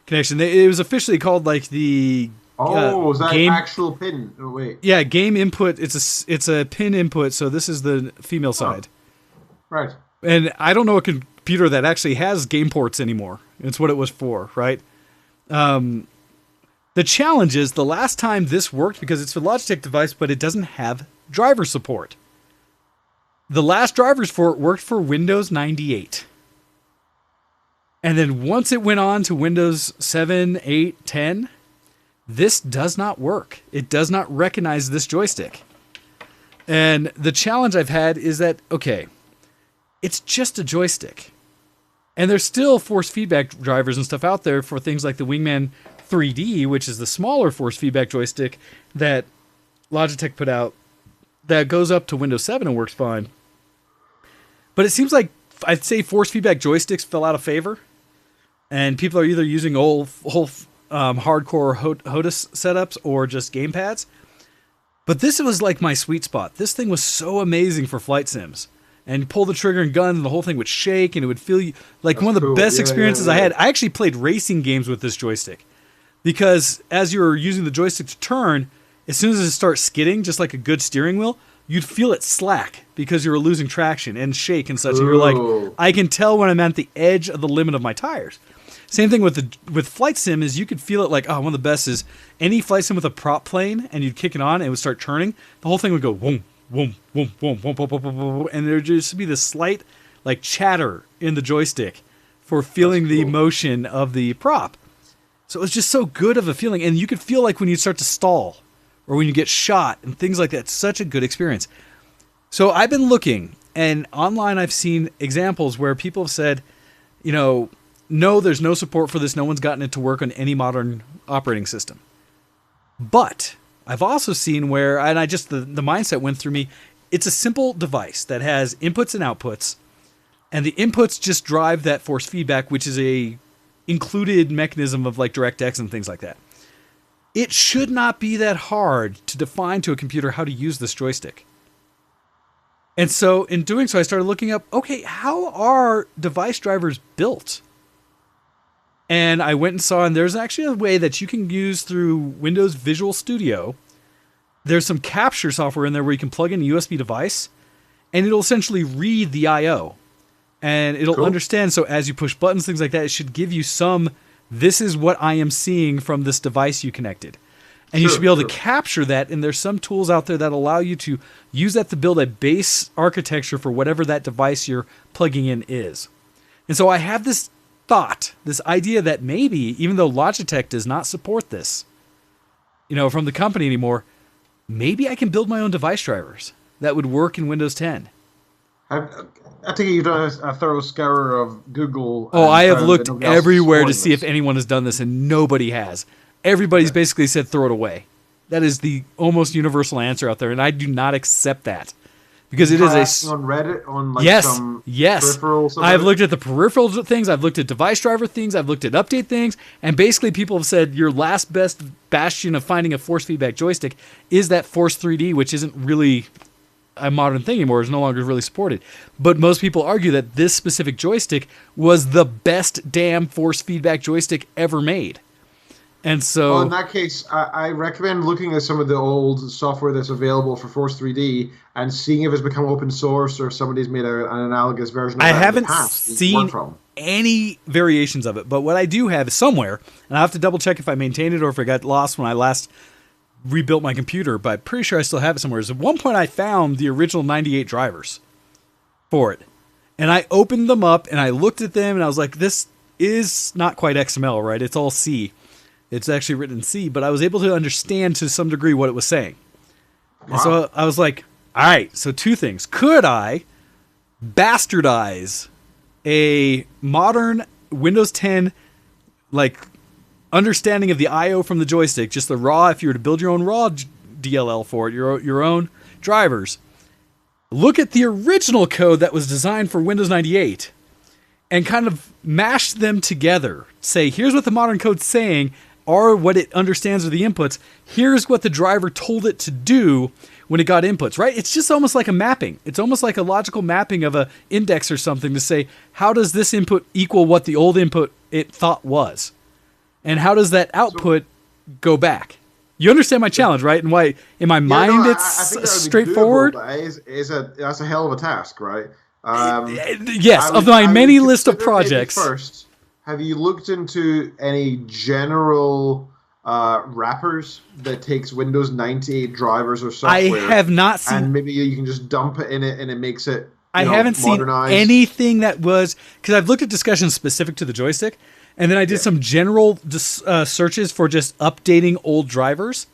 connection. It was officially called, like, the... is that an actual pin? Oh, wait. Yeah, game input. It's a pin input, so this is the female side. Right. And I don't know a computer that actually has game ports anymore. It's what it was for, right? The challenge is the last time this worked, because it's a Logitech device, but it doesn't have driver support. The last drivers for it worked for Windows 98. And then once it went on to Windows 7, 8, 10, this does not work. It does not recognize this joystick. And the challenge I've had is that, okay, it's just a joystick. And there's still force feedback drivers and stuff out there for things like the Wingman 3D, which is the smaller force feedback joystick that Logitech put out that goes up to Windows 7 and works fine. But it seems like, I'd say force feedback joysticks fell out of favor. And people are either using whole hardcore HOTAS setups or just gamepads. But this was like my sweet spot. This thing was so amazing for flight sims. And you pull the trigger and gun, and the whole thing would shake, and it would feel like one of the best experiences I had. I actually played racing games with this joystick. Because as you were using the joystick to turn, as soon as it starts skidding, just like a good steering wheel, you'd feel it slack because you were losing traction and shake and such. And you're like, I can tell when I'm at the edge of the limit of my tires. Same thing with flight sim is you could feel it like, one of the best is any flight sim with a prop plane and you'd kick it on and it would start turning. The whole thing would go boom, boom, boom, boom, boom, boom, boom, boom, boom, and there'd just be this slight like chatter in the joystick for feeling the motion of the prop. So it was just so good of a feeling. And you could feel like when you start to stall or when you get shot and things like that. Such a good experience. So I've been looking, and online I've seen examples where people have said, no, there's no support for this. No one's gotten it to work on any modern operating system. But I've also seen where, and the mindset went through me, it's a simple device that has inputs and outputs, and the inputs just drive that force feedback, which is a included mechanism of like DirectX and things like that. It should not be that hard to define to a computer how to use this joystick. And so in doing so, I started looking up, okay, how are device drivers built? And I went and saw, and there's actually a way that you can use through Windows Visual Studio. There's some capture software in there where you can plug in a USB device, and it'll essentially read the I/O. And it'll understand, so as you push buttons, things like that, it should give you this is what I am seeing from this device you connected. And you should be able to capture that, and there's some tools out there that allow you to use that to build a base architecture for whatever that device you're plugging in is. And so I have this thought, this idea that maybe, even though Logitech does not support this, from the company anymore, maybe I can build my own device drivers that would work in Windows 10. I think you've done a thorough scour of Google. Oh, I have looked everywhere to see if anyone has done this, and nobody has. Everybody's basically said throw it away. That is the almost universal answer out there, and I do not accept that. Because it is on Reddit, on some peripherals. I've looked at the peripheral things, I've looked at device driver things, I've looked at update things, and basically people have said your last best bastion of finding a force feedback joystick is that Force 3D, which isn't really a modern thing anymore, is no longer really supported. But most people argue that this specific joystick was the best damn force feedback joystick ever made. And so, well, in that case, I recommend looking at some of the old software that's available for Force 3D and seeing if it's become open source or if somebody's made an analogous version of I that haven't in the past seen any variations of it, but what I do have is somewhere, and I have to double check if I maintained it or if it got lost when I last rebuilt my computer, but I'm pretty sure I still have it somewhere. At one point I found the original 98 drivers for it, and I opened them up and I looked at them and I was like, this is not quite XML, right? It's all C. It's actually written in C, but I was able to understand to some degree what it was saying. Wow. And so I was like, all right, so two things. Could I bastardize a modern Windows 10 understanding of the I/O from the joystick, just the raw, if you were to build your own raw DLL for it, your own drivers, look at the original code that was designed for Windows 98 and kind of mash them together. Say, here's what the modern code's saying, or what it understands are the inputs. Here's what the driver told it to do when it got inputs, right? It's just almost like a mapping. It's almost like a logical mapping of an index or something to say, how does this input equal what the old input it thought was? And how does that output go back? You understand my challenge, right? And why, in my mind, it's straightforward. That's a hell of a task, right? Yes, of my many list of projects. First, have you looked into any general wrappers that takes Windows 98 drivers or software? I have not seen. And maybe you can just dump it in it, and it makes it I haven't seen anything that was, because I've looked at discussions specific to the joystick, and then I did some general searches for just updating old drivers.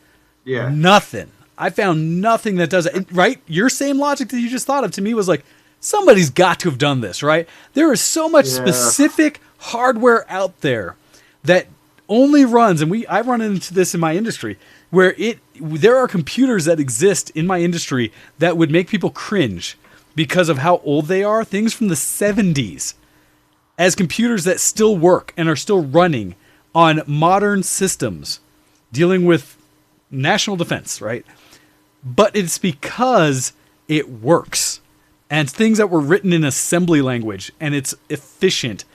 Yeah. Nothing. I found nothing that does it. Right? Your same logic that you just thought of to me was like, somebody's got to have done this, right? There is so much specific hardware out there that only runs, and I run into this in my industry, where there are computers that exist in my industry that would make people cringe because of how old they are. Things from the 70s as computers that still work and are still running on modern systems dealing with national defense, right? But it's because it works. And it's things that were written in assembly language, and it's efficient.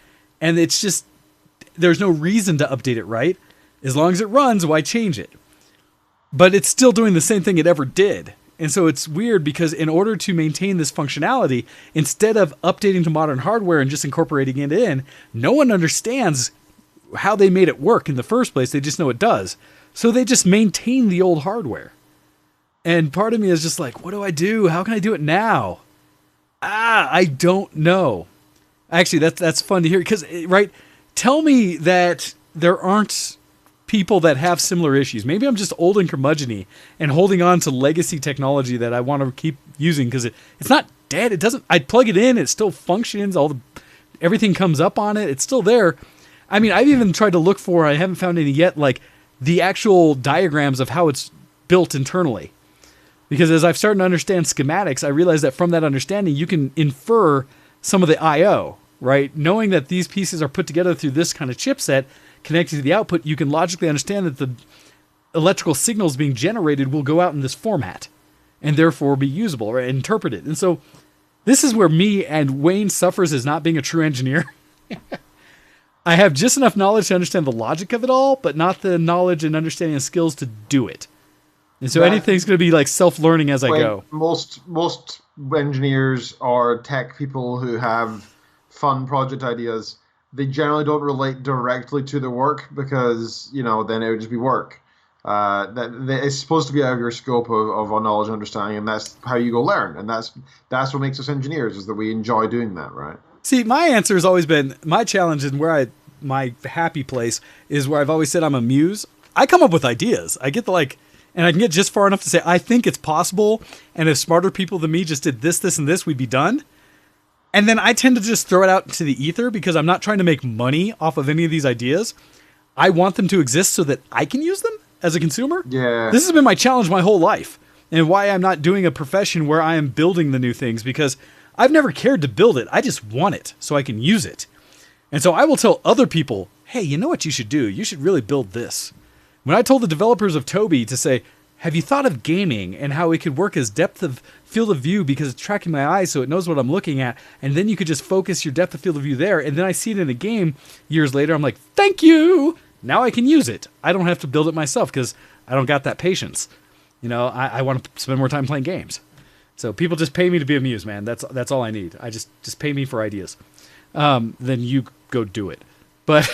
And it's just, there's no reason to update it, right? As long as it runs, why change it? But it's still doing the same thing it ever did. And so it's weird because in order to maintain this functionality, instead of updating to modern hardware and just incorporating it in, no one understands how they made it work in the first place. They just know it does. So they just maintain the old hardware. And part of me is just like, what do I do? How can I do it now? I don't know. Actually, that's fun to hear because, right? Tell me that there aren't people that have similar issues. Maybe I'm just old and curmudgeon-y and holding on to legacy technology that I want to keep using because it's not dead. It doesn't. I plug it in, it still functions. Everything comes up on it. It's still there. I mean, I've even tried to look for. I haven't found any yet. Like the actual diagrams of how it's built internally. Because as I've started to understand schematics, I realize that from that understanding, you can infer some of the I/O, right? Knowing that these pieces are put together through this kind of chipset connected to the output, you can logically understand that the electrical signals being generated will go out in this format and therefore be usable or interpreted. And so this is where me and Wayne suffers as not being a true engineer. I have just enough knowledge to understand the logic of it all, but not the knowledge and understanding and skills to do it. And so anything's going to be like self-learning as I go. Most engineers or tech people who have fun project ideas, they generally don't relate directly to the work because, then it would just be work. It's supposed to be out of your scope of knowledge and understanding, and that's how you go learn. And that's what makes us engineers, is that we enjoy doing that, right? See, my answer has always been, my challenge and my happy place is where I've always said I'm a muse. I come up with ideas. I get and I can get just far enough to say, I think it's possible, and if smarter people than me just did this, this, and this, we'd be done. And then I tend to just throw it out into the ether because I'm not trying to make money off of any of these ideas. I want them to exist so that I can use them as a consumer. Yeah. This has been my challenge my whole life, and why I'm not doing a profession where I am building the new things, because I've never cared to build it. I just want it so I can use it. And so I will tell other people, hey, you know what you should do? You should really build this. When I told the developers of Toby to say, have you thought of gaming and how it could work as depth of field of view because it's tracking my eyes so it knows what I'm looking at, and then you could just focus your depth of field of view there, and then I see it in a game years later, I'm like, thank you! Now I can use it. I don't have to build it myself because I don't got that patience. I want to spend more time playing games. So people just pay me to be a muse, man. That's all I need. I just pay me for ideas. Then you go do it. But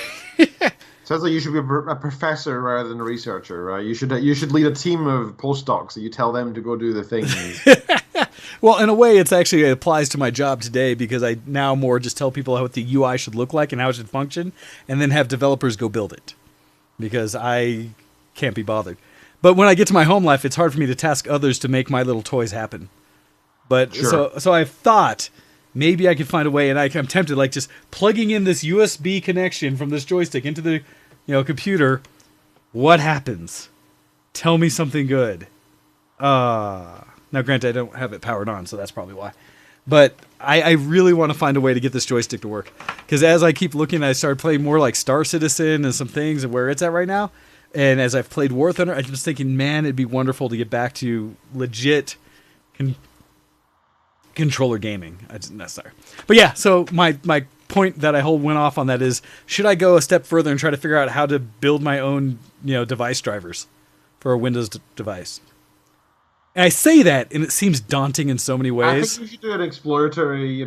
sounds like you should be a professor rather than a researcher, right? You should lead a team of postdocs that you tell them to go do the things. Well, in a way, it applies to my job today because I now more just tell people what the UI should look like and how it should function, and then have developers go build it because I can't be bothered. But when I get to my home life, it's hard for me to task others to make my little toys happen. But sure. So I've thought maybe I could find a way, and I'm tempted, like just plugging in this USB connection from this joystick into the computer. What happens? Tell me something good. Now, granted, I don't have it powered on, so that's probably why. But I really want to find a way to get this joystick to work. Because as I keep looking, I started playing more like Star Citizen and some things and where it's at right now. And as I've played War Thunder, I'm just thinking, man, it'd be wonderful to get back to legit controller gaming. Sorry. But yeah, so my point that I went off on that is, should I go a step further and try to figure out how to build my own device drivers for a Windows device? And I say that, and it seems daunting in so many ways. I think you should do an exploratory,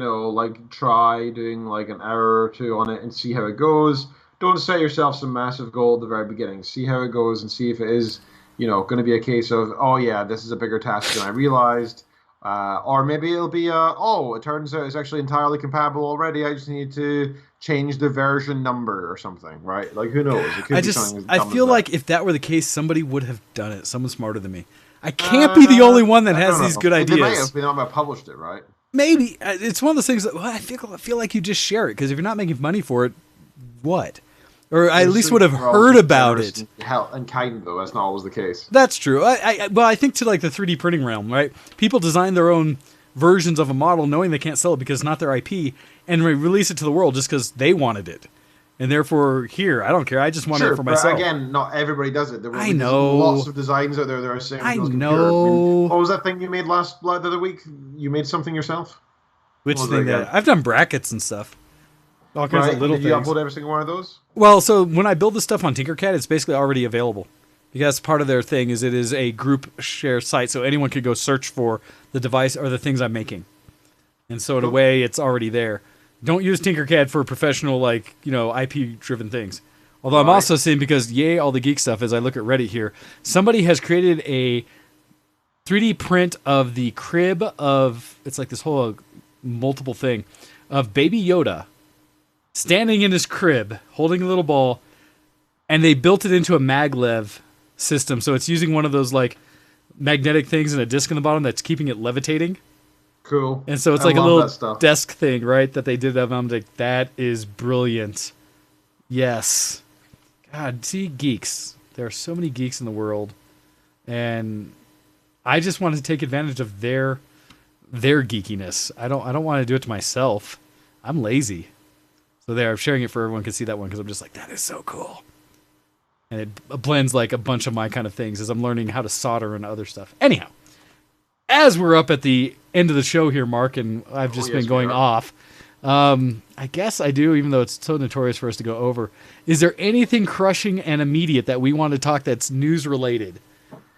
try doing like an hour or two on it and see how it goes. Don't set yourself some massive goal at the very beginning. See how it goes and see if it is, going to be a case of, oh yeah, this is a bigger task than I realized, Or maybe it'll be, it turns out it's actually entirely compatible already. I just need to change the version number or something, right? Like, who knows? It could be something as dumb I feel as like that. if that were the case, somebody would have done it. Someone smarter than me. I can't be the only one that I has don't these know. good ideas. They might have been not published it, right? Maybe. It's one of those things that I feel like you just share it, because if you're not making money for it, what? Or I at least would have heard about it. And kind, though. That's not always the case. That's true. I think to like the 3D printing realm, right? People design their own versions of a model knowing they can't sell it because it's not their IP, and release it to the world just because they wanted it. And therefore, here, I don't care. I just want it for myself. But again, not everybody does it. I know. Lots of designs out there that are saying, I know. I mean, what was that thing you made the other week? You made something yourself? Which thing? I've done brackets and stuff. All kinds of little things. Did you upload every single one of those? Well, so when I build this stuff on Tinkercad, it's basically already available. Because part of their thing is it is a group share site, so anyone could go search for the device or the things I'm making. And so in a way, it's already there. Don't use Tinkercad for professional, IP-driven things. Although I'm also seeing, because yay, all the geek stuff, as I look at Reddit here, somebody has created a 3D print of the crib of, it's like this whole multiple thing, of Baby Yoda standing in his crib, holding a little ball, and they built it into a maglev system. So it's using one of those, magnetic things and a disc in the bottom that's keeping it levitating. Cool. And so it's like a little desk thing, right, that they did of. I'm like, that is brilliant. Yes. God, see, geeks. There are so many geeks in the world. And I just wanted to take advantage of their geekiness. I don't want to do it to myself. I'm lazy. So there, I'm sharing it for everyone can see that one, because I'm just like, that is so cool. And it blends like a bunch of my kind of things as I'm learning how to solder and other stuff. Anyhow, as we're up at the end of the show here, Mark, and I've just been going off, I guess I do, even though it's so notorious for us to go over. Is there anything crushing and immediate that we want to talk that's news-related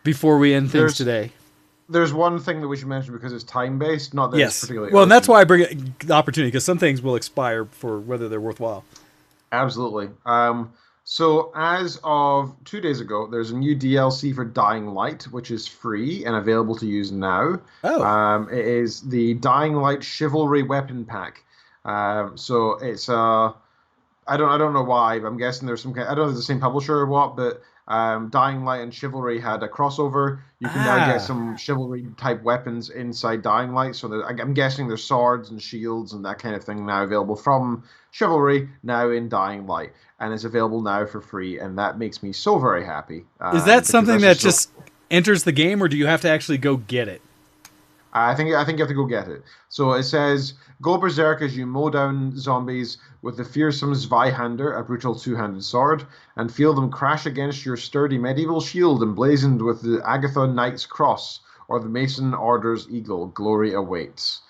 before we end things today? There's one thing that we should mention because it's time-based, not that it's particularly urgent. And that's why I bring it, the opportunity, because some things will expire for whether they're worthwhile. Absolutely. So as of 2 days ago, there's a new DLC for Dying Light, which is free and available to use now. It is the Dying Light Chivalry Weapon Pack. So it's I don't know why, but I'm guessing there's some kind. I don't know if it's the same publisher or what, but Dying Light and Chivalry had a crossover. You can now get some Chivalry type weapons inside Dying Light. So I'm guessing there's swords and shields and that kind of thing now available from Chivalry now in Dying Light, and it's available now for free, and that makes me so very happy. Is that something that just enters the game, or do you have to actually go get it? I think you have to go get it. So it says, go berserk as you mow down zombies with the fearsome Zweihander, a brutal two-handed sword, and feel them crash against your sturdy medieval shield emblazoned with the Agathon Knight's cross or the Mason Order's eagle. Glory awaits.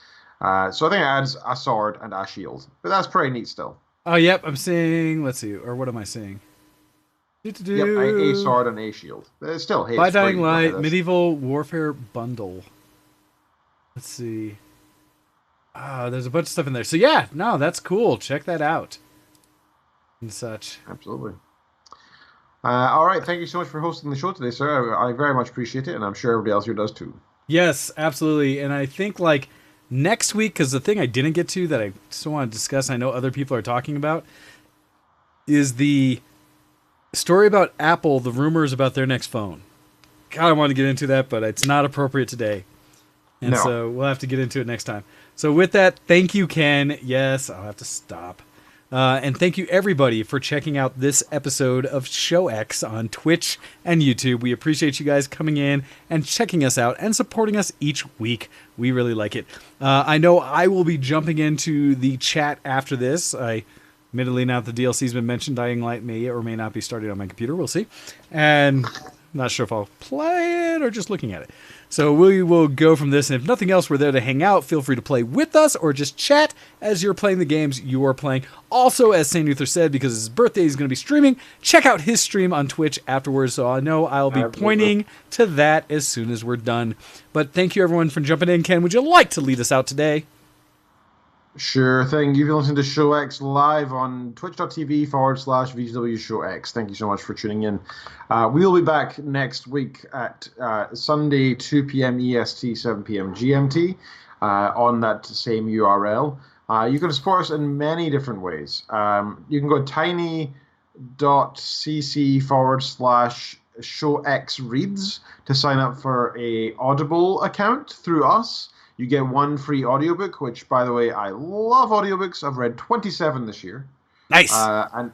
So I think it adds a sword and a shield, but that's pretty neat still. Oh, yep, I'm seeing, let's see, or what am I seeing? Yep, a sword and a shield. It's still, hey, by Dying Light, Medieval Warfare Bundle. Let's see. There's a bunch of stuff in there. So yeah, no, that's cool. Check that out. And such. Absolutely. All right. Thank you so much for hosting the show today, sir. I very much appreciate it, and I'm sure everybody else here does too. Yes, absolutely. And I think next week, because the thing I didn't get to that I still want to discuss, I know other people are talking about, is the story about Apple, the rumors about their next phone. God, I want to get into that, but it's not appropriate today. And so we'll have to get into it next time. So with that, thank you, Ken. Yes, I'll have to stop. And thank you, everybody, for checking out this episode of VtWShowX on Twitch and YouTube. We appreciate you guys coming in and checking us out and supporting us each week. We really like it. I know I will be jumping into the chat after this. Admittedly, now that the DLC's been mentioned, Dying Light may or may not be started on my computer. We'll see. And I'm not sure if I'll play it or just looking at it. So we will go from this, and if nothing else, we're there to hang out. Feel free to play with us or just chat as you're playing the games you are playing. Also, as St. Uther said, because his birthday is going to be streaming, check out his stream on Twitch afterwards, so I know I'll be pointing to that as soon as we're done. But thank you, everyone, for jumping in. Ken, would you like to lead us out today? Sure thing. You've been listening to ShowX live on twitch.tv/VtWShowX. Thank you so much for tuning in. We'll be back next week at Sunday, 2 p.m. EST, 7 p.m. GMT on that same URL. You can support us in many different ways. You can go to tiny.cc/ShowX Reads to sign up for a Audible account through us. You get one free audiobook, which, by the way, I love audiobooks. I've read 27 this year. Nice. And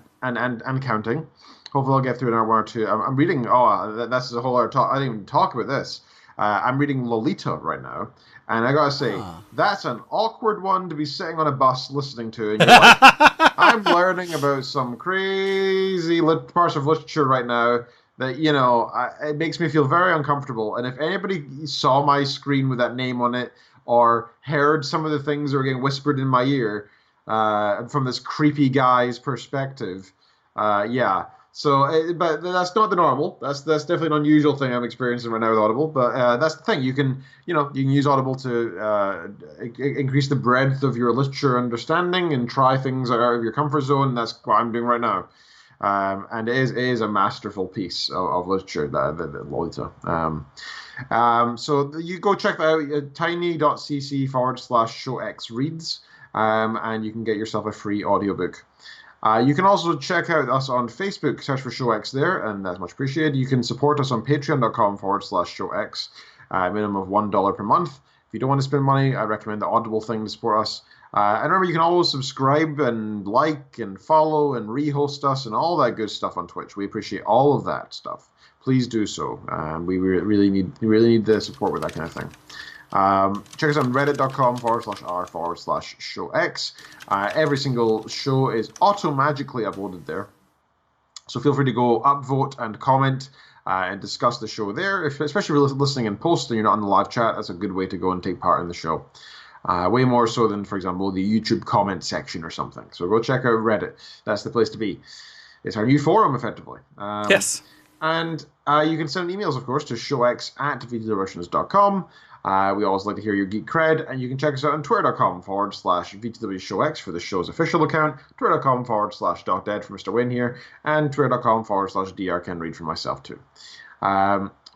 counting. Hopefully I'll get through another one or two. I'm reading, that's a whole other talk. I didn't even talk about this. I'm reading Lolita right now. And I gotta say, that's an awkward one to be sitting on a bus listening to. And you're like, I'm learning about some crazy parts of literature right now that, it makes me feel very uncomfortable. And if anybody saw my screen with that name on it, or heard some of the things that were getting whispered in my ear from this creepy guy's perspective. Yeah. So, but that's not the normal. That's definitely an unusual thing I'm experiencing right now with Audible. But that's the thing. You can use Audible to increase the breadth of your literature understanding and try things out of your comfort zone. That's what I'm doing right now. And it is a masterful piece of literature, the Lolita. So you go check that out at tiny.cc/ShowX Reads, and you can get yourself a free audiobook. You can also check out us on Facebook, search for ShowX there, and that's much appreciated. You can support us on patreon.com/ShowX, minimum of $1 per month. If you don't want to spend money, I recommend the Audible thing to support us. And remember, you can always subscribe and like and follow and rehost us and all that good stuff on Twitch. We appreciate all of that stuff. Please do so. We really need the support with that kind of thing. Check us out on reddit.com/r/ShowX. Every single show is auto-magically uploaded there. So feel free to go upvote and comment and discuss the show there. Especially if you're listening in post and you're not on the live chat, that's a good way to go and take part in the show. Way more so than, for example, the YouTube comment section or something. So go check out Reddit. That's the place to be. It's our new forum, effectively. Yes. And you can send emails, of course, to showx@VtWShowX.com. We always like to hear your Geek Cred, and you can check us out on twitter.com/VtWShowX for the show's official account, twitter.com/DocDead for Mr. Wayne here, and twitter.com/DrKenReed for myself, too.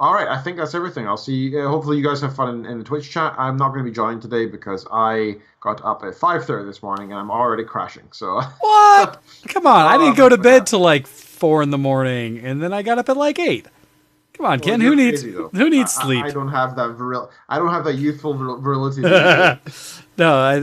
All right, I think that's everything. I'll see. Hopefully you guys have fun in the Twitch chat. I'm not going to be joining today because I got up at 5:30 this morning, and I'm already crashing. So what? Come on, I didn't go to bed till like 4 in the morning, and then I got up at like 8. Come on, Ken. Who needs sleep? I don't have that I don't have that youthful virility. No,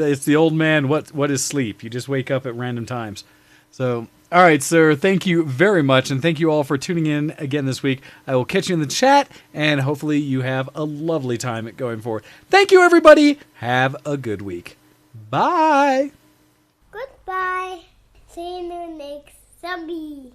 it's the old man. What is sleep? You just wake up at random times. So, all right, sir. Thank you very much, and thank you all for tuning in again this week. I will catch you in the chat, and hopefully you have a lovely time going forward. Thank you, everybody. Have a good week. Bye. Goodbye. See you next zombie.